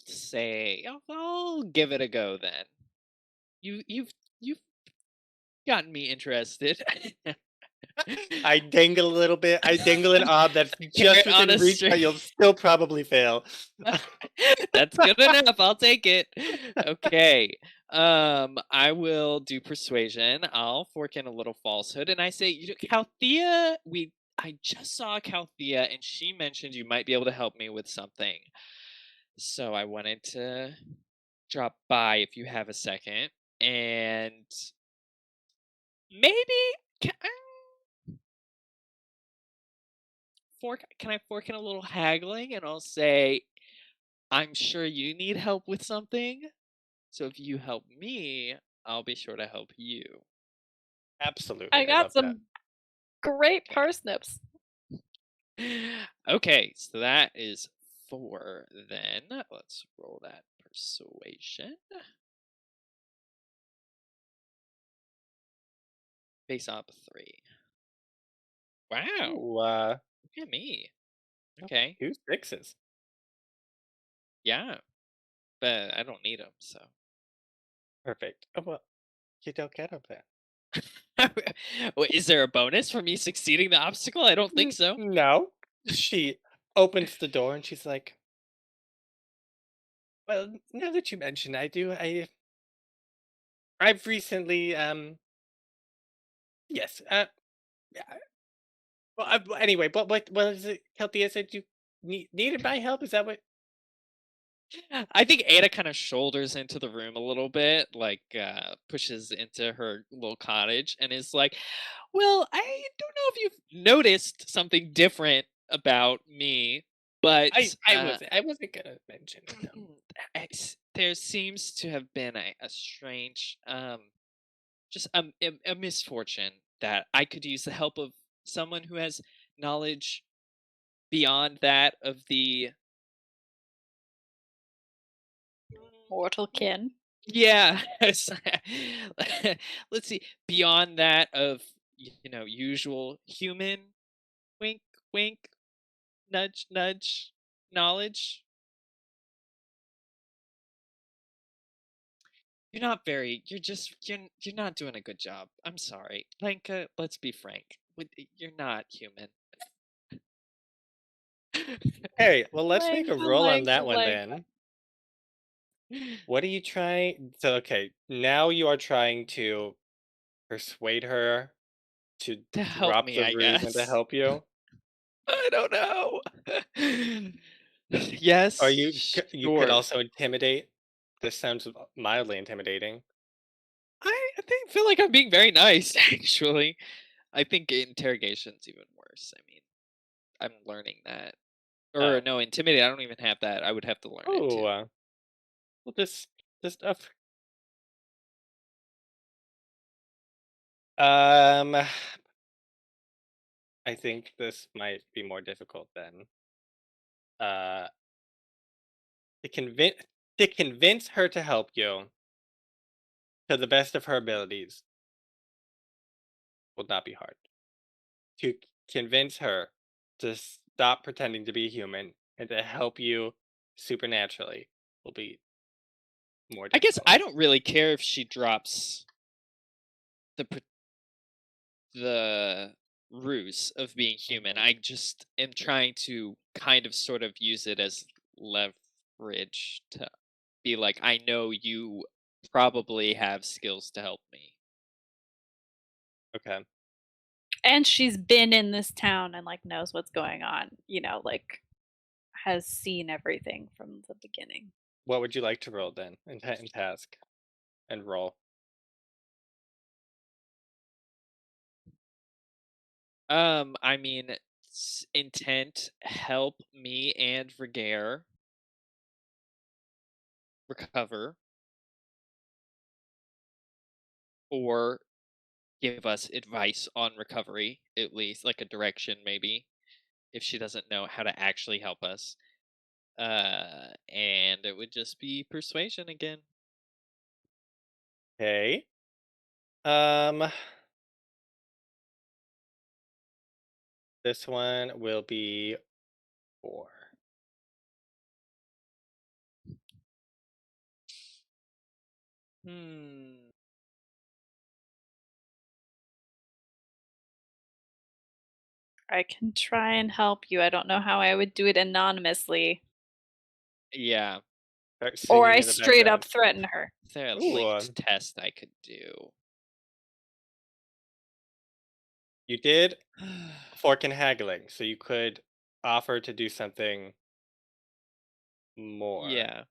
give it a go then. You've gotten me interested. I dangle a little bit. I dangle an ob that's Carrot just on within a reach, string. but you'll still probably fail. That's good enough. I'll take it. Okay. I will do persuasion. I'll fork in a little falsehood, and I say, Calthea, I just saw Calthea, and she mentioned you might be able to help me with something. So I wanted to drop by if you have a second, and maybe can I fork in a little haggling, and I'll say, I'm sure you need help with something. So if you help me, I'll be sure to help you. Absolutely. I got love some great Okay. parsnips. Okay, so that is 4 then. Let's roll that persuasion. Base op 3. that. Wow, Ooh, look at me. Okay, 2 6s. yeah, but I don't need them, so. Perfect. Oh, well, you don't get them then. Wait, is there a bonus for me succeeding the obstacle? I don't think so. No. She opens the door and she's like, well, now that you mention, I've recently, yes, yeah, well, anyway, what is it, Keltia said you needed my help? Is that what? I think Ada kind of shoulders into the room a little bit, like pushes into her little cottage, and is like, "Well, I don't know if you've noticed something different about me, but I wasn't gonna mention it though. there seems to have been a strange, just a misfortune that I could use the help of someone who has knowledge beyond that of the Mortal kin. yeah. Let's see, beyond that of usual human wink wink nudge nudge knowledge. You're not very. You're not doing a good job. I'm sorry, Lenka. Let's be frank. You're not human. Hey, well, let's make a roll on that one Like, then. What are you trying? So, okay, now you are trying to persuade her to To help drop me, the I ruse and to guess. help you. I don't know. Or Yes, you could sure. also intimidate. This sounds mildly intimidating. I think feel like I'm being very nice, actually. I think interrogation's even worse. I mean, I'm learning that. Or Oh, no, intimidate. I don't even have that. I would have to learn it oh, too. well, this stuff. Um, I think this might be more difficult then. Uh, to convince her to help you to the best of her abilities will not be hard. To convince her to stop pretending to be human and to help you supernaturally will be more I guess difficult. I don't really care if she drops the the ruse of being human. Mhm. I just am trying to kind of sort of use it as leverage to be like, I know you probably have skills to help me. Okay. and she's been in this town and like knows what's going on, like has seen everything from the beginning. What would you like to roll then? In task and roll. I mean, intent, help me and Ragaire recover, or give us advice on recovery, at least like a direction, maybe if she doesn't know how to actually help us. And it would just be persuasion again. Okay. Um, this one will be 4. Hmm. I can try and help you. I don't know how I would do it anonymously. Yeah. Start Or singing I in the straight up background. threaten her. Is there a Ooh, linked test I could do? you did fork and haggling, so you could offer to do something more. Yeah.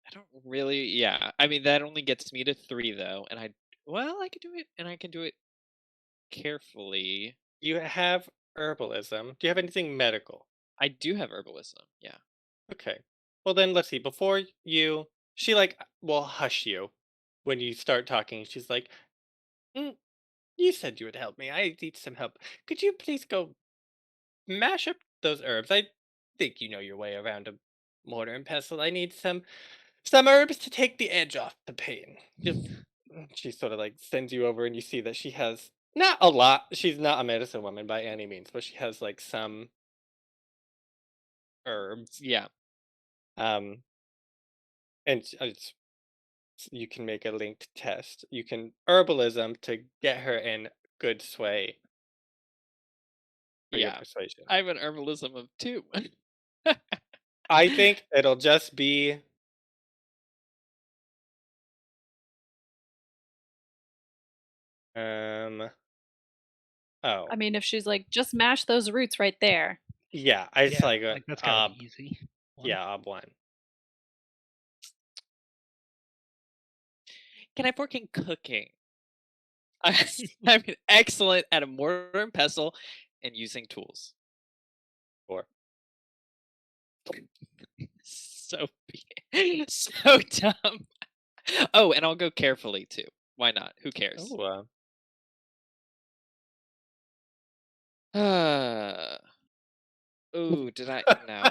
I don't really. Yeah. I mean, that only gets me to 3 though, and I could do it, and I can do it carefully. You have herbalism. Do you have anything medical? I do have herbalism. Yeah. Okay. Well, then let's see. Before she like will hush you when you start talking. She's like, "Mm, you said you would help me. I need some help. Could you please go mash up those herbs? I think you know your way around a mortar and pestle. I need some herbs to take the edge off the pain." She sort of like sends you over, and you see that she has not a lot. She's not a medicine woman by any means, but she has like some herbs. Yeah. Um, and you can make a linked test. You can herbalism to get her in good sway for your Yeah. persuasion. I have an herbalism of 2. I think it'll just be um oh I mean, if she's like, just mash those roots right there. yeah, it's Yeah, like like that's gotta be easy. One. yeah, ob one. Can I work in cooking? I'm excellent at a mortar and pestle and using tools. 4. So so dumb. Oh, and I'll go carefully too. Why not? Who cares? Oh, Ooh, did I? No.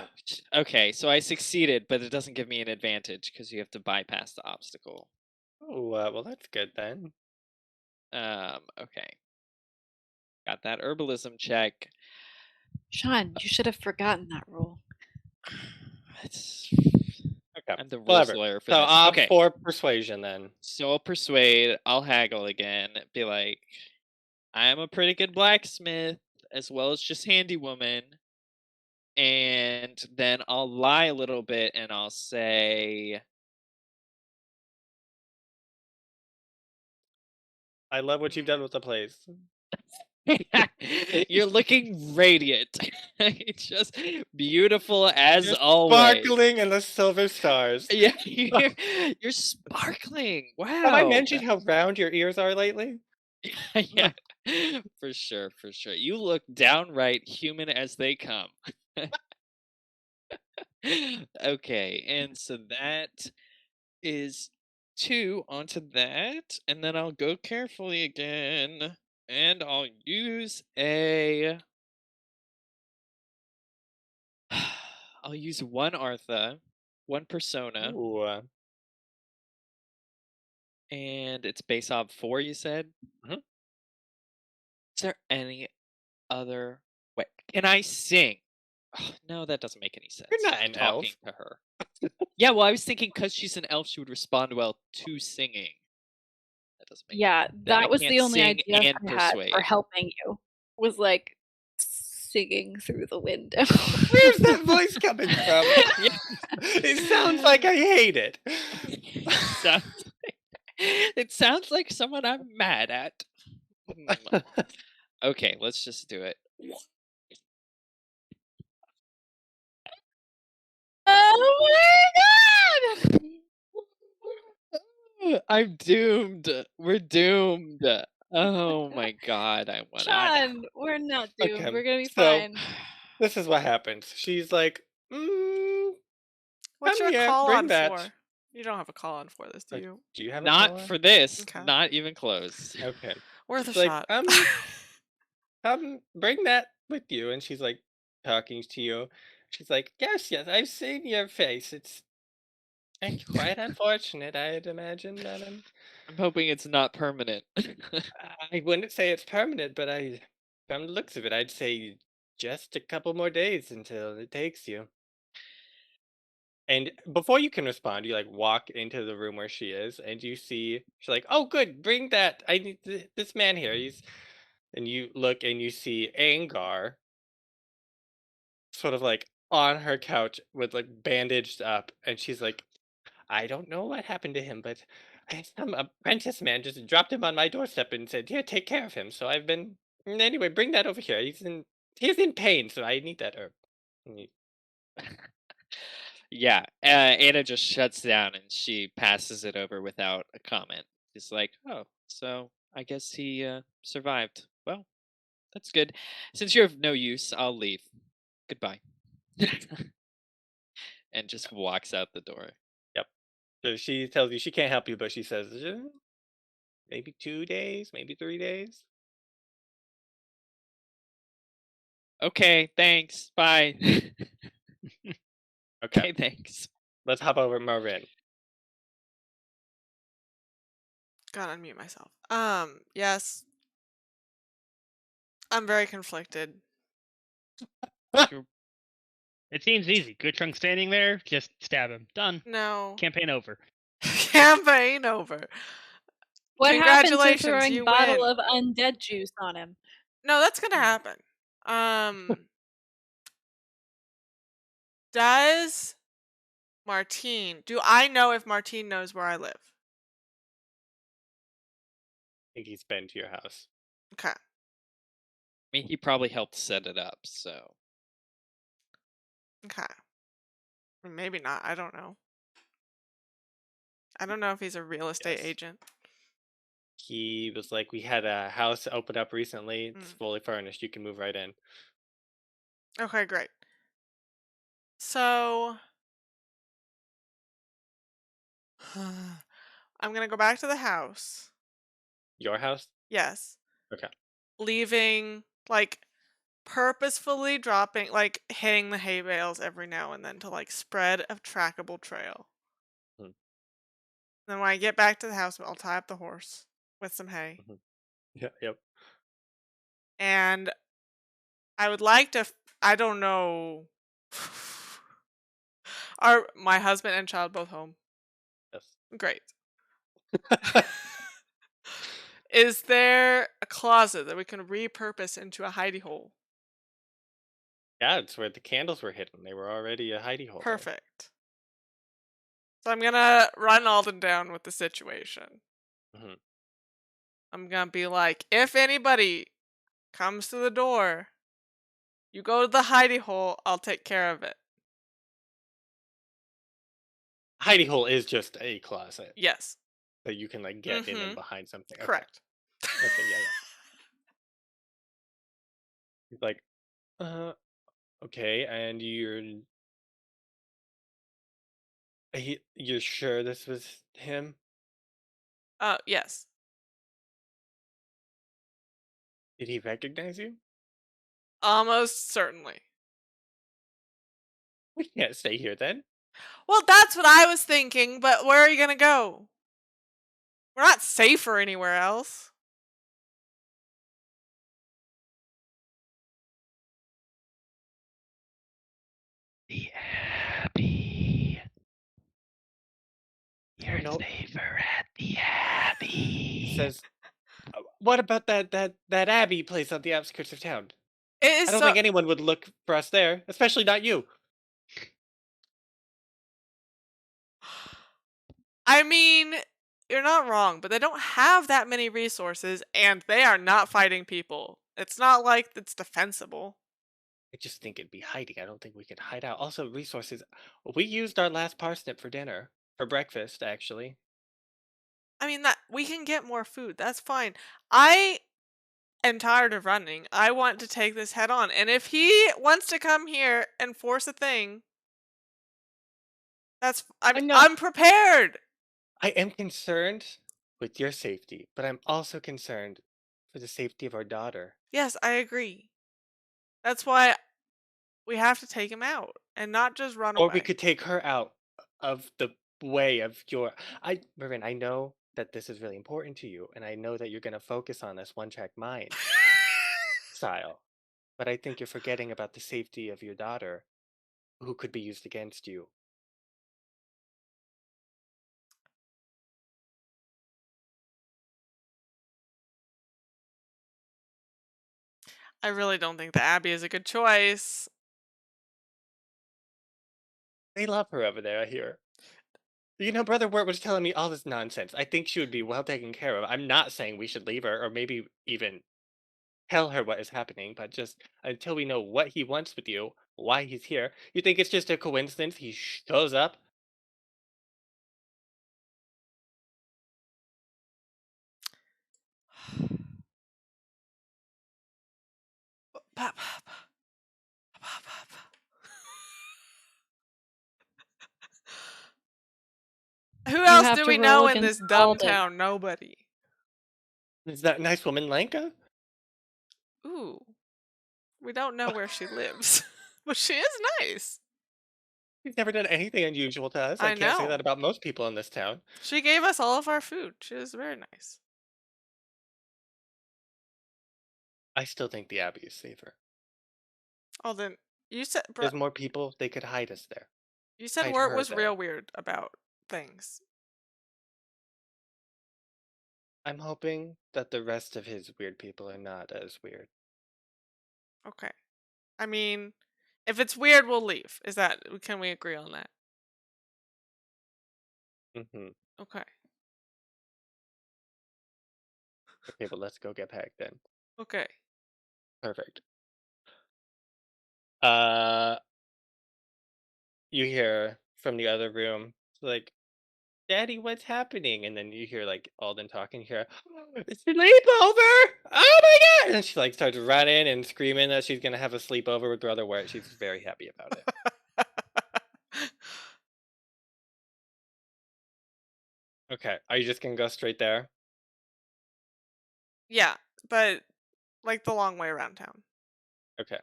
Okay, so I succeeded, but it doesn't give me an advantage because you have to bypass the obstacle. well, that's good then. Okay. Got that herbalism check. Sean, you should have forgotten that rule. It's, Okay. I'm the rules Whatever. lawyer for So this. opt Okay, for persuasion then. so I'll persuade. I'll haggle again. Be like, I am a pretty good blacksmith as well as just handy woman. And then I'll lie a little bit and I'll say, I love what you've done with the place. you're looking radiant. Just beautiful as You're always. sparkling in the silver stars. Yeah, you're sparkling. Wow. Have I mentioned how round your ears are lately? Yeah, for sure, for sure. You look downright human as they come. Okay, and so that is 2 onto that, and then I'll go carefully again, and I'll use a. I'll use 1 Artha, 1 Persona, Ooh. and it's base off 4, you said? Mhm. Is there any other way? Can I sing? Oh, no, that doesn't make any sense. You're not an elf. Talking to her. Yeah, well, I was thinking because she's an elf, she would respond well to singing. That doesn't make Yeah, Then I that was can't the only sing idea and I had for persuade. helping you. Was like singing through the window. Where's that voice coming from? Yeah. It sounds like I hate it. It sounds like someone I'm mad at. Okay, let's just do it. Oh my god! I'm doomed. We're doomed. Oh my god, I won. Sean, we're not doomed. Okay, We're gonna be so- fine. This is what happens. She's like, What's Come your here, call bring on that. for? You don't have a call on for this, do Like, you? do you have a Not collar? for this. Okay. Not even close. Okay. Worth a She's like, shot. Bring that with you. And she's like talking to you. She's like, yes, I've seen your face. It's quite unfortunate, I'd imagine, madam. I'm hoping it's not permanent. I wouldn't say it's permanent, but from the looks of it, I'd say just a couple more days until it takes you. And before you can respond, you like walk into the room where she is, and you see she's like, "Oh, good, bring that. I need this man here." And you look and you see Angar, sort of like on her couch with like bandaged up, and she's like, "I don't know what happened to him, but some apprentice man just dropped him on my doorstep and said, 'Here, take care of him.' So I've been anyway. Bring that over here. He's in pain, so I need that herb." And you- Yeah, Anna just shuts down and she passes it over without a comment. She's like, "Oh, so I guess he survived. Well, that's good. Since you're of no use, I'll leave. Goodbye." And just walks out the door. So she tells you she can't help you, but she says, maybe 2 days, maybe 3 days. Okay, thanks. Bye. Okay, Okay, thanks. let's hop over to Morrine. Gotta unmute myself. Yes. I'm very conflicted. It seems easy. Good Trunk standing there, just stab him. Done. No. Campaign over. Campaign over. What happened to Congratulations, throwing you bottle win. of undead juice on him? No, that's gonna happen. Does Martine, do I know if Martine knows where I live? I think he's been to your house. Okay. I mean, he probably helped set it up, so. Okay. Or maybe not. I don't know. I don't know if he's a real estate Yes. agent. He was like, we had a house open up recently. It's Mm. fully furnished. You can move right in. Okay, great. So I'm gonna go back to the house. Your house? Yes. Okay. Leaving, like, purposefully dropping, like, hitting the hay bales every now and then to, like, spread a trackable trail. Hmm. Then when I get back to the house, I'll tie up the horse with some hay. Yeah. Yep. And I would like to, I don't know. Are my husband and child both home? Yes. Great. Is there a closet that we can repurpose into a hidey hole? Yeah, it's where the candles were hidden. They were already a hidey hole there. Perfect. So I'm gonna run Alden down with the situation. Mhm. I'm gonna be like, if anybody comes to the door, you go to the hidey hole, I'll take care of it. Hidey hole is just a closet Yes. that you can like get in and Mm-hmm. behind something. Okay. Correct. Okay. Yeah. He's like, okay, and you're sure this was him? Yes. Did he recognize you? Almost certainly. We can't stay here then. Well, that's what I was thinking, but where are you gonna go? We're not safer anywhere else. The Abbey. You're No. safer at the He Abbey. says, what about that abbey place on the outskirts of town? It is I don't so. think anyone would look for us there, especially not you. I mean, you're not wrong, but they don't have that many resources, and they are not fighting people. It's not like it's defensible. I just think it'd be hiding. I don't think we could hide out. Also, resources. We used our last parsnip for dinner, for breakfast, actually. I mean, that we can get more food. That's fine. I am tired of running. I want to take this head on, and if he wants to come here and force a thing, I'm not. I'm prepared. I am concerned with your safety, but I'm also concerned for the safety of our daughter. Yes, I agree. That's why we have to take him out and not just run Or we away. could take her out of the way of your. Marvin, I know that this is really important to you, and I know that you're going to focus on this one track mind style. But I think you're forgetting about the safety of your daughter, who could be used against you. I really don't think the Abbey is a good choice. They love her over there, I hear. You know, Brother Wirt was telling me all this nonsense. I think she would be well taken care of. I'm not saying we should leave her, or maybe even tell her what is happening, but just until we know what he wants with you, why he's here. You think it's just a coincidence he shows up? Who You else have do to we roll know in against this dumb Alden. town? Nobody. Is that nice woman Lanka? Ooh. We don't know where she lives. But she is nice. He's never done anything unusual to us. I I can't say know. that about most people in this town. She gave us all of our food. She was very nice. I still think the Abbey is safer. Oh, then you said There's more people, they could hide us there. you said Hide Wirt her was there. real weird about things. I'm hoping that the rest of his weird people are not as weird. Okay. I mean, if it's weird, we'll leave. Can we agree on that? Mm-hmm. Okay. Okay, but let's go get packed then. Okay. Perfect. Uh, you hear from the other room, like, Daddy, what's happening? And then you hear like Alden talking. You hear, sleepover! Oh my god! And she like starts running and screaming that she's gonna have a sleepover with Brother Wirt. She's very happy about it. Okay, are you just gonna go straight there? Yeah, but like the long way around town. Okay,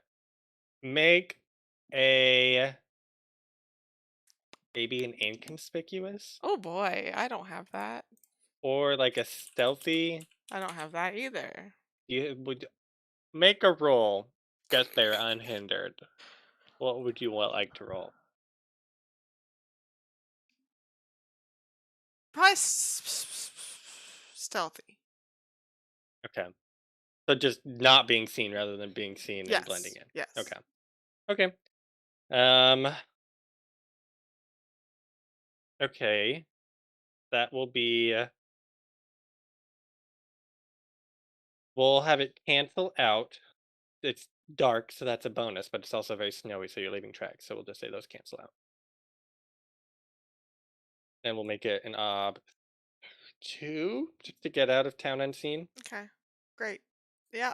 make a maybe an inconspicuous Oh boy, I don't have that. or like a stealthy. I don't have that either. You would make a roll. Get there unhindered. What would you like to roll? Probably stealthy. Okay. So just not being seen rather than being seen and blending in. Yes. Okay. Okay. Um okay. That will be we'll have it cancel out. It's dark, so that's a bonus, but it's also very snowy, so you're leaving tracks. So we'll just say those cancel out. And we'll make it an ob 2 just to get out of town unseen. Okay. Great. Yeah.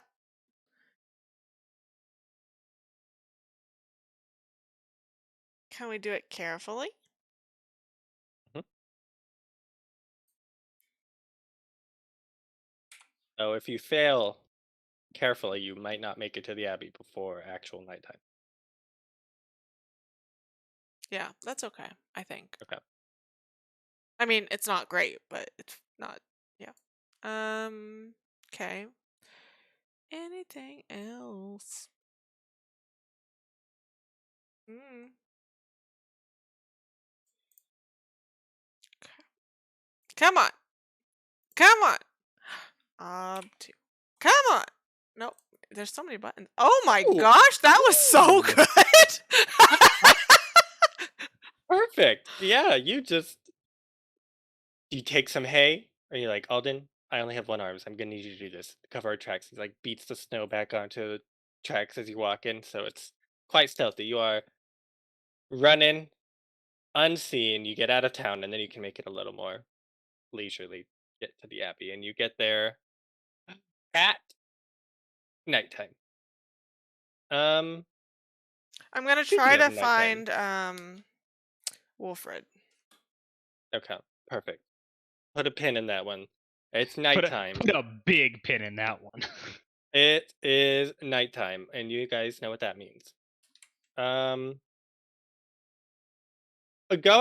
Can we do it carefully? So if you fail carefully, you might not make it to the Abbey before actual nighttime. Yeah, that's okay, I think. Okay. I mean, it's not great, but it's not, yeah. Okay. Anything else? Mm. Okay. Come on. Come on. 2. Come on. Nope. There's so many buttons. Oh my Ooh. gosh, that was so Ooh. good. Perfect. Yeah, you take some hay, and you're like, Alden, I only have 1 arm, so I'm gonna need you to do this. Cover our tracks. He like beats the snow back onto the tracks as you walk in, so it's quite stealthy. You are running unseen. You get out of town, and then you can make it a little more leisurely. Get to the Abbey, and you get there at nighttime. I'm gonna Speaking try of to nighttime. find Wolfred. Okay, perfect. Put a pin in that one. It's Put nighttime. a big pin in that one. It is nighttime, and you guys know what that means. Go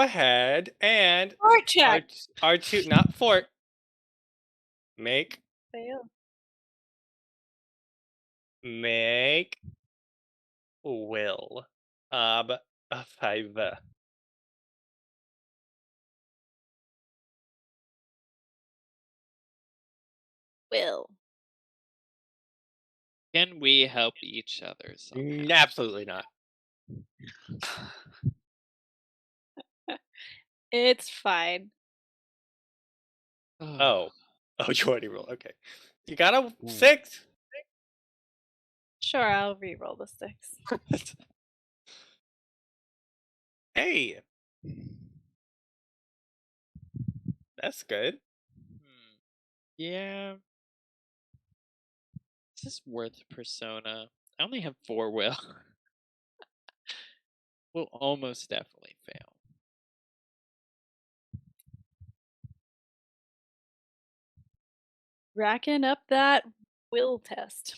ahead and Fort check. our 2 not fort. Make Fail. will ob a 5. Will. Can we help each other somehow? Absolutely not. It's fine. Oh, you already rolled. Okay, you got a 6. Sure, I'll re-roll the 6. Hey, that's good. Yeah. Is this worth persona? I only have 4 will. Will almost definitely fail. Racking up that will test.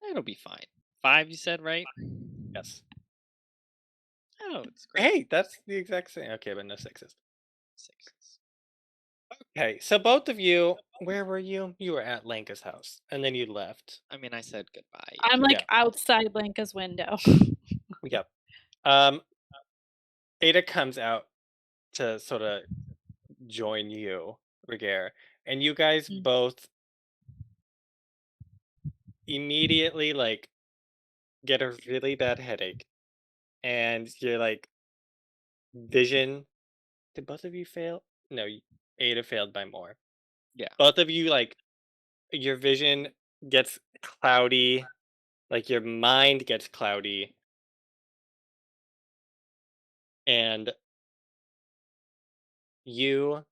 It'll be fine. 5, you said, right? Yes. Oh, it's great. Hey, that's the exact same. Okay, but no 6s. 6s. Okay, so both of you, where were you? You were at Lanka's house, and then you left. I mean, I said goodbye. I'm like Yeah. outside Lanka's window. Yep. Ada comes out to sort of join you, Ragaire, and you guys both immediately like get a really bad headache, and you're like vision. Did both of you fail? No, Ada failed by more. Yeah. Both of you like your vision gets cloudy, like your mind gets cloudy, and you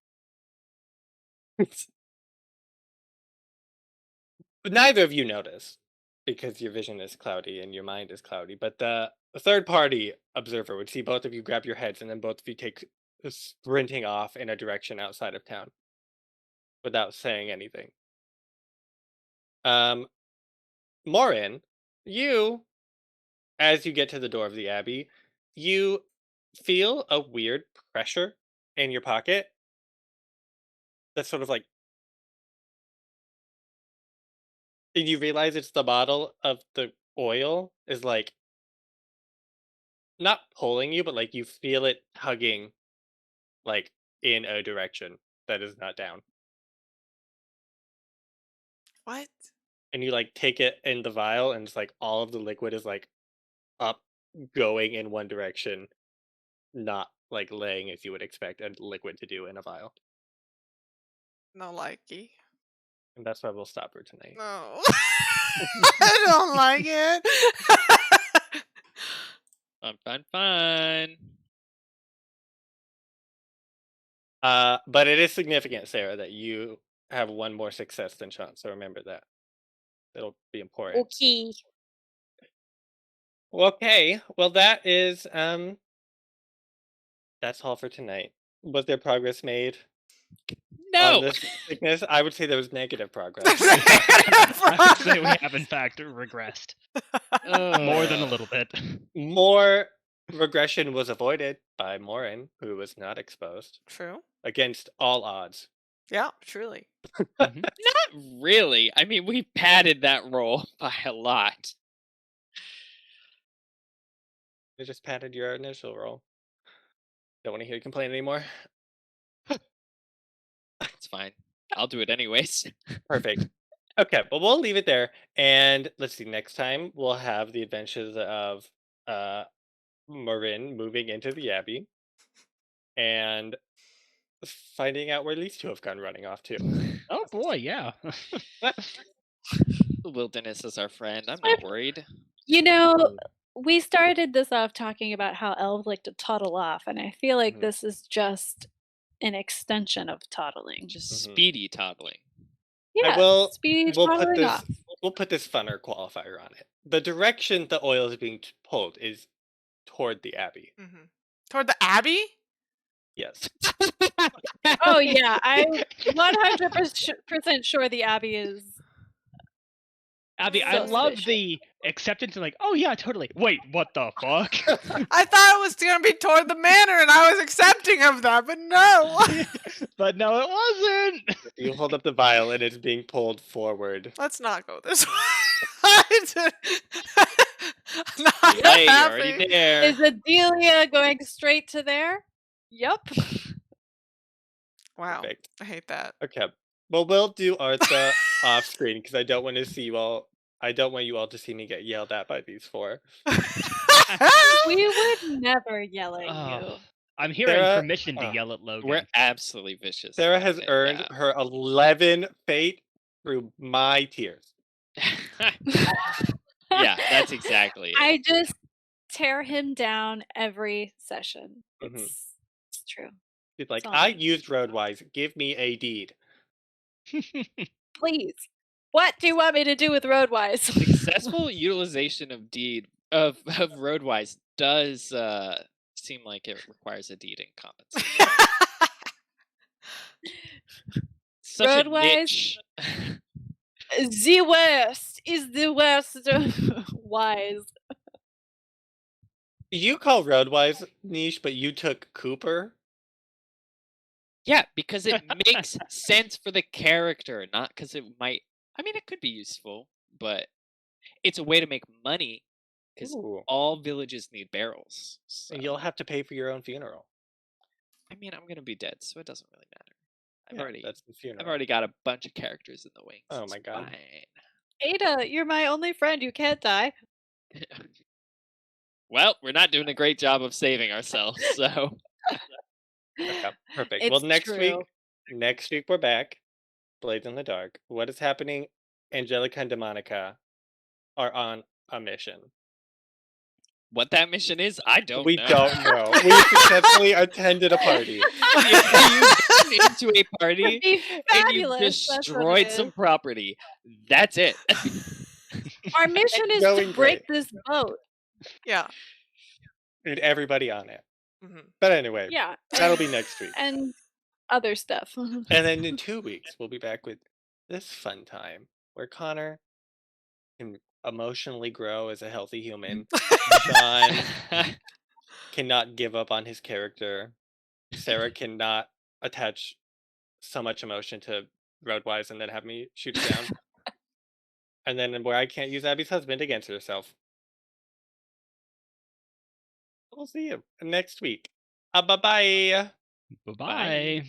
neither of you notice because your vision is cloudy and your mind is cloudy, but the third party observer would see both of you grab your heads and then both of you take sprinting off in a direction outside of town without saying anything. Morrine, you, as you get to the door of the abbey, you feel a weird pressure in your pocket that's sort of like, and you realize it's the bottle of the oil is like not pulling you, but like you feel it tugging like in a direction that is not down. What? And you like take it in the vial and it's like all of the liquid is like up going in one direction, not like laying as you would expect a liquid to do in a vial. No likey. And that's why we'll stop for tonight. No. I don't like it. Fun. But it is significant, Sarah, that you have one more success than Sean, so remember that. It'll be important. Okay. Okay, well that is that's all for tonight. Was there progress made on No. this sickness? I would say there was negative progress. I would say we have in fact regressed more than a little bit. More regression was avoided by Morrine, who was not exposed True. against all odds. Yeah, truly. Not really. I mean, we padded that roll by a lot. I just patted your initial roll. Don't want to hear you complain anymore. It's fine. I'll do it anyways. Perfect. Okay, well we'll leave it there. And let's see, next time we'll have the adventures of Morrine moving into the abbey and finding out where these two have gone running off to. Oh boy, yeah. The wilderness is our friend. I'm not worried. You know, we started this off talking about how elves like to toddle off, and I feel like this is just an extension of toddling. Just speedy toddling. Yeah, speedy toddling off. We'll put this funner qualifier on it. The direction the oil is being pulled is toward the abbey. Toward the abbey? Yes. Oh yeah, I'm 100% sure the abbey is. Abby, I love the acceptance and like, oh yeah, totally. Wait, what the fuck? I thought it was gonna be toward the manor, and I was accepting of that, but no. But no, it wasn't. You hold up the vial and it's being pulled forward. Let's not go this way. Hey, you're already there. Is Adelia going straight to there? Yep. Wow. Perfect. I hate that. Okay. Well, we'll do Artha off screen because I don't want to see you all. I don't want you all to see me get yelled at by these four. We would never yell at you. I'm hearing Sarah, permission to yell at Logan. We're absolutely vicious. Sarah has earned her 11 fate through my tears. Yeah, that's exactly it. I just tear him down every session. It's true. She's like, I used Roadwise. Give me a deed. Please. What do you want me to do with Roadwise? Successful utilization of deed of Roadwise does seem like it requires a deed in compensation. Such Roadwise? a niche. The worst is the worst wise. You call Roadwise niche, but you took Cooper. Yeah, because it makes sense for the character, not because it might. I mean, it could be useful, but it's a way to make money because all villages need barrels. So. And you'll have to pay for your own funeral. I mean, I'm gonna be dead, so it doesn't really matter. I've I've already got a bunch of characters in the wings. Oh my god. Fine. Ada, you're my only friend. You can't die. Well, we're not doing a great job of saving ourselves, so. Okay, perfect. It's well, true. next week we're back. Blades in the Dark. What is happening? Angelica and Demonica are on a mission. what that mission is, I don't We know. don't know. We successfully attended a party. You've been into a party Would be and you fabulous. That's what destroyed it some is. property. That's it. Our mission is to Going break great. this boat. Yeah. And everybody on it. Mhm. But anyway, Yeah. that'll be next week. And other stuff. And then in 2 weeks, we'll be back with this fun time where Connor can emotionally grow as a healthy human. Sean cannot give up on his character. Sarah cannot attach so much emotion to Roadwise and then have me shoot it down. And then where I can't use Abby's husband against herself. We'll see you next week. Bye-bye. Bye-bye.